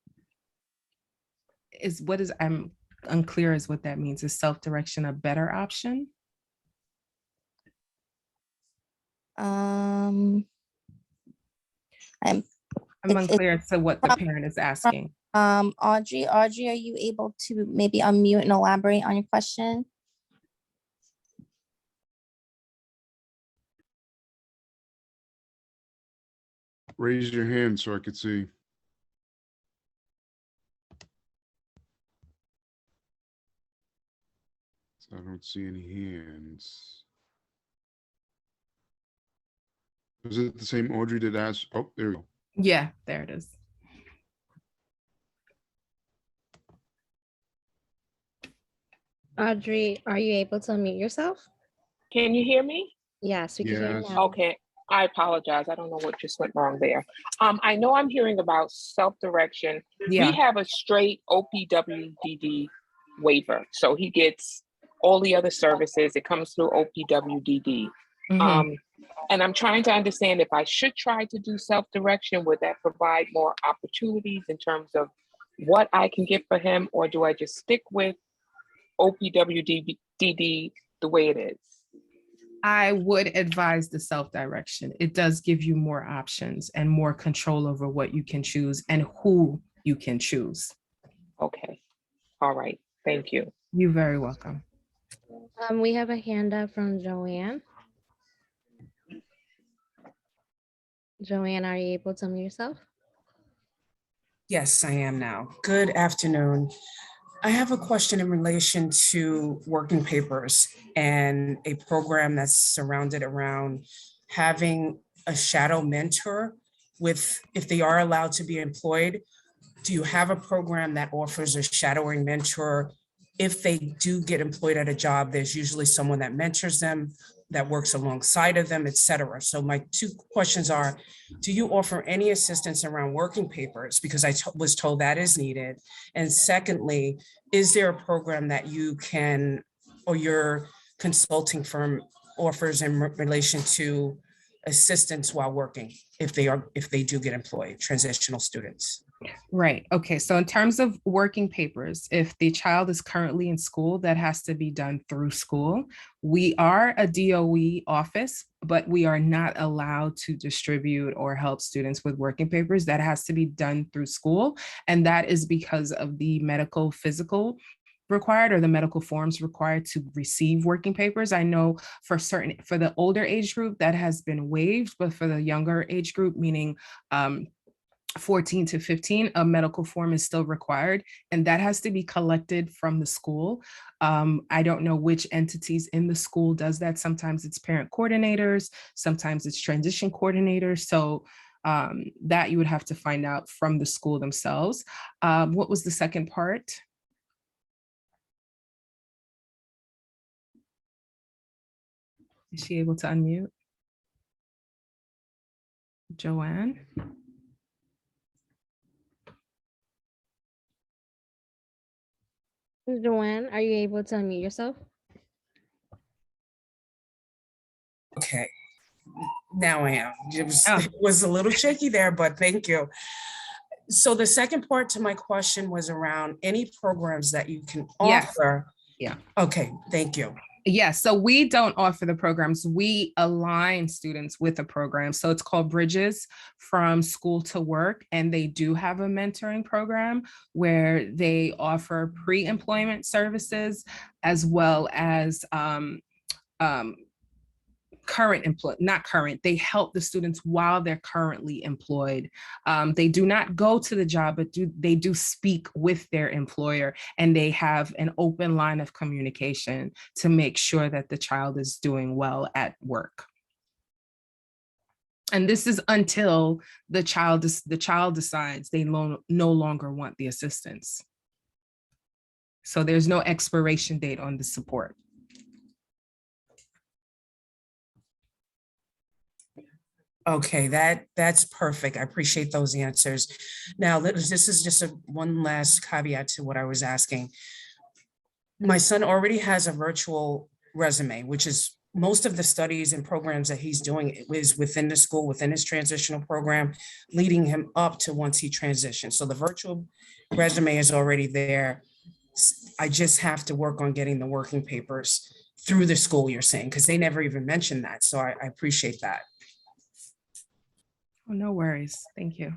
I'm unclear as what that means. Is self-direction a better option? I'm unclear as to what the parent is asking. Audrey, are you able to maybe unmute and elaborate on your question? Raise your hand so I could see. So I don't see any hands. Was it the same Audrey that asked? Oh, there we go. Yeah, there it is. Audrey, are you able to unmute yourself? Can you hear me? Yes, we can hear you now. Okay, I apologize. I don't know what just went wrong there. I know I'm hearing about self-direction. Yeah. We have a straight OPWDD waiver. So he gets all the other services. It comes through OPWDD. And I'm trying to understand if I should try to do self-direction, would that provide more opportunities in terms of what I can get for him, or do I just stick with OPWDD the way it is? I would advise the self-direction. It does give you more options and more control over what you can choose and who you can choose. Okay. All right. Thank you. You're very welcome. We have a hand up from Joanne. Joanne, are you able to unmute yourself? Yes, I am now. Good afternoon. I have a question in relation to working papers and a program that's surrounded around having a shadow mentor with, if they are allowed to be employed, do you have a program that offers a shadowing mentor? If they do get employed at a job, there's usually someone that mentors them, that works alongside of them, et cetera. So my two questions are, do you offer any assistance around working papers? Because I was told that is needed. And secondly, is there a program that you can, or your consulting firm offers in relation to assistance while working, if they do get employed, transitional students? Right. Okay. So in terms of working papers, if the child is currently in school, that has to be done through school. We are a DOE office, but we are not allowed to distribute or help students with working papers. That has to be done through school. And that is because of the medical physical required, or the medical forms required to receive working papers. I know for the older age group that has been waived, but for the younger age group, meaning 14 to 15, a medical form is still required, and that has to be collected from the school. I don't know which entities in the school does that. Sometimes it's parent coordinators, sometimes it's transition coordinators. So that you would have to find out from the school themselves. What was the second part? Is she able to unmute? Joanne? Joanne, are you able to unmute yourself? Okay, now I am. It was a little shaky there, but thank you. So the second part to my question was around any programs that you can offer. Yeah. Okay, thank you. Yeah, so we don't offer the programs. We align students with a program. So it's called Bridges from School to Work. And they do have a mentoring program where they offer pre-employment services as well as they help the students while they're currently employed. They do not go to the job, but they do speak with their employer, and they have an open line of communication to make sure that the child is doing well at work. And this is until the child decides they no longer want the assistance. So there's no expiration date on the support. Okay, that's perfect. I appreciate those answers. Now, this is just one last caveat to what I was asking. My son already has a virtual resume, which is most of the studies and programs that he's doing is within the school, within his transitional program, leading him up to once he transitions. So the virtual resume is already there. I just have to work on getting the working papers through the school, you're saying, because they never even mentioned that. So I appreciate that. Oh, no worries. Thank you.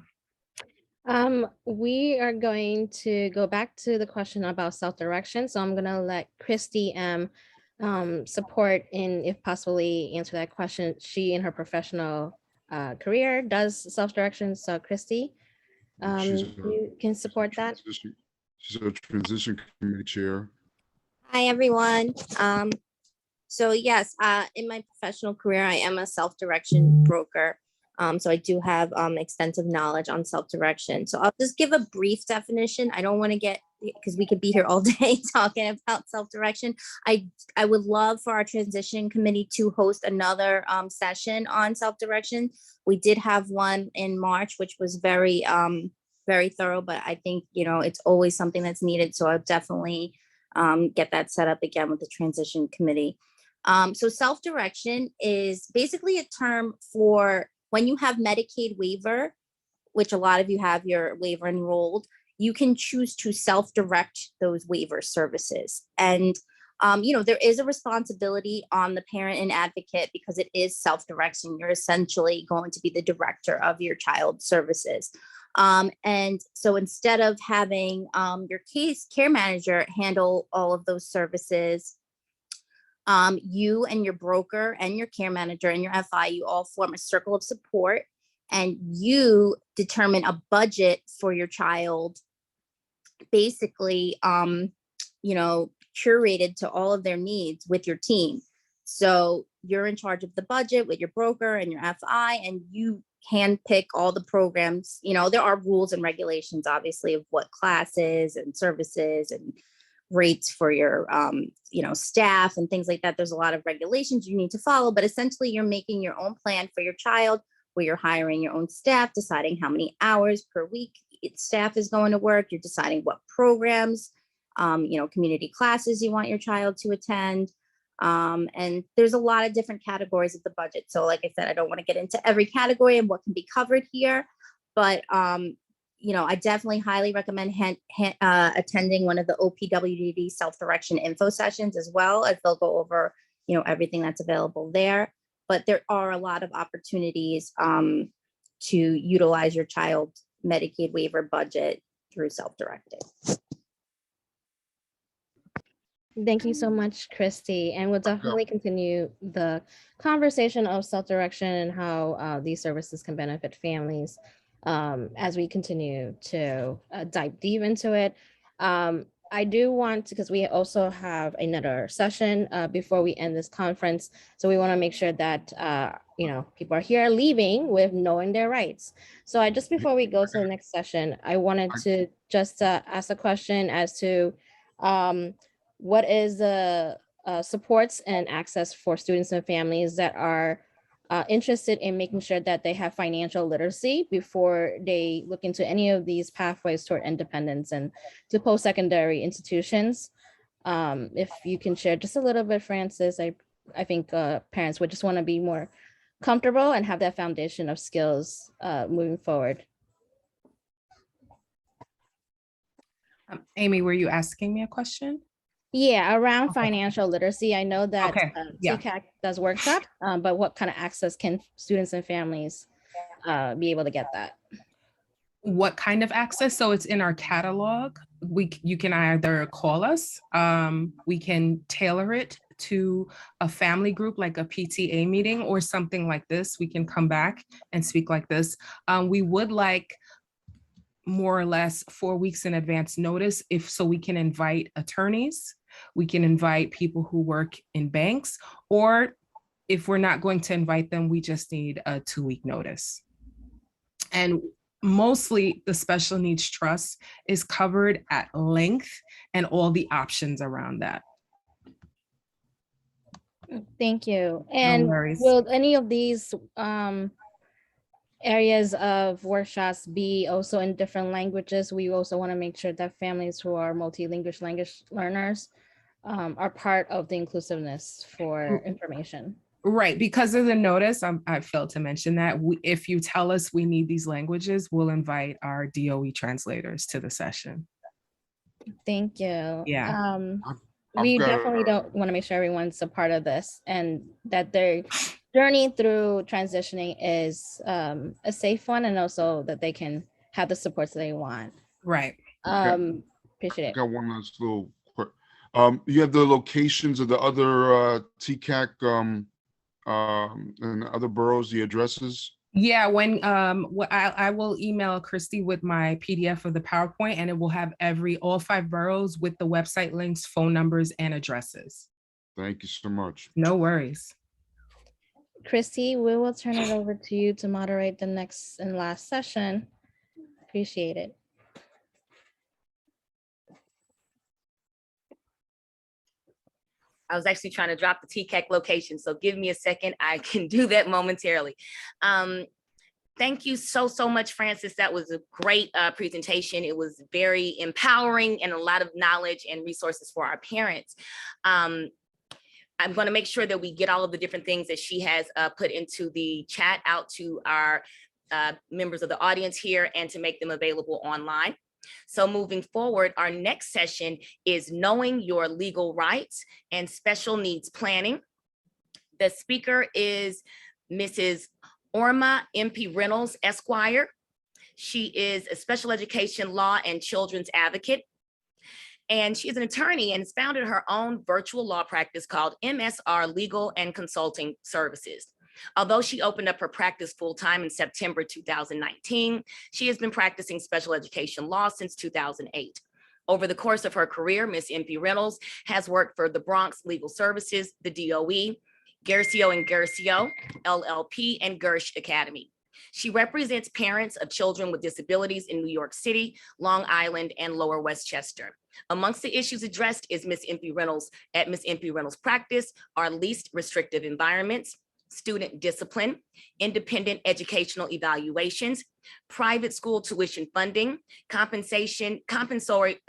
We are going to go back to the question about self-direction. So I'm going to let Christy support in, if possibly, answer that question. She, in her professional career, does self-direction. So Christy, you can support that. She's a transition committee chair. Hi, everyone. So yes, in my professional career, I am a self-direction broker. So I do have extensive knowledge on self-direction. So I'll just give a brief definition. I don't want to get, because we could be here all day talking about self-direction. I would love for our transition committee to host another session on self-direction. We did have one in March, which was very, very thorough, but I think, it's always something that's needed. So I'll definitely get that set up again with the transition committee. So self-direction is basically a term for when you have Medicaid waiver, which a lot of you have your waiver enrolled, you can choose to self-direct those waiver services. And, there is a responsibility on the parent and advocate because it is self-direction. You're essentially going to be the director of your child services. And so instead of having your care manager handle all of those services, you and your broker and your care manager and your FI, you all form a circle of support, and you determine a budget for your child, basically, curated to all of their needs with your team. So you're in charge of the budget with your broker and your FI, and you handpick all the programs. There are rules and regulations, obviously, of what classes and services and rates for your staff and things like that. There's a lot of regulations you need to follow, but essentially you're making your own plan for your child, where you're hiring your own staff, deciding how many hours per week staff is going to work. You're deciding what programs, community classes you want your child to attend. And there's a lot of different categories of the budget. So like I said, I don't want to get into every category and what can be covered here, but I definitely highly recommend attending one of the OPWDD self-direction info sessions as well, as they'll go over, everything that's available there. But there are a lot of opportunities to utilize your child's Medicaid waiver budget through self-directing. Thank you so much, Christy. And we'll definitely continue the conversation of self-direction and how these services can benefit families as we continue to dive deep into it. I do want to, because we also have another session before we end this conference. So we want to make sure that, people are here leaving with knowing their rights. So just before we go to the next session, I wanted to just ask a question as to what is the supports and access for students and families that are interested in making sure that they have financial literacy before they look into any of these pathways toward independence and to post-secondary institutions. If you can share just a little bit, Francis, I think parents would just want to be more comfortable and have that foundation of skills moving forward. Amy, were you asking me a question? Yeah, around financial literacy. I know that Yeah. TCAC does workshops, but what kind of access can students and families be able to get that? What kind of access? So it's in our catalog. You can either call us, we can tailor it to a family group, like a PTA meeting or something like this, we can come back and speak like this. We would like more or less 4 weeks in advance notice, so we can invite attorneys, we can invite people who work in banks, or if we're not going to invite them, we just need a 2-week notice. And mostly the special needs trust is covered at length and all the options around that. Thank you. And worries. will any of these areas of workshops be also in different languages? We also want to make sure that families who are multilingual language learners are part of the inclusiveness for information. Right, because of the notice, I failed to mention that if you tell us we need these languages, we'll invite our DOE translators to the session. Thank you. Yeah. We definitely don't want to make sure everyone's a part of this and that their journey through transitioning is a safe one, and also that they can have the supports they want. Right. Appreciate it. Got one last little quick. You have the locations of the other TCAC and other boroughs, the addresses? Yeah, when I will email Christy with my PDF of the PowerPoint, and it will have all 5 boroughs with the website links, phone numbers, and addresses. Thank you so much. No worries. Christy, we will turn it over to you to moderate the next and last session. Appreciate it. I was actually trying to drop the TCAC location, so give me a second. I can do that momentarily. Thank you so much, Francis. That was a great presentation. It was very empowering and a lot of knowledge and resources for our parents. I'm going to make sure that we get all of the different things that she has put into the chat out to our members of the audience here and to make them available online. So moving forward, our next session is Knowing Your Legal Rights and Special Needs Planning. The speaker is Mrs. Orma MP Reynolds, Esquire. She is a special education law and children's advocate. And she is an attorney and has founded her own virtual law practice called MSR Legal and Consulting Services. Although she opened up her practice full-time in September 2019, she has been practicing special education law since 2008. Over the course of her career, Ms. MP Reynolds has worked for the Bronx Legal Services, the DOE, Garcio and Garcio, LLP, and Gersh Academy. She represents parents of children with disabilities in New York City, Long Island, and Lower Westchester. Amongst the issues addressed is Ms. MP Reynolds practice are least restrictive environments, student discipline, independent educational evaluations, private school tuition funding, compensatory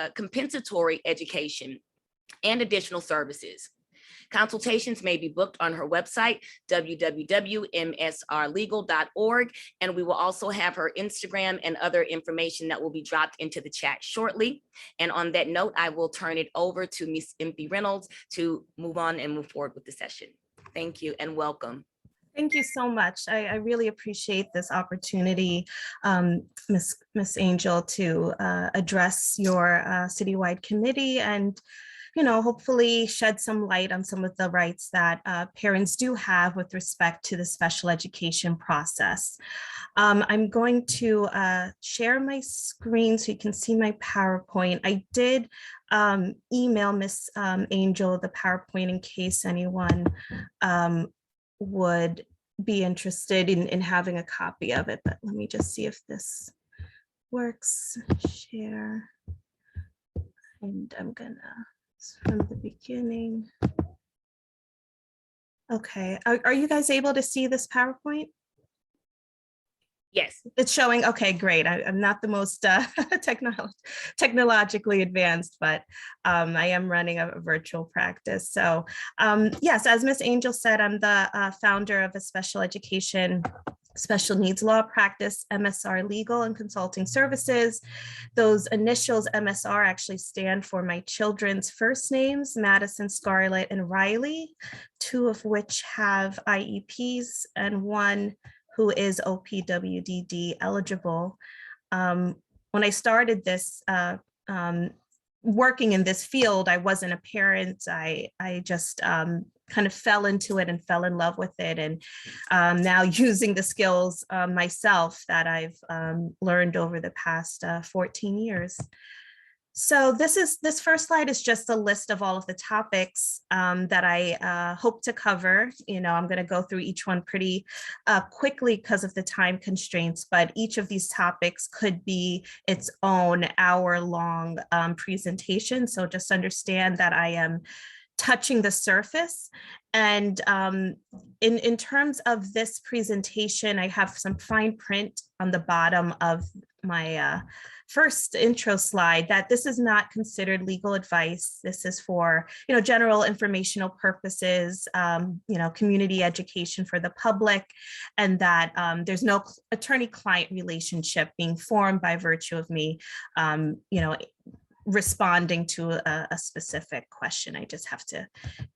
education, and additional services. Consultations may be booked on her website, www.msrlegal.org, and we will also have her Instagram and other information that will be dropped into the chat shortly. And on that note, I will turn it over to Ms. MP Reynolds to move on and move forward with the session. Thank you and welcome. Thank you so much. I really appreciate this opportunity, Ms. Angel, to address your citywide committee and hopefully shed some light on some of the rights that parents do have with respect to the special education process. I'm going to share my screen so you can see my PowerPoint. I did email Ms. Angel the PowerPoint in case anyone would be interested in having a copy of it, but let me just see if this works. Share, and I'm gonna, from the beginning. Okay, are you guys able to see this PowerPoint? Yes. It's showing, okay, great. I'm not the most technologically advanced, but I am running a virtual practice. So yes, as Ms. Angel said, I'm the founder of a special education special needs law practice, MSR Legal and Consulting Services. Those initials MSR actually stand for my children's first names, Madison, Scarlett, and Riley, 2 of which have IEPs and 1 who is OPWDD eligible. When I started this working in this field, I wasn't a parent. I just kind of fell into it and fell in love with it. And now using the skills myself that I've learned over the past 14 years. So this first slide is just a list of all of the topics that I hope to cover. I'm going to go through each one pretty quickly because of the time constraints, but each of these topics could be its own hour-long presentation. So just understand that I am touching the surface. And in terms of this presentation, I have some fine print on the bottom of my first intro slide that this is not considered legal advice. This is for, general informational purposes, community education for the public, and that there's no attorney-client relationship being formed by virtue of me, responding to a specific question. I just have to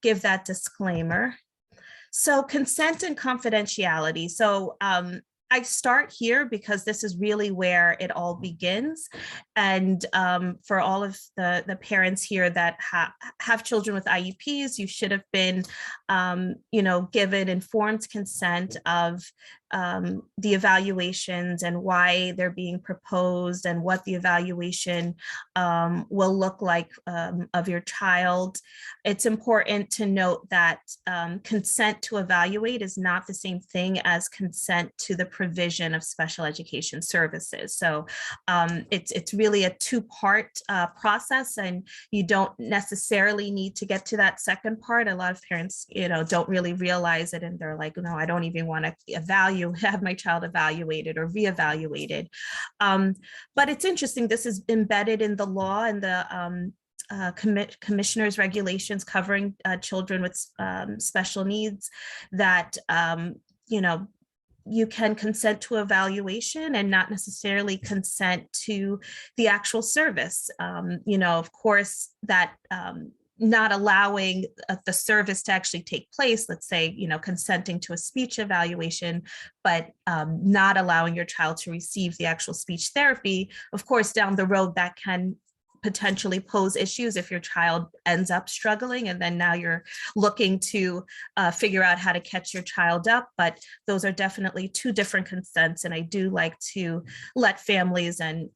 give that disclaimer. So consent and confidentiality. So I start here because this is really where it all begins. And for all of the parents here that have children with IEPs, you should have been, given informed consent of the evaluations and why they're being proposed and what the evaluation will look like of your child. It's important to note that consent to evaluate is not the same thing as consent to the provision of special education services. So it's really a two-part process, and you don't necessarily need to get to that second part. A lot of parents, don't really realize it, and they're like, no, I don't even want to have my child evaluated or reevaluated. But it's interesting, this is embedded in the law and the commissioner's regulations covering children with special needs, that you can consent to evaluation and not necessarily consent to the actual service. Of course, that not allowing the service to actually take place, let's say, consenting to a speech evaluation, but not allowing your child to receive the actual speech therapy. Of course, down the road, that can potentially pose issues if your child ends up struggling, and then now you're looking to figure out how to catch your child up. But those are definitely two different consents, and I do like to let families and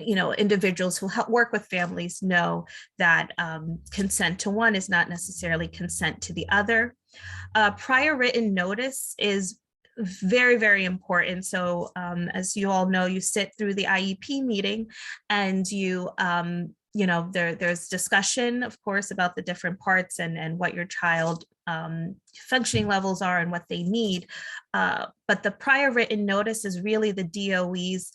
individuals who help work with families know that consent to one is not necessarily consent to the other. Prior written notice is very, very important. So as you all know, you sit through the IEP meeting and there's discussion, of course, about the different parts and what your child functioning levels are and what they need. But the prior written notice is really the DOE's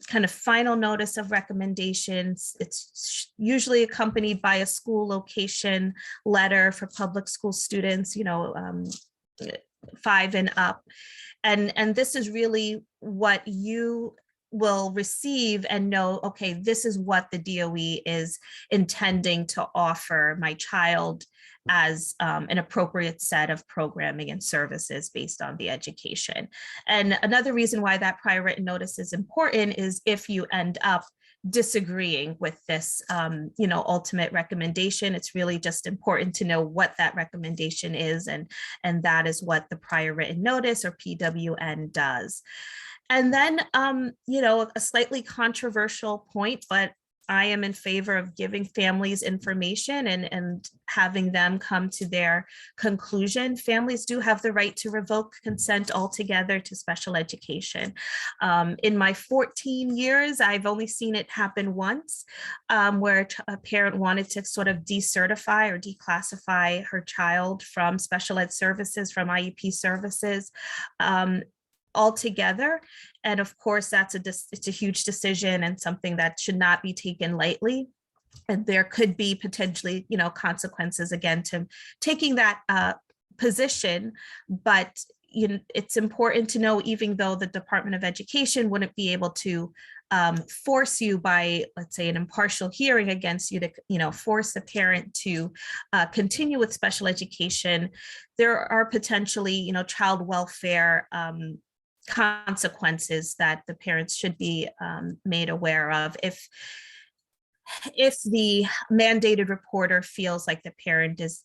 kind of final notice of recommendations. It's usually accompanied by a school location letter for public school students, 5 and up. And this is really what you will receive and know, okay, this is what the DOE is intending to offer my child as an appropriate set of programming and services based on the education. And another reason why that prior written notice is important is if you end up disagreeing with this, ultimate recommendation, it's really just important to know what that recommendation is, and that is what the prior written notice, or PWN, does. And then, a slightly controversial point, but I am in favor of giving families information and having them come to their conclusion. Families do have the right to revoke consent altogether to special education. In my 14 years, I've only seen it happen once, where a parent wanted to sort of decertify or declassify her child from special ed services, from IEP services, altogether. And of course, it's a huge decision and something that should not be taken lightly. And there could be potentially, consequences again to taking that position. But it's important to know, even though the Department of Education wouldn't be able to force you by, let's say, an impartial hearing against you to, force the parent to continue with special education, there are potentially, child welfare consequences that the parents should be made aware of. if the mandated reporter feels like the parent is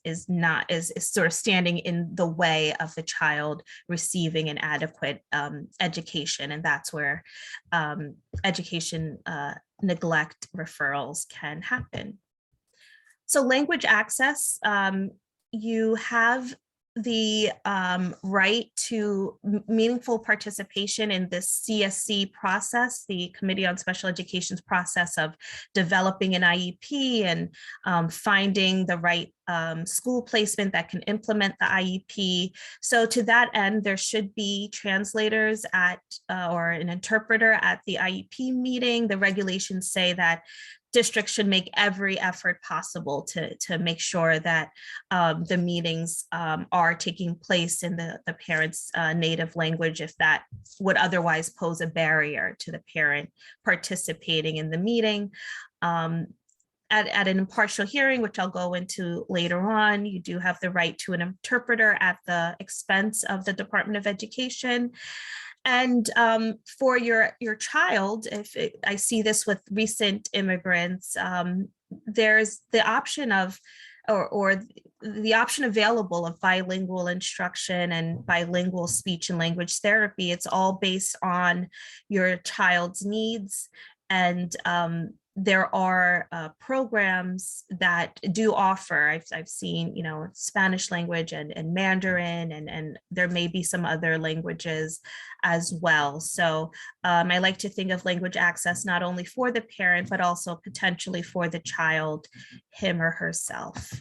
sort of standing in the way of the child receiving an adequate education, and that's where education neglect referrals can happen. So language access, you have the right to meaningful participation in this CSC process, the Committee on Special Education's process of developing an IEP and finding the right school placement that can implement the IEP. So to that end, there should be translators at or an interpreter at the IEP meeting. The regulations say that districts should make every effort possible to make sure that the meetings are taking place in the parent's native language, if that would otherwise pose a barrier to the parent participating in the meeting. At an impartial hearing, which I'll go into later on, you do have the right to an interpreter at the expense of the Department of Education. And for your child, I see this with recent immigrants, there's the option of, or the option available of bilingual instruction and bilingual speech and language therapy. It's all based on your child's needs. And there are programs that do offer, I've seen, Spanish language and Mandarin, and there may be some other languages as well. So I like to think of language access not only for the parent, but also potentially for the child, him or herself.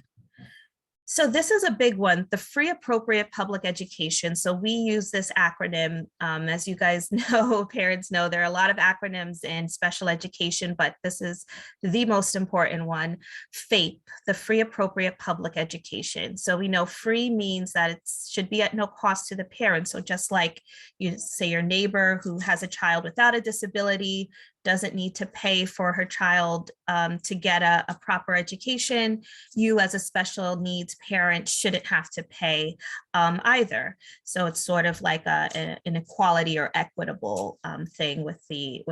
So this is a big one, the free appropriate public education. So we use this acronym, as you guys know, parents know, there are a lot of acronyms in special education, but this is the most important one, FAPE, the free appropriate public education. So we know free means that it should be at no cost to the parent. So just like you say your neighbor who has a child without a disability doesn't need to pay for her child to get a proper education, you as a special needs parent shouldn't have to pay either. So it's sort of like an equality or equitable thing with the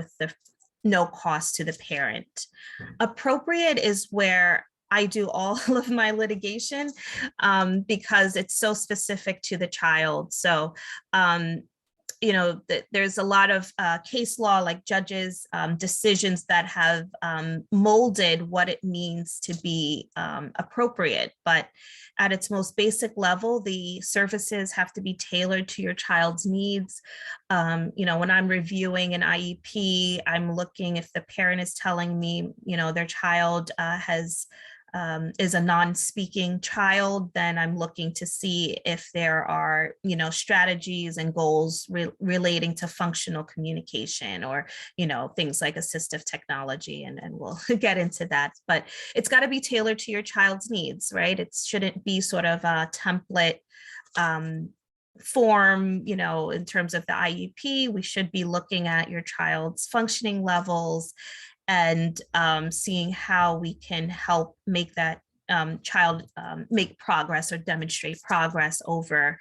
no cost to the parent. Appropriate is where I do all of my litigation because it's so specific to the child. So there's a lot of case law, like judges' decisions that have molded what it means to be appropriate. But at its most basic level, the services have to be tailored to your child's needs. When I'm reviewing an IEP, I'm looking if the parent is telling me, their child is a non-speaking child, then I'm looking to see if there are, strategies and goals relating to functional communication or, things like assistive technology, and we'll get into that. But it's got to be tailored to your child's needs, right? It shouldn't be sort of a template form, in terms of the IEP. We should be looking at your child's functioning levels and seeing how we can help make that child make progress or demonstrate progress over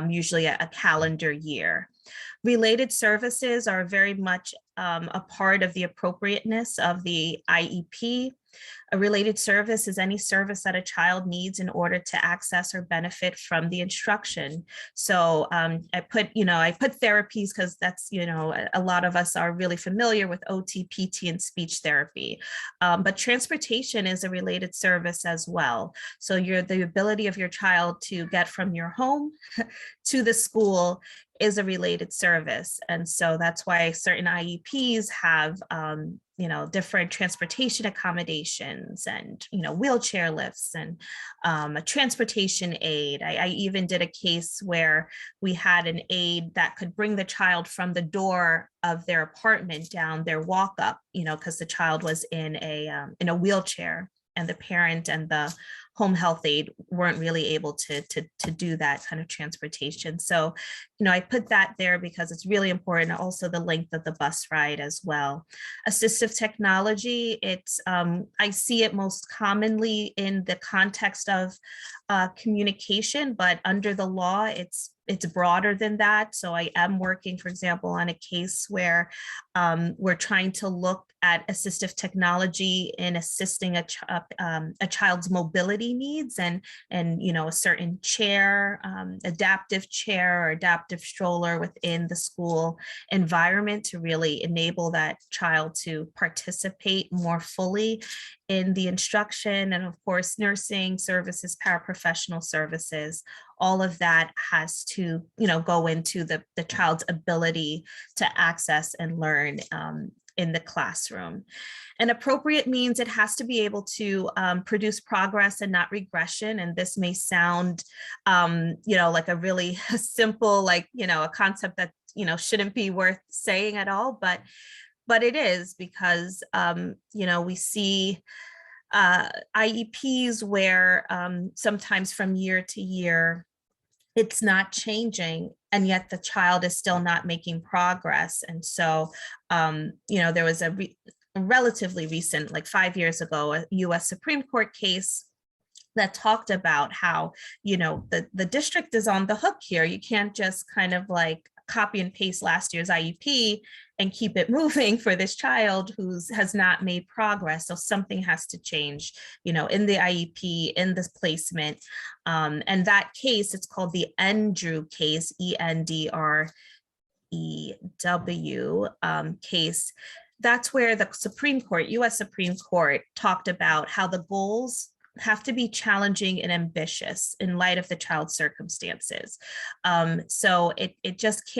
usually a calendar year. Related services are very much a part of the appropriateness of the IEP. A related service is any service that a child needs in order to access or benefit from the instruction. So I put therapies because that's, a lot of us are really familiar with OT, PT, and speech therapy. But transportation is a related service as well. So the ability of your child to get from your home to the school is a related service. And so that's why certain IEPs have different transportation accommodations and, wheelchair lifts and a transportation aid. I even did a case where we had an aid that could bring the child from the door of their apartment down their walk up, because the child was in a wheelchair, and the parent and the home health aide weren't really able to do that kind of transportation. So, I put that there because it's really important. Also the length of the bus ride as well. Assistive technology, I see it most commonly in the context of communication, but under the law, it's broader than that. So I am working, for example, on a case where We're trying to look at assistive technology in assisting a child's mobility needs and a certain chair, adaptive chair or adaptive stroller within the school environment to really enable that child to participate more fully in the instruction. And of course, nursing services, paraprofessional services, all of that has to go into the child's ability to access and learn in the classroom. And appropriate means it has to be able to produce progress and not regression. And this may sound, like a really simple, a concept that, shouldn't be worth saying at all, but it is because, we see IEPs where sometimes from year to year, it's not changing, and yet the child is still not making progress. And so, there was a relatively recent, like 5 years ago, a US Supreme Court case that talked about how, the district is on the hook here. You can't just kind of like copy and paste last year's IEP and keep it moving for this child who has not made progress. So something has to change, in the IEP, in this placement. And that case, it's called the Endrew case, ENDREW case. That's where the Supreme Court, US Supreme Court, talked about how the goals have to be challenging and ambitious in light of the child's circumstances. So it just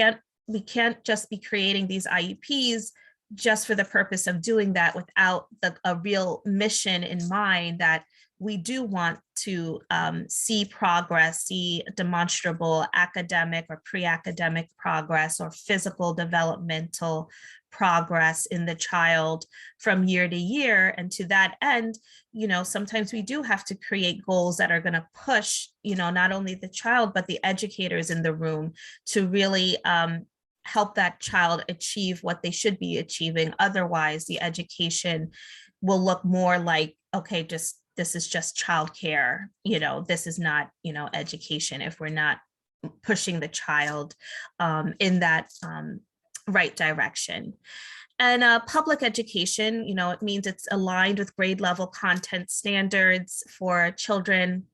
we can't just be creating these IEPs just for the purpose of doing that without a real mission in mind that we do want to see progress, see demonstrable academic or pre-academic progress or physical developmental progress in the child from year to year. And to that end, sometimes we do have to create goals that are going to push, not only the child, but the educators in the room to really help that child achieve what they should be achieving. Otherwise, the education will look more like, okay, this is just childcare. This is not, education if we're not pushing the child in that right direction. And public education, it means it's aligned with grade level content standards for children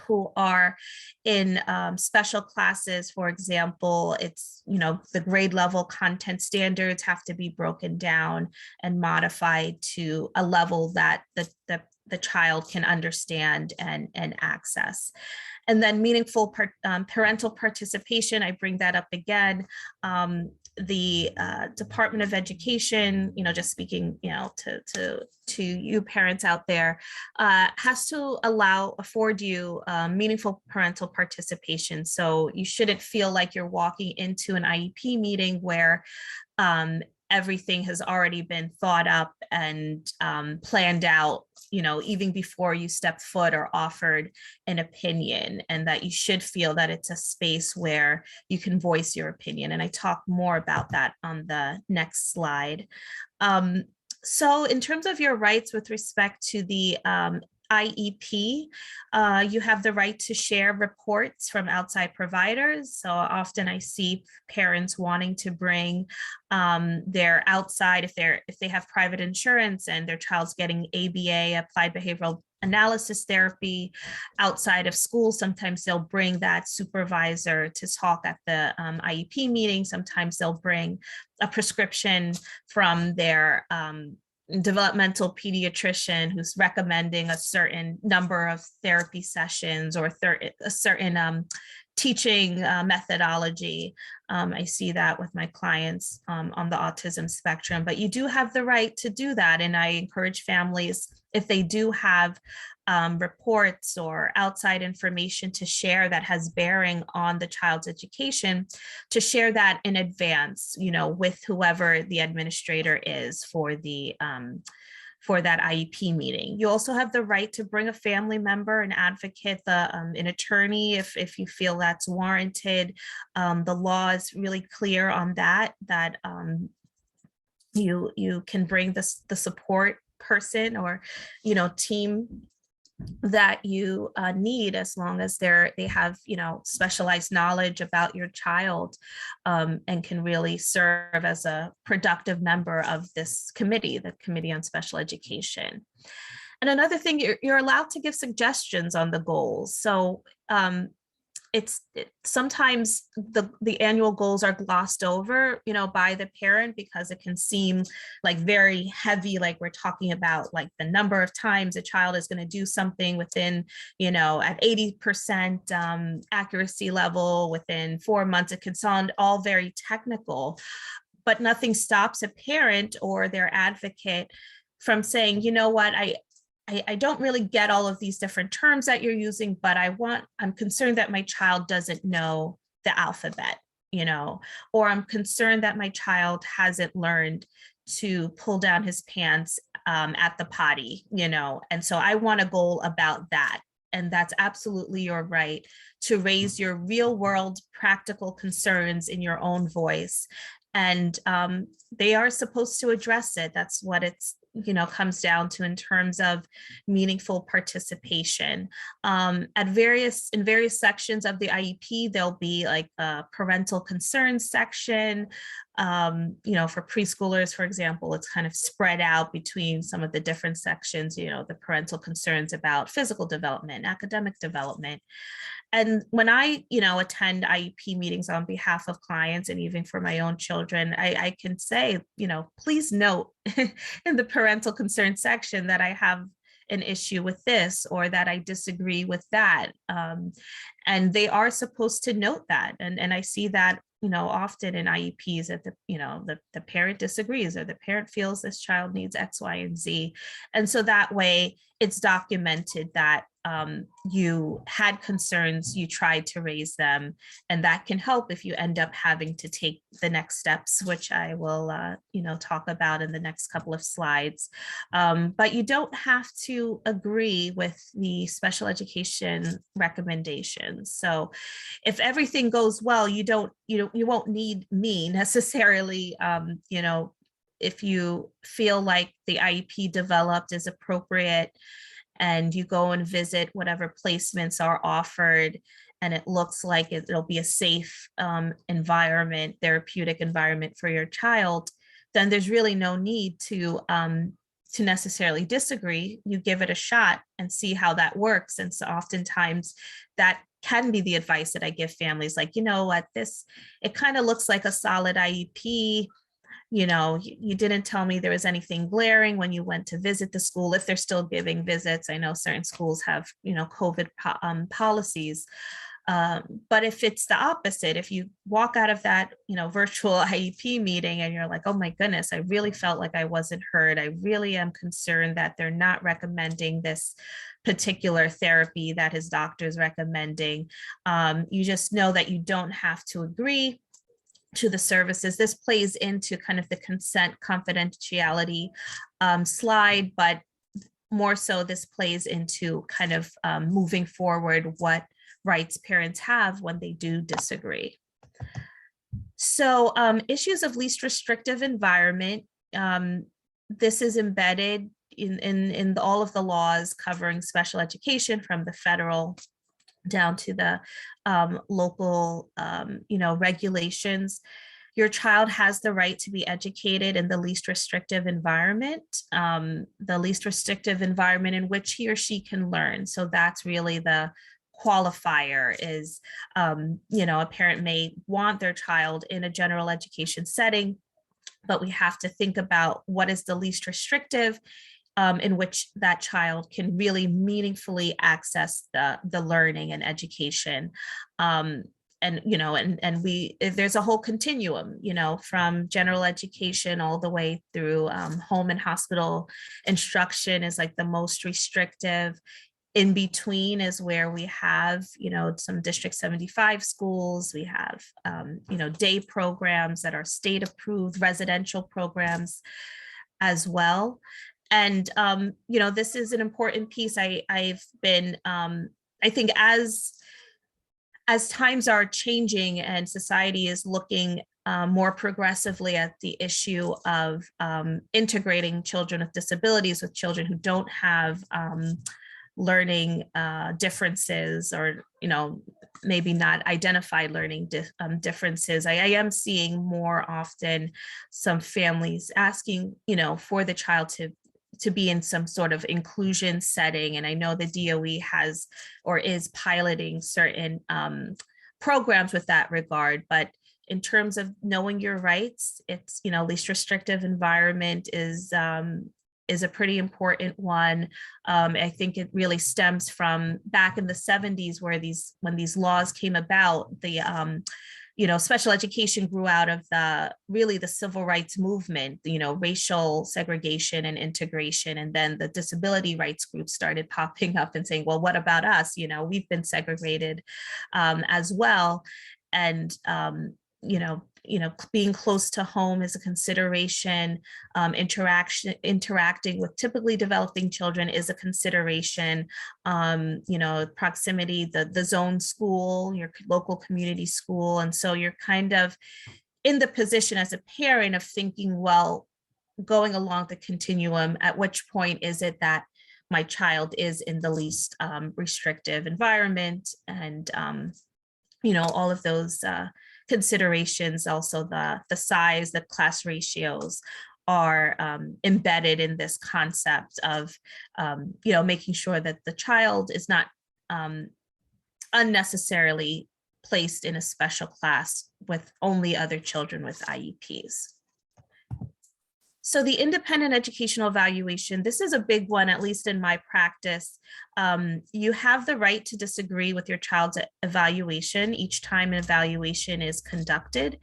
who are in special classes. For example, it's, the grade level content standards have to be broken down and modified to a level that the child can understand and access. And then meaningful parental participation, I bring that up again. The Department of Education, just speaking, to you parents out there, has to afford you meaningful parental participation. So you shouldn't feel like you're walking into an IEP meeting where everything has already been thought up and planned out, even before you step foot or offered an opinion, and that you should feel that it's a space where you can voice your opinion. And I talk more about that on the next slide. So in terms of your rights with respect to the IEP, you have the right to share reports from outside providers. So often I see parents wanting to bring their outside, if they have private insurance and their child's getting ABA, applied behavioral analysis therapy outside of school. Sometimes they'll bring that supervisor to talk at the IEP meeting. Sometimes they'll bring a prescription from their developmental pediatrician who's recommending a certain number of therapy sessions or a certain teaching methodology. I see that with my clients on the autism spectrum, but you do have the right to do that. And I encourage families, if they do have reports or outside information to share that has bearing on the child's education, to share that in advance, with whoever the administrator is for that IEP meeting. You also have the right to bring a family member, an advocate, an attorney, if you feel that's warranted. The law is really clear on that you can bring the support person or, team that you need, as long as they have, you know, specialized knowledge about your child, and can really serve as a productive member of this committee, the Committee on Special Education. And another thing, you're allowed to give suggestions on the goals. So sometimes the annual goals are glossed over, you know, by the parent, because it can seem like very heavy, like we're talking about like the number of times a child is going to do something within, you know, at 80% accuracy level within 4 months. It can sound all very technical, but nothing stops a parent or their advocate from saying, you know what, I don't really get all of these different terms that you're using, but I'm concerned that my child doesn't know the alphabet, you know, or I'm concerned that my child hasn't learned to pull down his pants at the potty, you know, and so I want a goal about that. And that's absolutely your right to raise your real world practical concerns in your own voice. And they are supposed to address it. That's what it's, you know, comes down to in terms of meaningful participation. In various sections of the IEP, there'll be like a parental concerns section. You know, for preschoolers, for example, it's kind of spread out between some of the different sections, you know, the parental concerns about physical development, academic development. And when I, you know, attend IEP meetings on behalf of clients and even for my own children, I can say, you know, please note in the parental concern section that I have an issue with this or that I disagree with that. And they are supposed to note that. And I see that, you know, often in IEPs that the parent disagrees or the parent feels this child needs X, Y, and Z. And so that way it's documented that you had concerns, you tried to raise them, and that can help if you end up having to take the next steps, which I will, you know, talk about in the next couple of slides. But you don't have to agree with the special education recommendations. So if everything goes well, you won't need me necessarily, you know, if you feel like the IEP developed is appropriate and you go and visit whatever placements are offered and it looks like it'll be a safe environment, therapeutic environment for your child, then there's really no need to necessarily disagree. You give it a shot and see how that works. And so oftentimes that can be the advice that I give families, like, you know what, it kind of looks like a solid IEP. You know, you didn't tell me there was anything glaring when you went to visit the school, if they're still giving visits. I know certain schools have, you know, COVID policies. But if it's the opposite, if you walk out of that, you know, virtual IEP meeting and you're like, oh my goodness, I really felt like I wasn't heard. I really am concerned that they're not recommending this particular therapy that his doctor is recommending. You just know that you don't have to agree to the services. This plays into kind of the consent confidentiality slide, but more so this plays into kind of moving forward what rights parents have when they do disagree. So issues of least restrictive environment, this is embedded in all of the laws covering special education, from the federal down to the local, you know, regulations. Your child has the right to be educated in the least restrictive environment, the least restrictive environment in which he or she can learn. So that's really the qualifier is, you know, a parent may want their child in a general education setting, but we have to think about what is the least restrictive in which that child can really meaningfully access the learning and education. And, you know, there's a whole continuum, you know, from general education all the way through home and hospital instruction is like the most restrictive. In between is where we have, you know, some District 75 schools. We have, you know, day programs that are state approved, residential programs as well. And, you know, this is an important piece. I've been, I think as times are changing and society is looking more progressively at the issue of integrating children with disabilities with children who don't have learning differences, or, you know, maybe not identified learning differences. I am seeing more often some families asking, you know, for the child to be in some sort of inclusion setting. And I know the DOE has or is piloting certain programs with that regard. But in terms of knowing your rights, it's, you know, least restrictive environment is a pretty important one. I think it really stems from back in the 70s, where when these laws came about, the you know, special education grew out of the civil rights movement, you know, racial segregation and integration. And then the disability rights groups started popping up and saying, well, what about us? You know, we've been segregated as well. And, you know, being close to home is a consideration. Interacting with typically developing children is a consideration. You know, proximity, the zone school, your local community school. And so you're kind of in the position as a parent of thinking, well, going along the continuum, at which point is it that my child is in the least restrictive environment? And, you know, all of those considerations, also the size, the class ratios are embedded in this concept of, you know, making sure that the child is not unnecessarily placed in a special class with only other children with IEPs. So the independent educational evaluation, this is a big one, at least in my practice. You have the right to disagree with your child's evaluation each time an evaluation is conducted.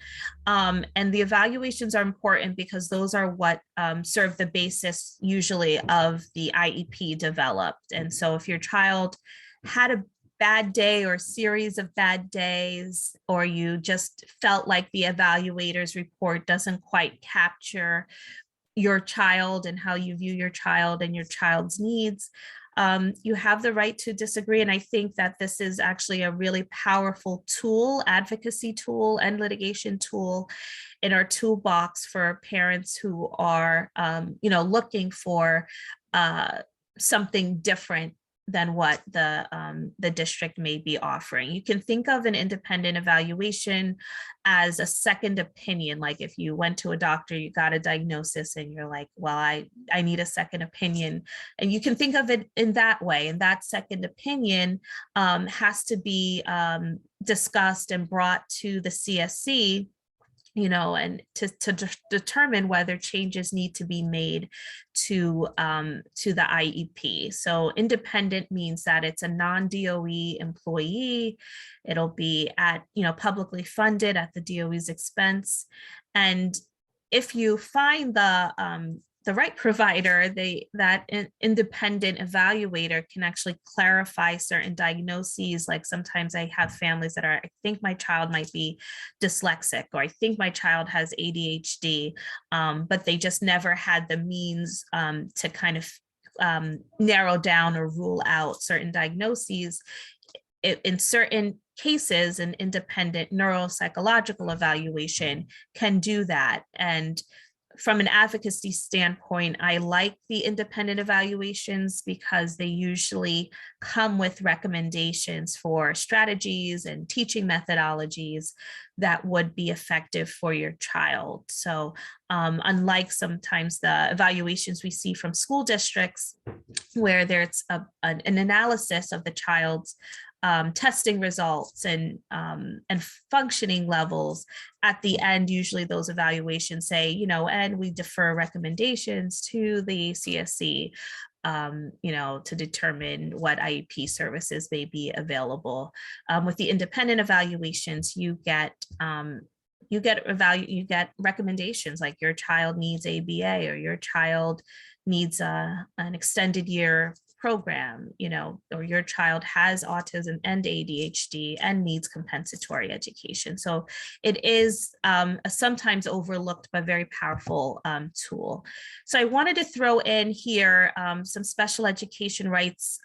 And the evaluations are important because those are what serve the basis usually of the IEP developed. And so if your child had a bad day or series of bad days, or you just felt like the evaluator's report doesn't quite capture your child and how you view your child and your child's needs, you have the right to disagree. And I think that this is actually a really powerful tool, advocacy tool and litigation tool in our toolbox for parents who are, you know, looking for something different than what the district may be offering. You can think of an independent evaluation as a second opinion. Like if you went to a doctor, you got a diagnosis and you're like, well, I need a second opinion. And you can think of it in that way. And that second opinion has to be discussed and brought to the CSC, you know, and to determine whether changes need to be made to the IEP. So independent means that it's a non-DOE employee. It'll be at, you know, publicly funded at the DOE's expense. And if you find the right provider, that independent evaluator can actually clarify certain diagnoses. Like sometimes I have families that are, I think my child might be dyslexic, or I think my child has ADHD, but they just never had the means to kind of narrow down or rule out certain diagnoses. In certain cases, an independent neuropsychological evaluation can do that. And from an advocacy standpoint, I like the independent evaluations because they usually come with recommendations for strategies and teaching methodologies that would be effective for your child. So unlike sometimes the evaluations we see from school districts, where there's an analysis of the child's testing results and functioning levels, at the end, usually those evaluations say, you know, and we defer recommendations to the CSC, you know, to determine what IEP services may be available. With the independent evaluations, you get recommendations like your child needs ABA, or your child needs an extended year program, you know, or your child has autism and ADHD and needs compensatory education. So it is a sometimes overlooked but very powerful tool. So I wanted to throw in here some special education rights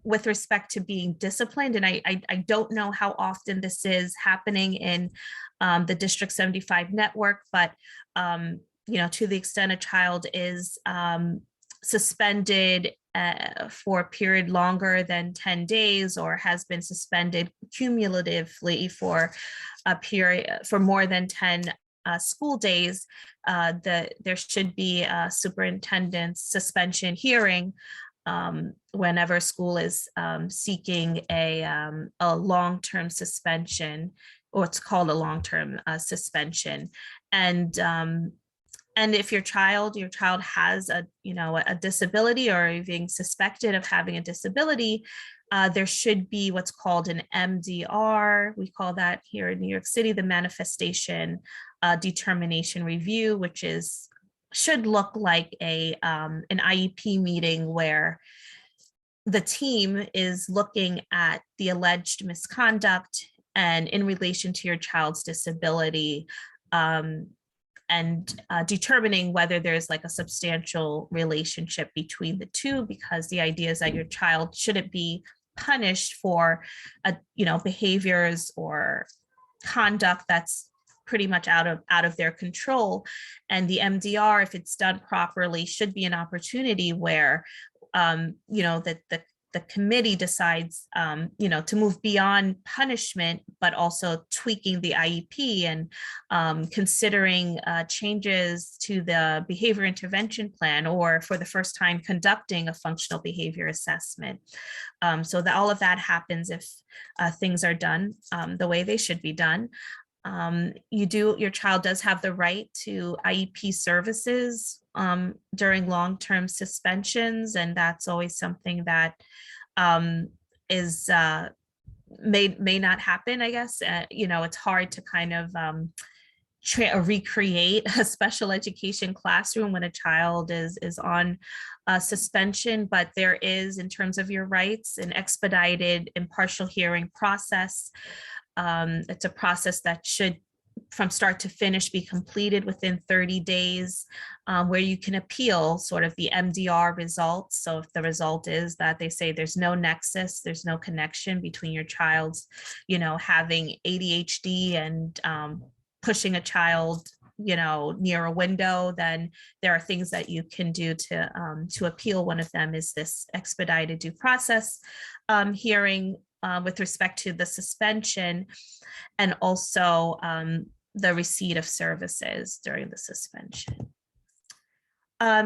with respect to being disciplined. And I don't know how often this is happening in the District 75 network, but you know, to the extent a child is suspended for a period longer than 10 days or has been suspended cumulatively for a period for more than 10 school days, there should be a superintendent's suspension hearing whenever school is seeking a long-term suspension, or it's called a long-term suspension. And if your child has a disability or being suspected of having a disability, there should be what's called an MDR. We call that here in New York City the manifestation determination review, which should look like an IEP meeting where the team is looking at the alleged misconduct and in relation to your child's disability, and determining whether there's like a substantial relationship between the two, because the idea is that your child shouldn't be punished for behaviors or conduct that's pretty much out of their control. And the MDR, if it's done properly, should be an opportunity where that the committee decides to move beyond punishment, but also tweaking the IEP and considering changes to the behavior intervention plan, or for the first time conducting a functional behavior assessment. So that all of that happens if things are done the way they should be done. Your child does have the right to IEP services during long-term suspensions, and that's always something that may not happen, I guess. It's hard to kind of recreate a special education classroom when a child is on suspension, but there is, in terms of your rights, an expedited impartial hearing process. It's a process that should, from start to finish, be completed within 30 days, where you can appeal sort of the MDR results. So if the result is that they say there's no nexus, there's no connection between your child's, having ADHD and pushing a child, near a window, then there are things that you can do to appeal. One of them is this expedited due process hearing with respect to the suspension, and also the receipt of services during the suspension.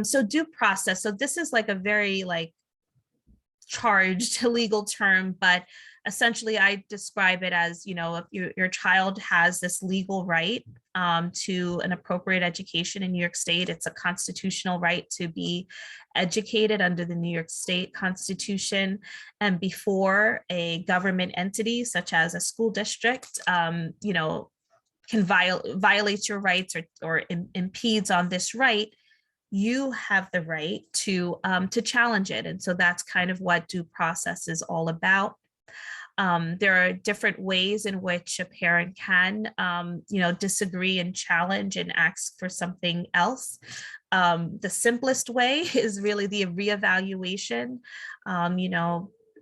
So due process. So this is like a very charged legal term, but essentially I describe it as, if your child has this legal right to an appropriate education in New York State. It's a constitutional right to be educated under the New York State Constitution. And before a government entity, such as a school district, can violate your rights or impedes on this right, you have the right to challenge it. And so that's kind of what due process is all about. There are different ways in which a parent can, disagree and challenge and ask for something else. The simplest way is really the reevaluation.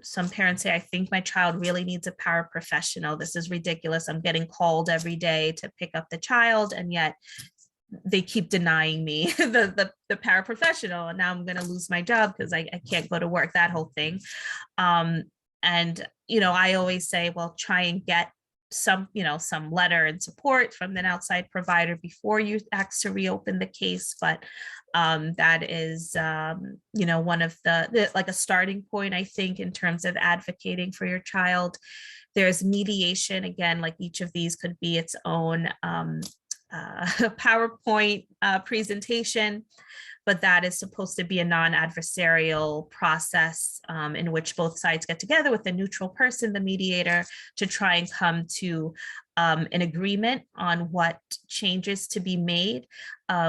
Some parents say, I think my child really needs a paraprofessional. This is ridiculous. I'm getting called every day to pick up the child, and yet they keep denying me the paraprofessional, and now I'm going to lose my job because I can't go to work, that whole thing. And I always say, well, try and get some letter and support from an outside provider before you ask to reopen the case. But that is, one of the like a starting point, I think, in terms of advocating for your child. There's mediation. Again, like each of these could be its own PowerPoint presentation, but that is supposed to be a non-adversarial process in which both sides get together with a neutral person, the mediator, to try and come to an agreement on what changes to be made.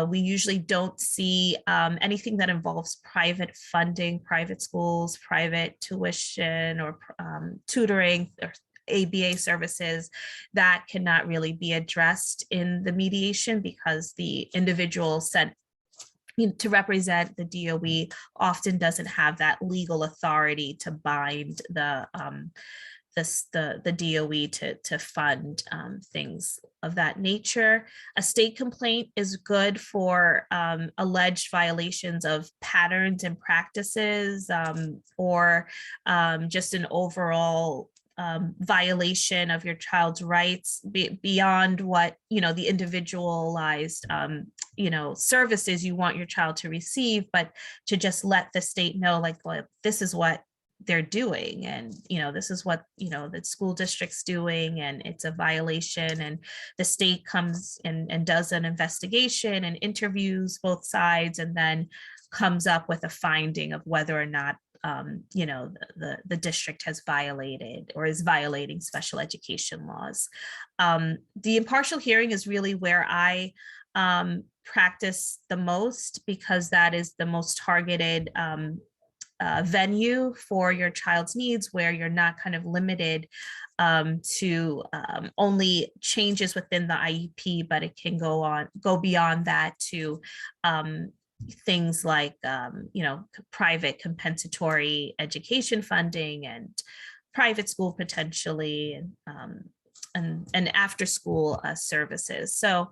We usually don't see anything that involves private funding, private schools, private tuition, or tutoring, or ABA services that cannot really be addressed in the mediation, because the individual sent to represent the DOE often doesn't have that legal authority to bind the the DOE to fund things of that nature. A state complaint is good for alleged violations of patterns and practices, or just an overall violation of your child's rights beyond what, the individualized, services you want your child to receive, but to just let the state know, like, well, this is what they're doing, and this is what the school district's doing, and it's a violation, and the state comes and does an investigation and interviews both sides, and then comes up with a finding of whether or not the district has violated or is violating special education laws. The impartial hearing is really where I practice the most, because that is the most targeted venue for your child's needs, where you're not kind of limited to only changes within the IEP, but it can go beyond that to things like private compensatory education funding and private school potentially, and after school services. So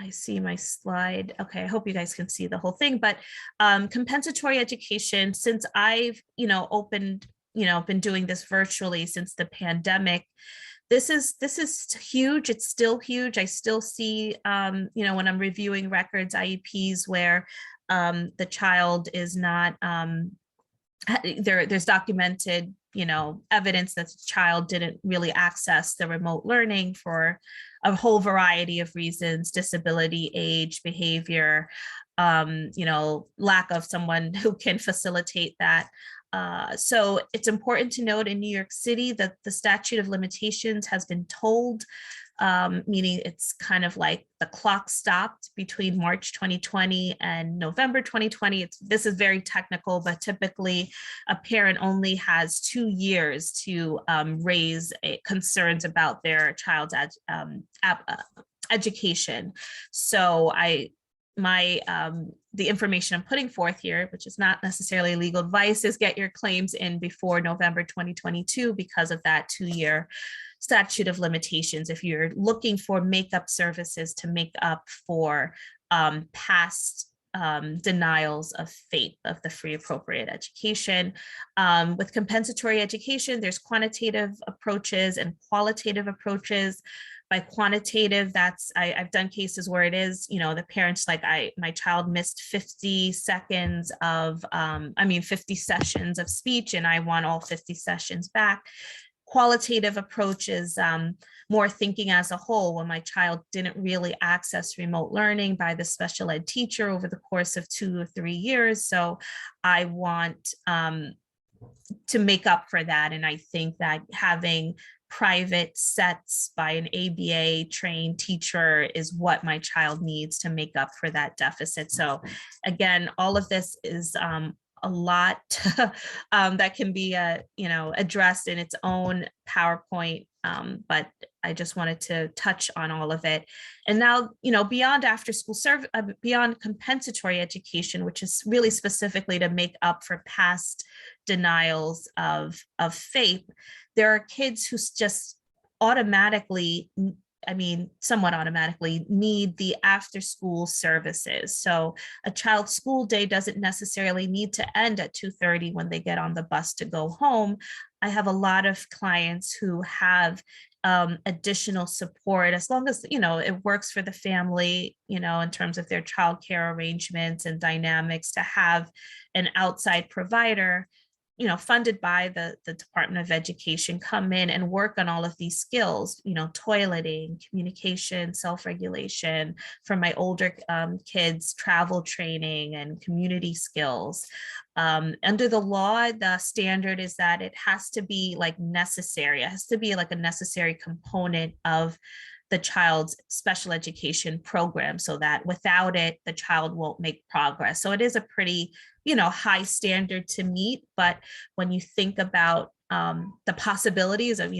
I see my slide. Okay, I hope you guys can see the whole thing, but compensatory education, since I've, been doing this virtually since the pandemic, this is huge. It's still huge. I still see, when I'm reviewing records, IEPs, where the child is not, there's documented, evidence that the child didn't really access the remote learning for a whole variety of reasons: disability, age, behavior, lack of someone who can facilitate that. So it's important to note in New York City that the statute of limitations has been told, meaning it's kind of like the clock stopped between March 2020 and November 2020. This is very technical, but typically a parent only has 2 years to raise concerns about their child's education. So the information I'm putting forth here, which is not necessarily legal advice, is get your claims in before November 2022 because of that 2-year statute of limitations. If you're looking for makeup services to make up for past denials of FAPE, of the free appropriate education. With compensatory education, there's quantitative approaches and qualitative approaches. By quantitative, I've done cases where it is, the parents like, my child missed 50 seconds of, 50 sessions of speech, and I want all 50 sessions back. Qualitative approach is more thinking as a whole. When my child didn't really access remote learning by the special ed teacher over the course of 2 or 3 years, so I want to make up for that. And I think that having private sets by an ABA trained teacher is what my child needs to make up for that deficit. So again, all of this is a lot that can be addressed in its own PowerPoint, but I just wanted to touch on all of it. And now, beyond after school beyond compensatory education, which is really specifically to make up for past denials of FAPE, there are kids who just automatically, somewhat automatically, need the after school services. So a child's school day doesn't necessarily need to end at 2:30 when they get on the bus to go home. I have a lot of clients who have additional support, as long as, it works for the family, in terms of their childcare arrangements and dynamics, to have an outside provider, funded by the Department of Education, come in and work on all of these skills, toileting, communication, self-regulation. For my older kids, travel training and community skills. Under the law, the standard is that it has to be necessary. It has to be like a necessary component of the child's special education program, so that without it, the child won't make progress. So it is a pretty, high standard to meet. But when you think about the possibilities of,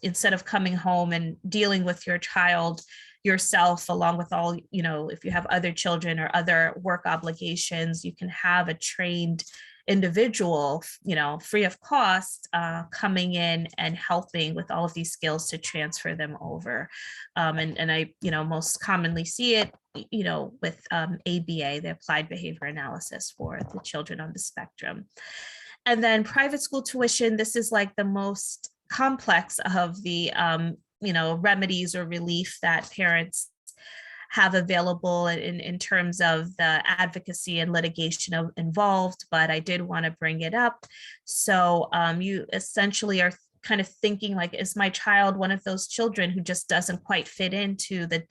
instead of coming home and dealing with your child yourself, along with all, if you have other children or other work obligations, you can have a trained individual, free of cost, coming in and helping with all of these skills to transfer them over. And I, most commonly see it, with ABA, the Applied Behavior Analysis for the children on the spectrum. And then private school tuition, this is like the most complex of the, remedies or relief that parents have available in terms of the advocacy and litigation involved, but I did want to bring it up. So you essentially are kind of thinking like, is my child one of those children who just doesn't quite fit into the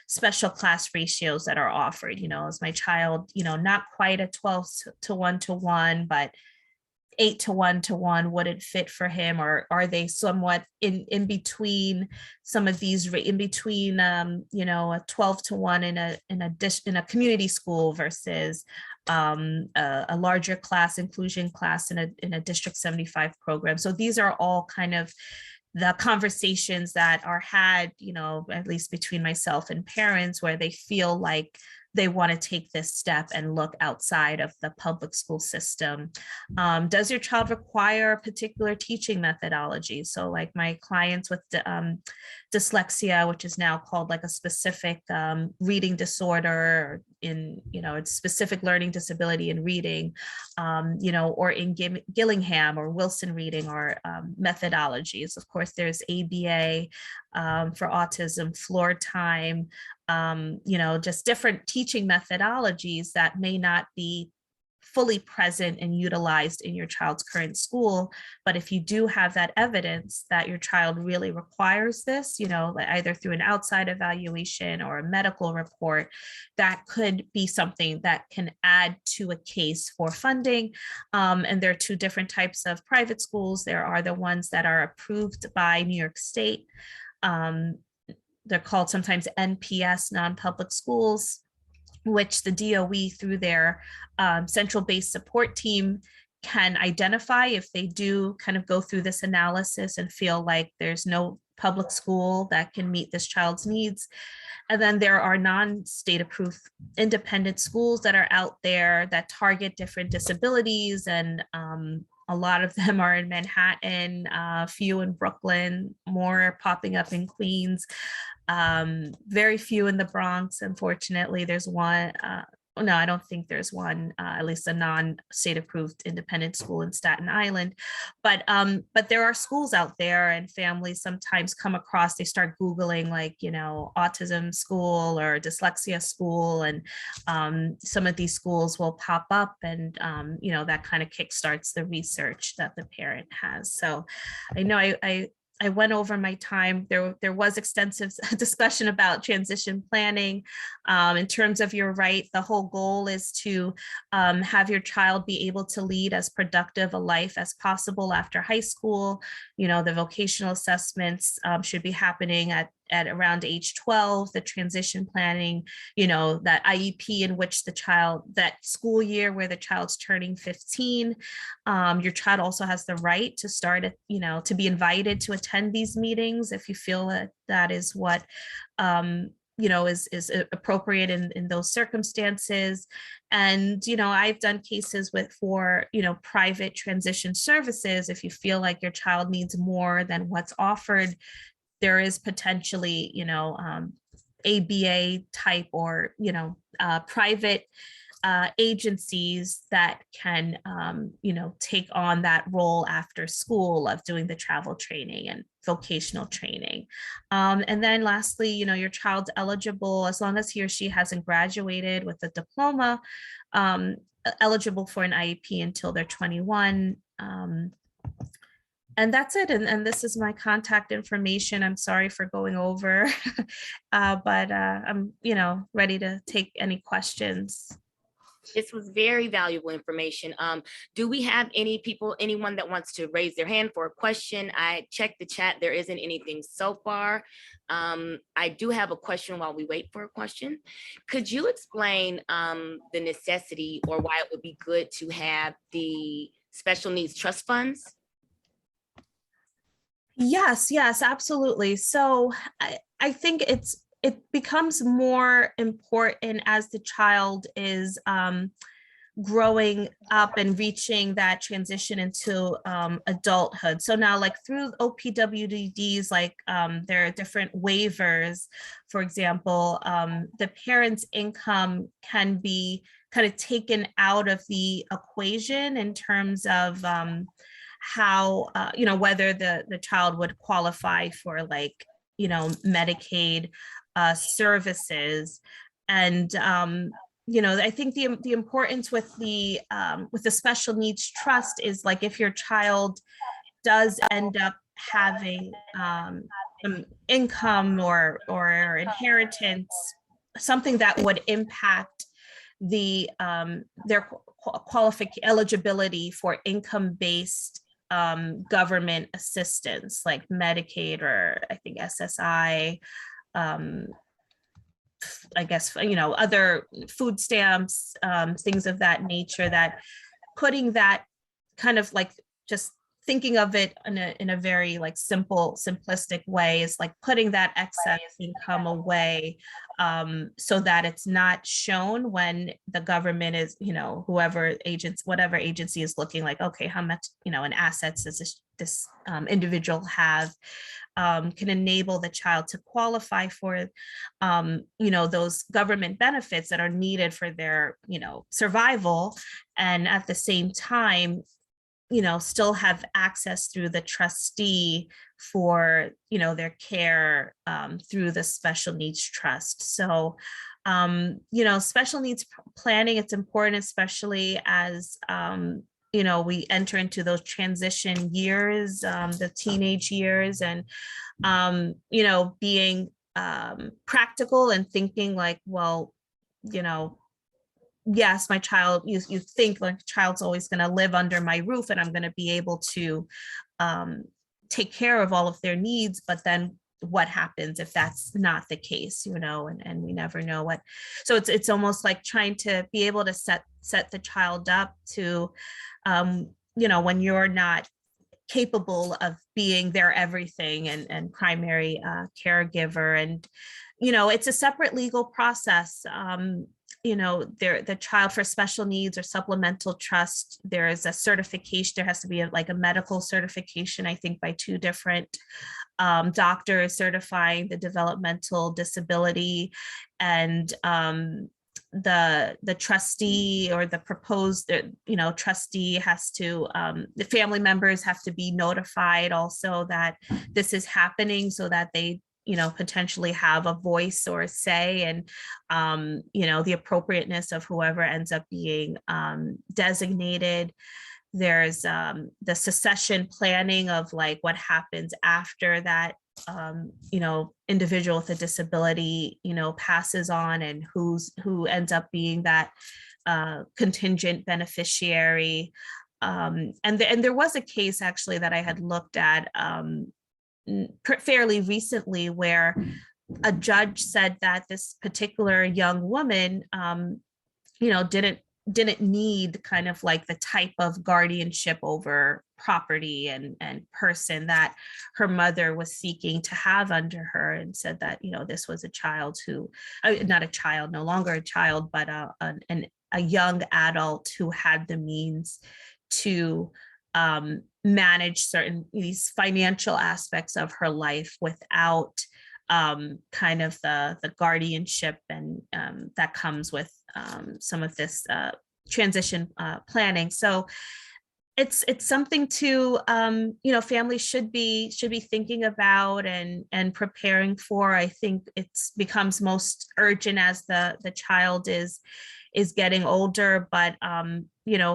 special class ratios that are offered? Is my child, not quite a 12:1, but 8:1, would it fit for him, or are they somewhat in between some of these, in between a 12:1 in a community school versus a larger class, inclusion class in a District 75 program? So these are all kind of the conversations that are had, at least between myself and parents, where they feel like they want to take this step and look outside of the public school system. Does your child require a particular teaching methodology? So like my clients with dyslexia, which is now called like a specific reading disorder in, it's specific learning disability in reading, or in Gillingham or Wilson reading or methodologies. Of course, there's ABA for autism, floor time, just different teaching methodologies that may not be fully present and utilized in your child's current school. But if you do have that evidence that your child really requires this, either through an outside evaluation or a medical report, that could be something that can add to a case for funding. And there are two different types of private schools. There are the ones that are approved by New York State. They're called sometimes NPS, non-public schools, which the DOE through their central-based support team can identify if they do kind of go through this analysis and feel like there's no public school that can meet this child's needs. And then there are non-state approved independent schools that are out there that target different disabilities, and a lot of them are in Manhattan, a few in Brooklyn, more popping up in Queens, very few in the Bronx. Unfortunately, there's one. No, I don't think there's one, at least a non-state approved independent school in Staten Island. But there are schools out there, and families sometimes come across, they start Googling like, autism school or dyslexia school. And some of these schools will pop up, and, that kind of kickstarts the research that the parent has. So I know I went over my time. There was extensive discussion about transition planning. In terms of your right, the whole goal is to have your child be able to lead as productive a life as possible after high school. The vocational assessments should be happening at around age 12, the transition planning, that IEP in which that school year where the child's turning 15. Your child also has the right to start to be invited to attend these meetings if you feel that is what is appropriate in those circumstances. And I've done cases for private transition services. If you feel like your child needs more than what's offered, there is potentially, ABA type or, private agencies that can, take on that role after school of doing the travel training and vocational training. And then lastly, your child's eligible, as long as he or she hasn't graduated with a diploma, eligible for an IEP until they're 21. And that's it. And this is my contact information. I'm sorry for going over, but I'm, ready to take any questions. This was very valuable information. Do we have anyone that wants to raise their hand for a question? I checked the chat. There isn't anything so far. I do have a question while we wait for a question. Could you explain the necessity or why it would be good to have the special needs trust funds? Yes, absolutely. So I think it becomes more important as the child is growing up and reaching that transition into adulthood. So now, like through OPWDDs, like there are different waivers. For example, the parent's income can be kind of taken out of the equation in terms of how, whether the child would qualify for like, Medicaid services. And I think the importance with the special needs trust is like if your child does end up having some income or inheritance, something that would impact their eligibility for income-based government assistance like Medicaid or I think SSI. I guess, other food stamps, things of that nature, that putting that kind of like just thinking of it in a very like simplistic way is like putting that excess income away so that it's not shown when the government is, whatever agency is looking like, okay, how much, in assets does this individual have, can enable the child to qualify for, those government benefits that are needed for their, survival. And at the same time, still have access through the trustee for, their care through the special needs trust. So, special needs planning, it's important, especially as, we enter into those transition years, the teenage years, and, being practical and thinking like, well, yes, my child, you think like child's always going to live under my roof and I'm going to be able to take care of all of their needs, but then what happens if that's not the case, and we never know what. So it's almost like trying to be able to set the child up to, when you're not capable of being their everything and primary caregiver. And, it's a separate legal process. The child for special needs or supplemental trust, there is a certification, there has to be a medical certification, I think by 2 different doctors certifying the developmental disability, and the trustee or the proposed trustee has to, the family members have to be notified also that this is happening so that they potentially have a voice or a say, and the appropriateness of whoever ends up being designated. There's the succession planning of like what happens after that individual with a disability passes on, and who ends up being that contingent beneficiary. And there was a case actually that I had looked at fairly recently where a judge said that this particular young woman didn't need kind of like the type of guardianship over property and person that her mother was seeking to have under her, and said that this was a child who, not a child, no longer a child, but a young adult who had the means to manage certain these financial aspects of her life without kind of the guardianship and that comes with some of this transition planning. So it's something to families should be thinking about and preparing for. I think it's becomes most urgent as the child is getting older, but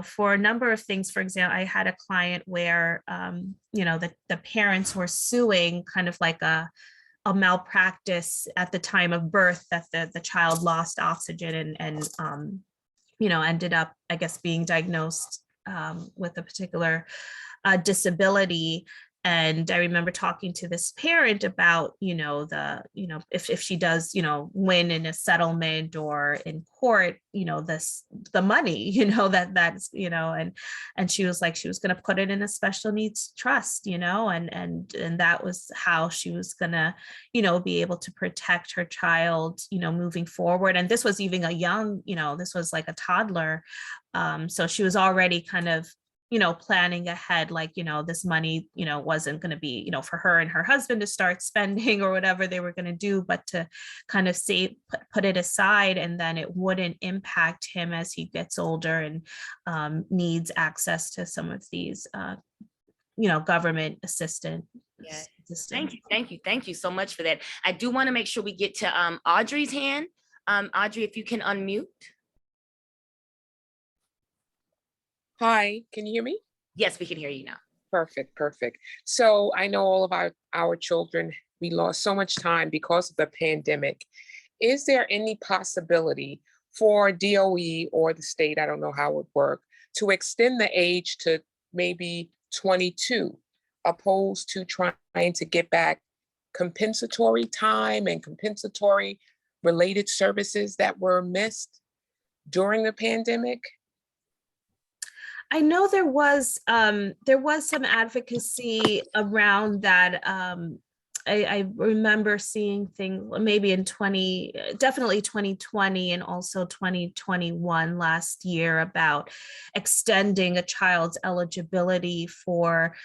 for a number of things. For example, I had a client where the parents were suing kind of like a malpractice at the time of birth, that the child lost oxygen and ended up, I guess, being diagnosed with a particular disability. And I remember talking to this parent about, if she does, win in a settlement or in court, the money, that's, and she was like, she was going to put it in a special needs trust, and that was how she was going to, be able to protect her child, moving forward. And this was even a young, this was like a toddler. So she was already kind of, planning ahead, like, this money, wasn't going to be, for her and her husband to start spending or whatever they were going to do, but to kind of save, put it aside, and then it wouldn't impact him as he gets older and needs access to some of these, government assistance. Yeah. Thank you so much for that. I do want to make sure we get to Audrey's hand. Audrey, if you can unmute. Hi, can you hear me? Yes, we can hear you now. Perfect, perfect. So I know all of our children, we lost so much time because of the pandemic. Is there any possibility for DOE or the state, I don't know how it would work, to extend the age to maybe 22, opposed to trying to get back compensatory time and compensatory related services that were missed during the pandemic? I know there was some advocacy around that. I remember seeing things maybe in definitely 2020 and also 2021 last year about extending a child's eligibility for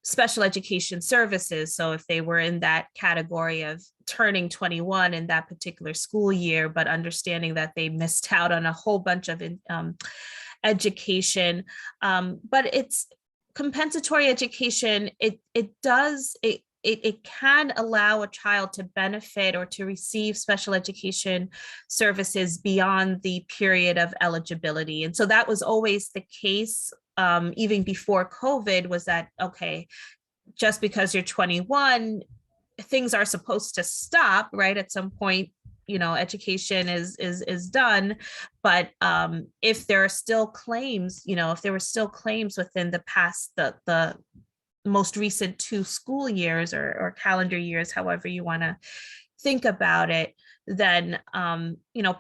special education services. So if they were in that category of turning 21 in that particular school year, but understanding that they missed out on a whole bunch of education, but it's compensatory education. It can allow a child to benefit or to receive special education services beyond the period of eligibility. And so that was always the case, even before COVID, was that, okay, just because you're 21, things are supposed to stop, right? At some point, education is done. But if there are still claims, if there were still claims within the past, the most recent 2 school years or calendar years, however you want to think about it, then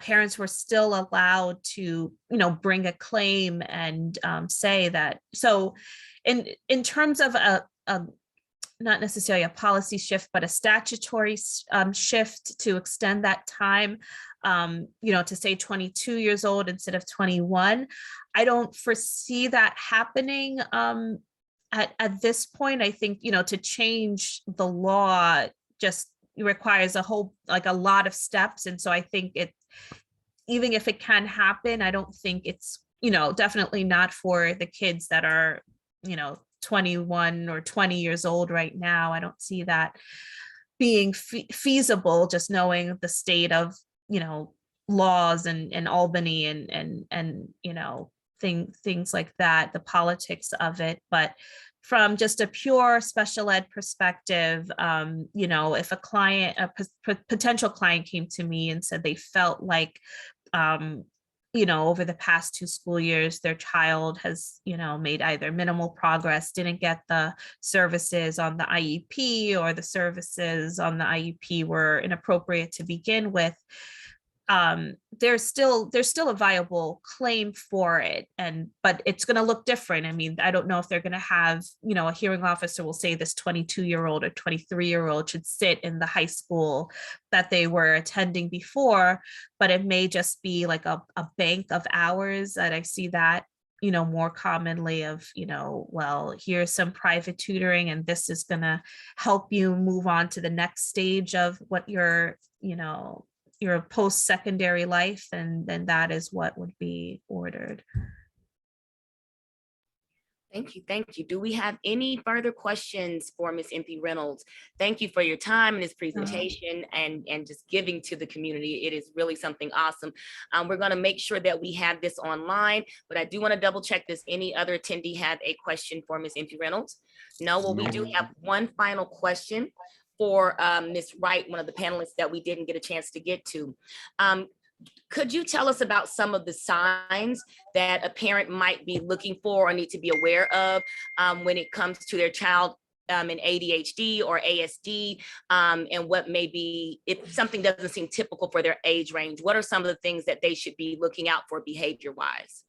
parents were still allowed to bring a claim and say that. So in terms of a not necessarily a policy shift, but a statutory shift to extend that time, to say 22 years old instead of 21. I don't foresee that happening at this point. I think, to change the law just requires a lot of steps. And so I think even if it can happen, I don't think it's, definitely not for the kids that are, 21 or 20 years old right now. I don't see that being feasible, just knowing the state of, laws and Albany and things like that, the politics of it. But from just a pure special ed perspective, if a potential client came to me and said they felt like, over the past 2 school years, their child has, made either minimal progress, didn't get the services on the IEP, or the services on the IEP were inappropriate to begin with, there's still a viable claim for it. But it's going to look different. I mean, I don't know if they're going to have, a hearing officer will say this 22-year-old or 23-year-old should sit in the high school that they were attending before, but it may just be like a bank of hours that I see that, more commonly of, well, here's some private tutoring and this is going to help you move on to the next stage of what your post-secondary life, and then that is what would be ordered. Thank you. Do we have any further questions for Ms. MP Reynolds? Thank you for your time and this presentation and just giving to the community. It is really something awesome. We're going to make sure that we have this online, but I do want to double check, does any other attendee have a question for Ms. MP Reynolds? No. Well, we do have one final question for Ms. Wright, one of the panelists that we didn't get a chance to get to. Could you tell us about some of the signs that a parent might be looking for or need to be aware of when it comes to their child in ADHD or ASD, and what may be, if something doesn't seem typical for their age range, what are some of the things that they should be looking out for behavior-wise?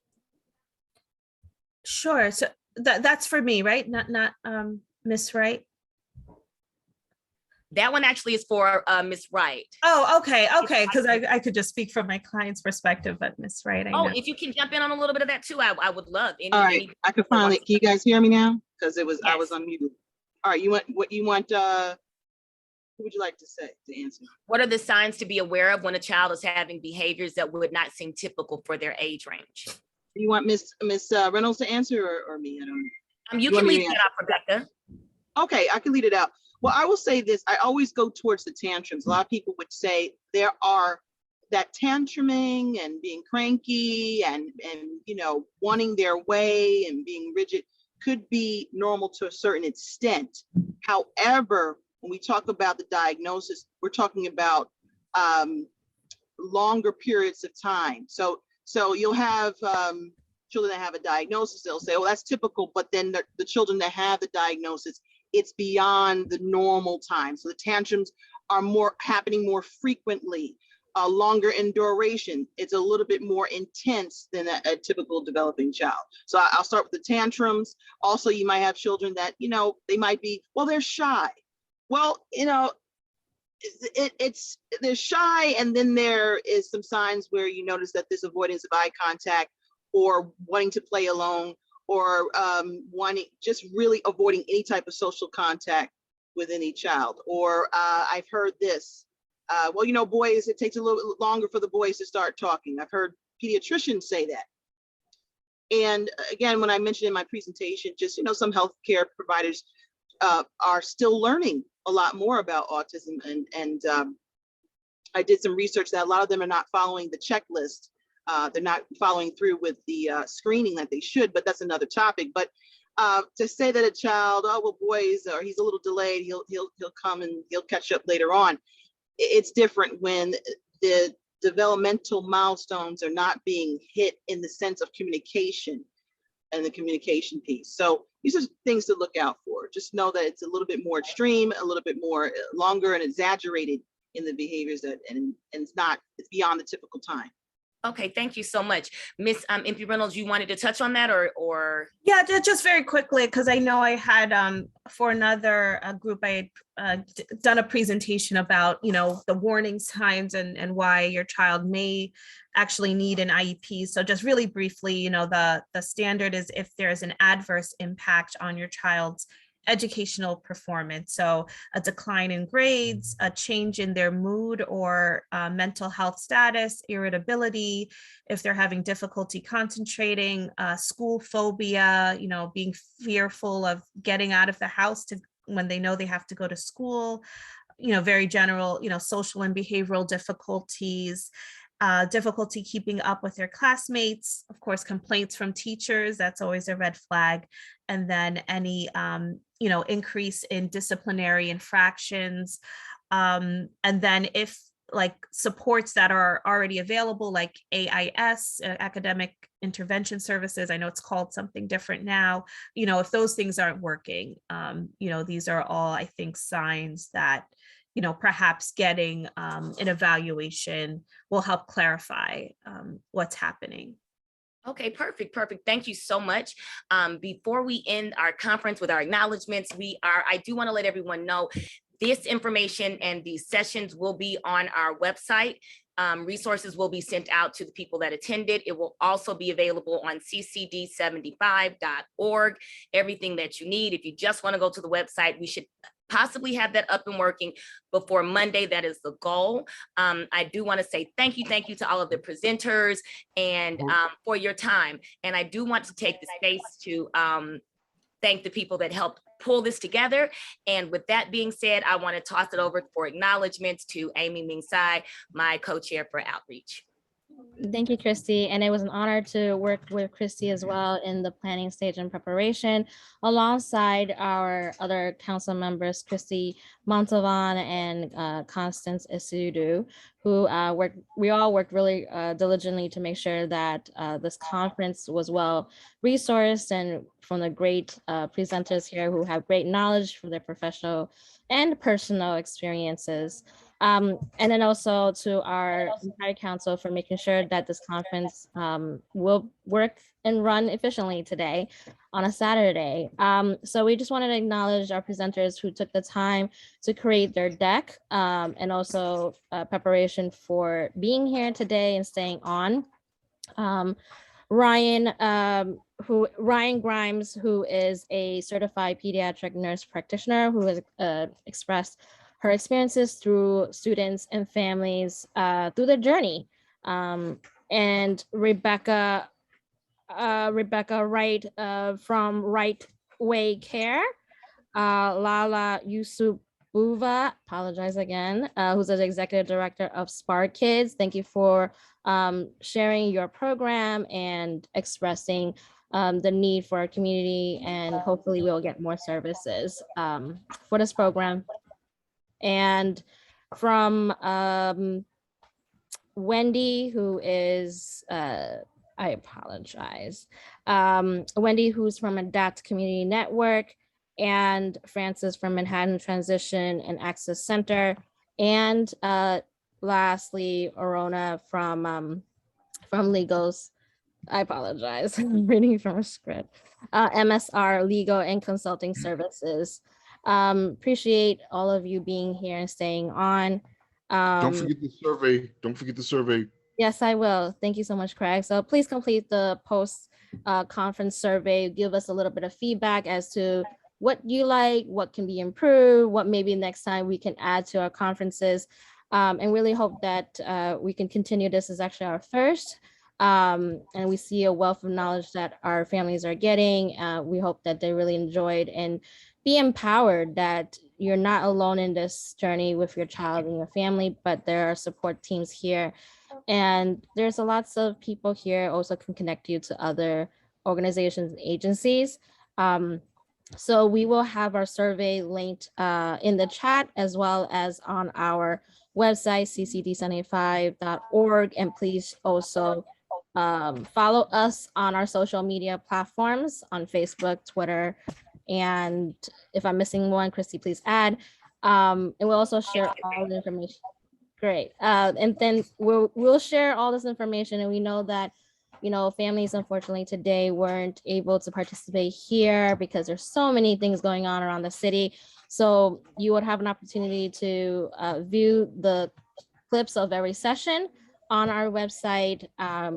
Sure. So that's for me, right? Not Miss Wright. That one actually is for Ms. Wright. Oh, okay, because I could just speak from my client's perspective, but Ms. Wright, I Oh, know. if you can jump in on a little bit of that too, I would love. All right, I could finally, can you guys hear me now? Because I was Yes. unmuted. All right, who would you like to answer? What are the signs to be aware of when a child is having behaviors that would not seem typical for their age range? Do you want Miss Reynolds to answer or me? I don't know. You can lead it out, Rebecca. Okay, I can lead it out. Well, I will say this, I always go towards the tantrums. A lot of people would say there are that tantruming and being cranky and wanting their way and being rigid could be normal to a certain extent. However, when we talk about the diagnosis, we're talking about longer periods of time. So you'll have children that have a diagnosis, they'll say, oh, that's typical, but then the children that have the diagnosis, it's beyond the normal time. So the tantrums are happening more frequently, longer in duration. It's a little bit more intense than a typical developing child. So I'll start with the tantrums. Also, you might have children that, they might be, well, they're shy. Well, they're shy, and then there is some signs where you notice that there's avoidance of eye contact or wanting to play alone or just really avoiding any type of social contact with any child. Or I've heard this, well, boys, it takes a little longer for the boys to start talking. I've heard pediatricians say that. And again, when I mentioned in my presentation, just, some healthcare providers are still learning a lot more about autism. And I did some research that a lot of them are not following the checklist. They're not following through with the screening that they should, but that's another topic. But to say that a child, oh, well, boys, or he's a little delayed, he'll come and he'll catch up later on. It's different when the developmental milestones are not being hit in the sense of communication and the communication piece. So these are things to look out for. Just know that it's a little bit more extreme, a little bit more longer and exaggerated in the behaviors and it's beyond the typical time. Okay, thank you so much. Miss MP Reynolds, you wanted to touch on that or? Yeah, just very quickly, because I know I had for another group, I had done a presentation about, the warning signs and why your child may actually need an IEP. So just really briefly, the standard is if there's an adverse impact on your child's educational performance. So a decline in grades, a change in their mood or mental health status, irritability, if they're having difficulty concentrating, school phobia, being fearful of getting out of the house when they know they have to go to school, very general, social and behavioral difficulties, difficulty keeping up with their classmates, of course, complaints from teachers, that's always a red flag. And then any, increase in disciplinary infractions. And then if supports that are already available, like AIS, academic intervention services, I know it's called something different now, if those things aren't working, these are all, I think, signs that perhaps getting an evaluation will help clarify what's happening. Okay, perfect. Thank you so much. Before we end our conference with our acknowledgements, I do want to let everyone know this information and these sessions will be on our website. Resources will be sent out to the people that attended. It will also be available on CCD75.org. Everything that you need. If you just want to go to the website, we should possibly have that up and working before Monday. That is the goal. I do want to say thank you to all of the presenters and for your time. And I do want to take the space to thank the people that helped pull this together. And with that being said, I want to toss it over for acknowledgements to Amy Ming Tsai, my co-chair for Outreach. Thank you, Christy. And it was an honor to work with Christy as well in the planning stage and preparation, alongside our other council members, Christy Montalvan and Constance Isudu, who we all worked really diligently to make sure that this conference was well resourced and from the great presenters here who have great knowledge for their professional and personal experiences. And then also to our entire council for making sure that this conference will work and run efficiently today on a Saturday. So we just wanted to acknowledge our presenters who took the time to create their deck and also preparation for being here today and staying on. Ryan Grimes, who is a certified pediatric nurse practitioner who has expressed her experiences through students and families through their journey. And Rebecca Wright from Right Way Care, Lala Yusubuva, apologize again, who's the executive director of Spark Kids. Thank you for sharing your program and expressing the need for our community, and hopefully we'll get more services for this program. And from Wendy, who is, I apologize, Wendy, who's from Adapt Community Network, and Francis from Manhattan Transition and Access Center, and lastly, Orona from Legals. I apologize, I'm reading from a script. MSR Legal and Consulting Services. Appreciate all of you being here and staying on. Don't forget the survey. Don't forget the survey. Yes, I will. Thank you so much, Craig. So please complete the post conference survey. Give us a little bit of feedback as to what you like, what can be improved, what maybe next time we can add to our conferences, and really hope that we can continue. This is actually our first, and we see a wealth of knowledge that our families are getting. We hope that they really enjoyed and be empowered, that you're not alone in this journey with your child and your family, but there are support teams here. And there's lots of people here also can connect you to other organizations and agencies. So we will have our survey linked in the chat as well as on our website, ccd75.org. And please also follow us on our social media platforms on Facebook, Twitter, and if I'm missing one, Christy, please add. And we'll also share all the information. Great. And then we'll share all this information. And we know that, you know, families unfortunately today weren't able to participate here because there's so many things going on around the city. So you would have an opportunity to view the clips of every session on our website.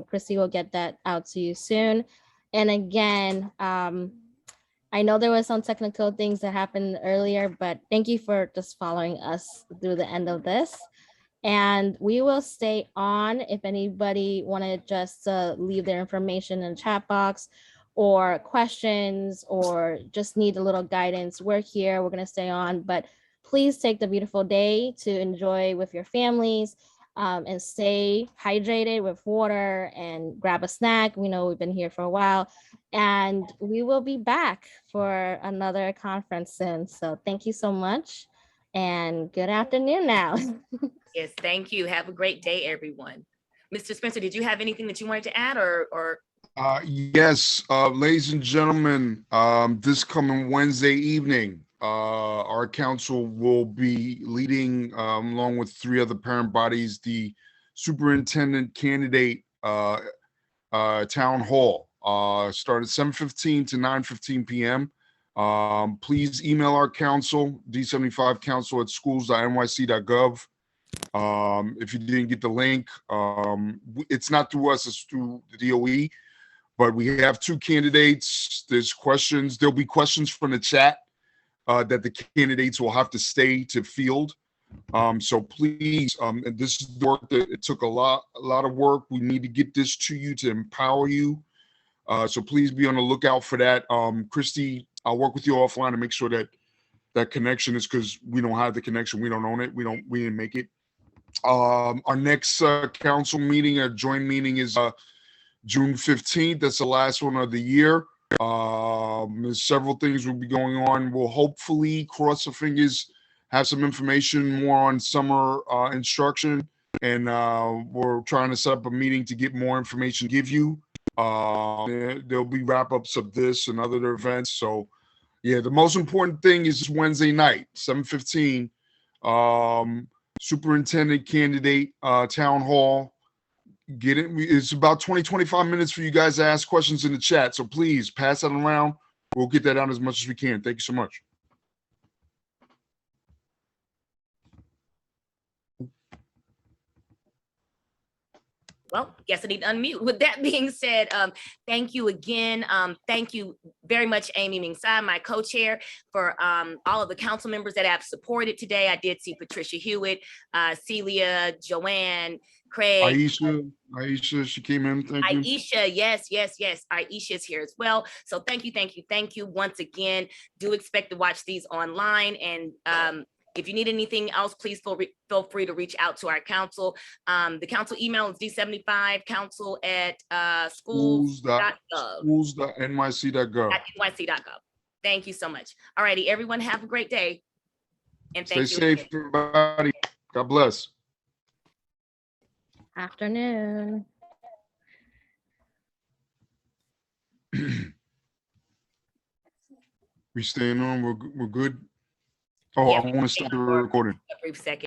Christy will get that out to you soon. And again, I know there was some technical things that happened earlier, but thank you for just following us through the end of this. And we will stay on if anybody wanted just to leave their information in the chat box or questions or just need a little guidance. We're here, we're gonna stay on, but please take the beautiful day to enjoy with your families and stay hydrated with water and grab a snack. We know we've been here for a while and we will be back for another conference soon. So thank you so much and good afternoon now. Yes, thank you. Have a great day, everyone. Mr. Spencer, did you have anything that you wanted to add or? Yes, ladies and gentlemen, this coming Wednesday evening, our council will be leading, along with 3 other parent bodies, the superintendent candidate town hall, start at 7:15 to 9:15 p.m. Please email our council, d75council@schools.nyc.gov. If you didn't get the link, it's not through us, it's through the DOE, but we have 2 candidates. There's questions. There'll be questions from the chat that the candidates will have to stay to field. So please, and this is work that it took a lot of work. We need to get this to you to empower you. So please be on the lookout for that. Christy, I'll work with you offline to make sure that that connection is, because we don't have the connection. We don't own it. We didn't make it. Our next council meeting, a joint meeting, is June 15th. That's the last one of the year. There's several things will be going on. We'll hopefully, cross our fingers, have some information more on summer instruction. And we're trying to set up a meeting to get more information to give you. There'll be wrap-ups of this and other events. So yeah, the most important thing is Wednesday night, 7:15. superintendent candidate town hall. Get it. It's about 20, 25 minutes for you guys to ask questions in the chat. So please pass that around. We'll get that out as much as we can. Thank you so much. Well, guess I need to unmute. With that being said, thank you again. Thank you very much, Amy Mingsai, my co-chair, for all of the council members that have supported today. I did see Patricia Hewitt, Celia, Joanne, Craig. Aisha, she came in. Thank you. Aisha, yes. Aisha is here as well. So thank you once again. Do expect to watch these online, and if you need anything else, please feel free to reach out to our council. The council email is d75council@schools.gov. Schools.nyc.gov. .nyc.gov. Thank you so much. All righty, everyone, have a great day. And Stay thank you. safe, everybody. God bless. Afternoon. We staying on. We're good. Oh, Yeah, I want to start the recording. a brief second.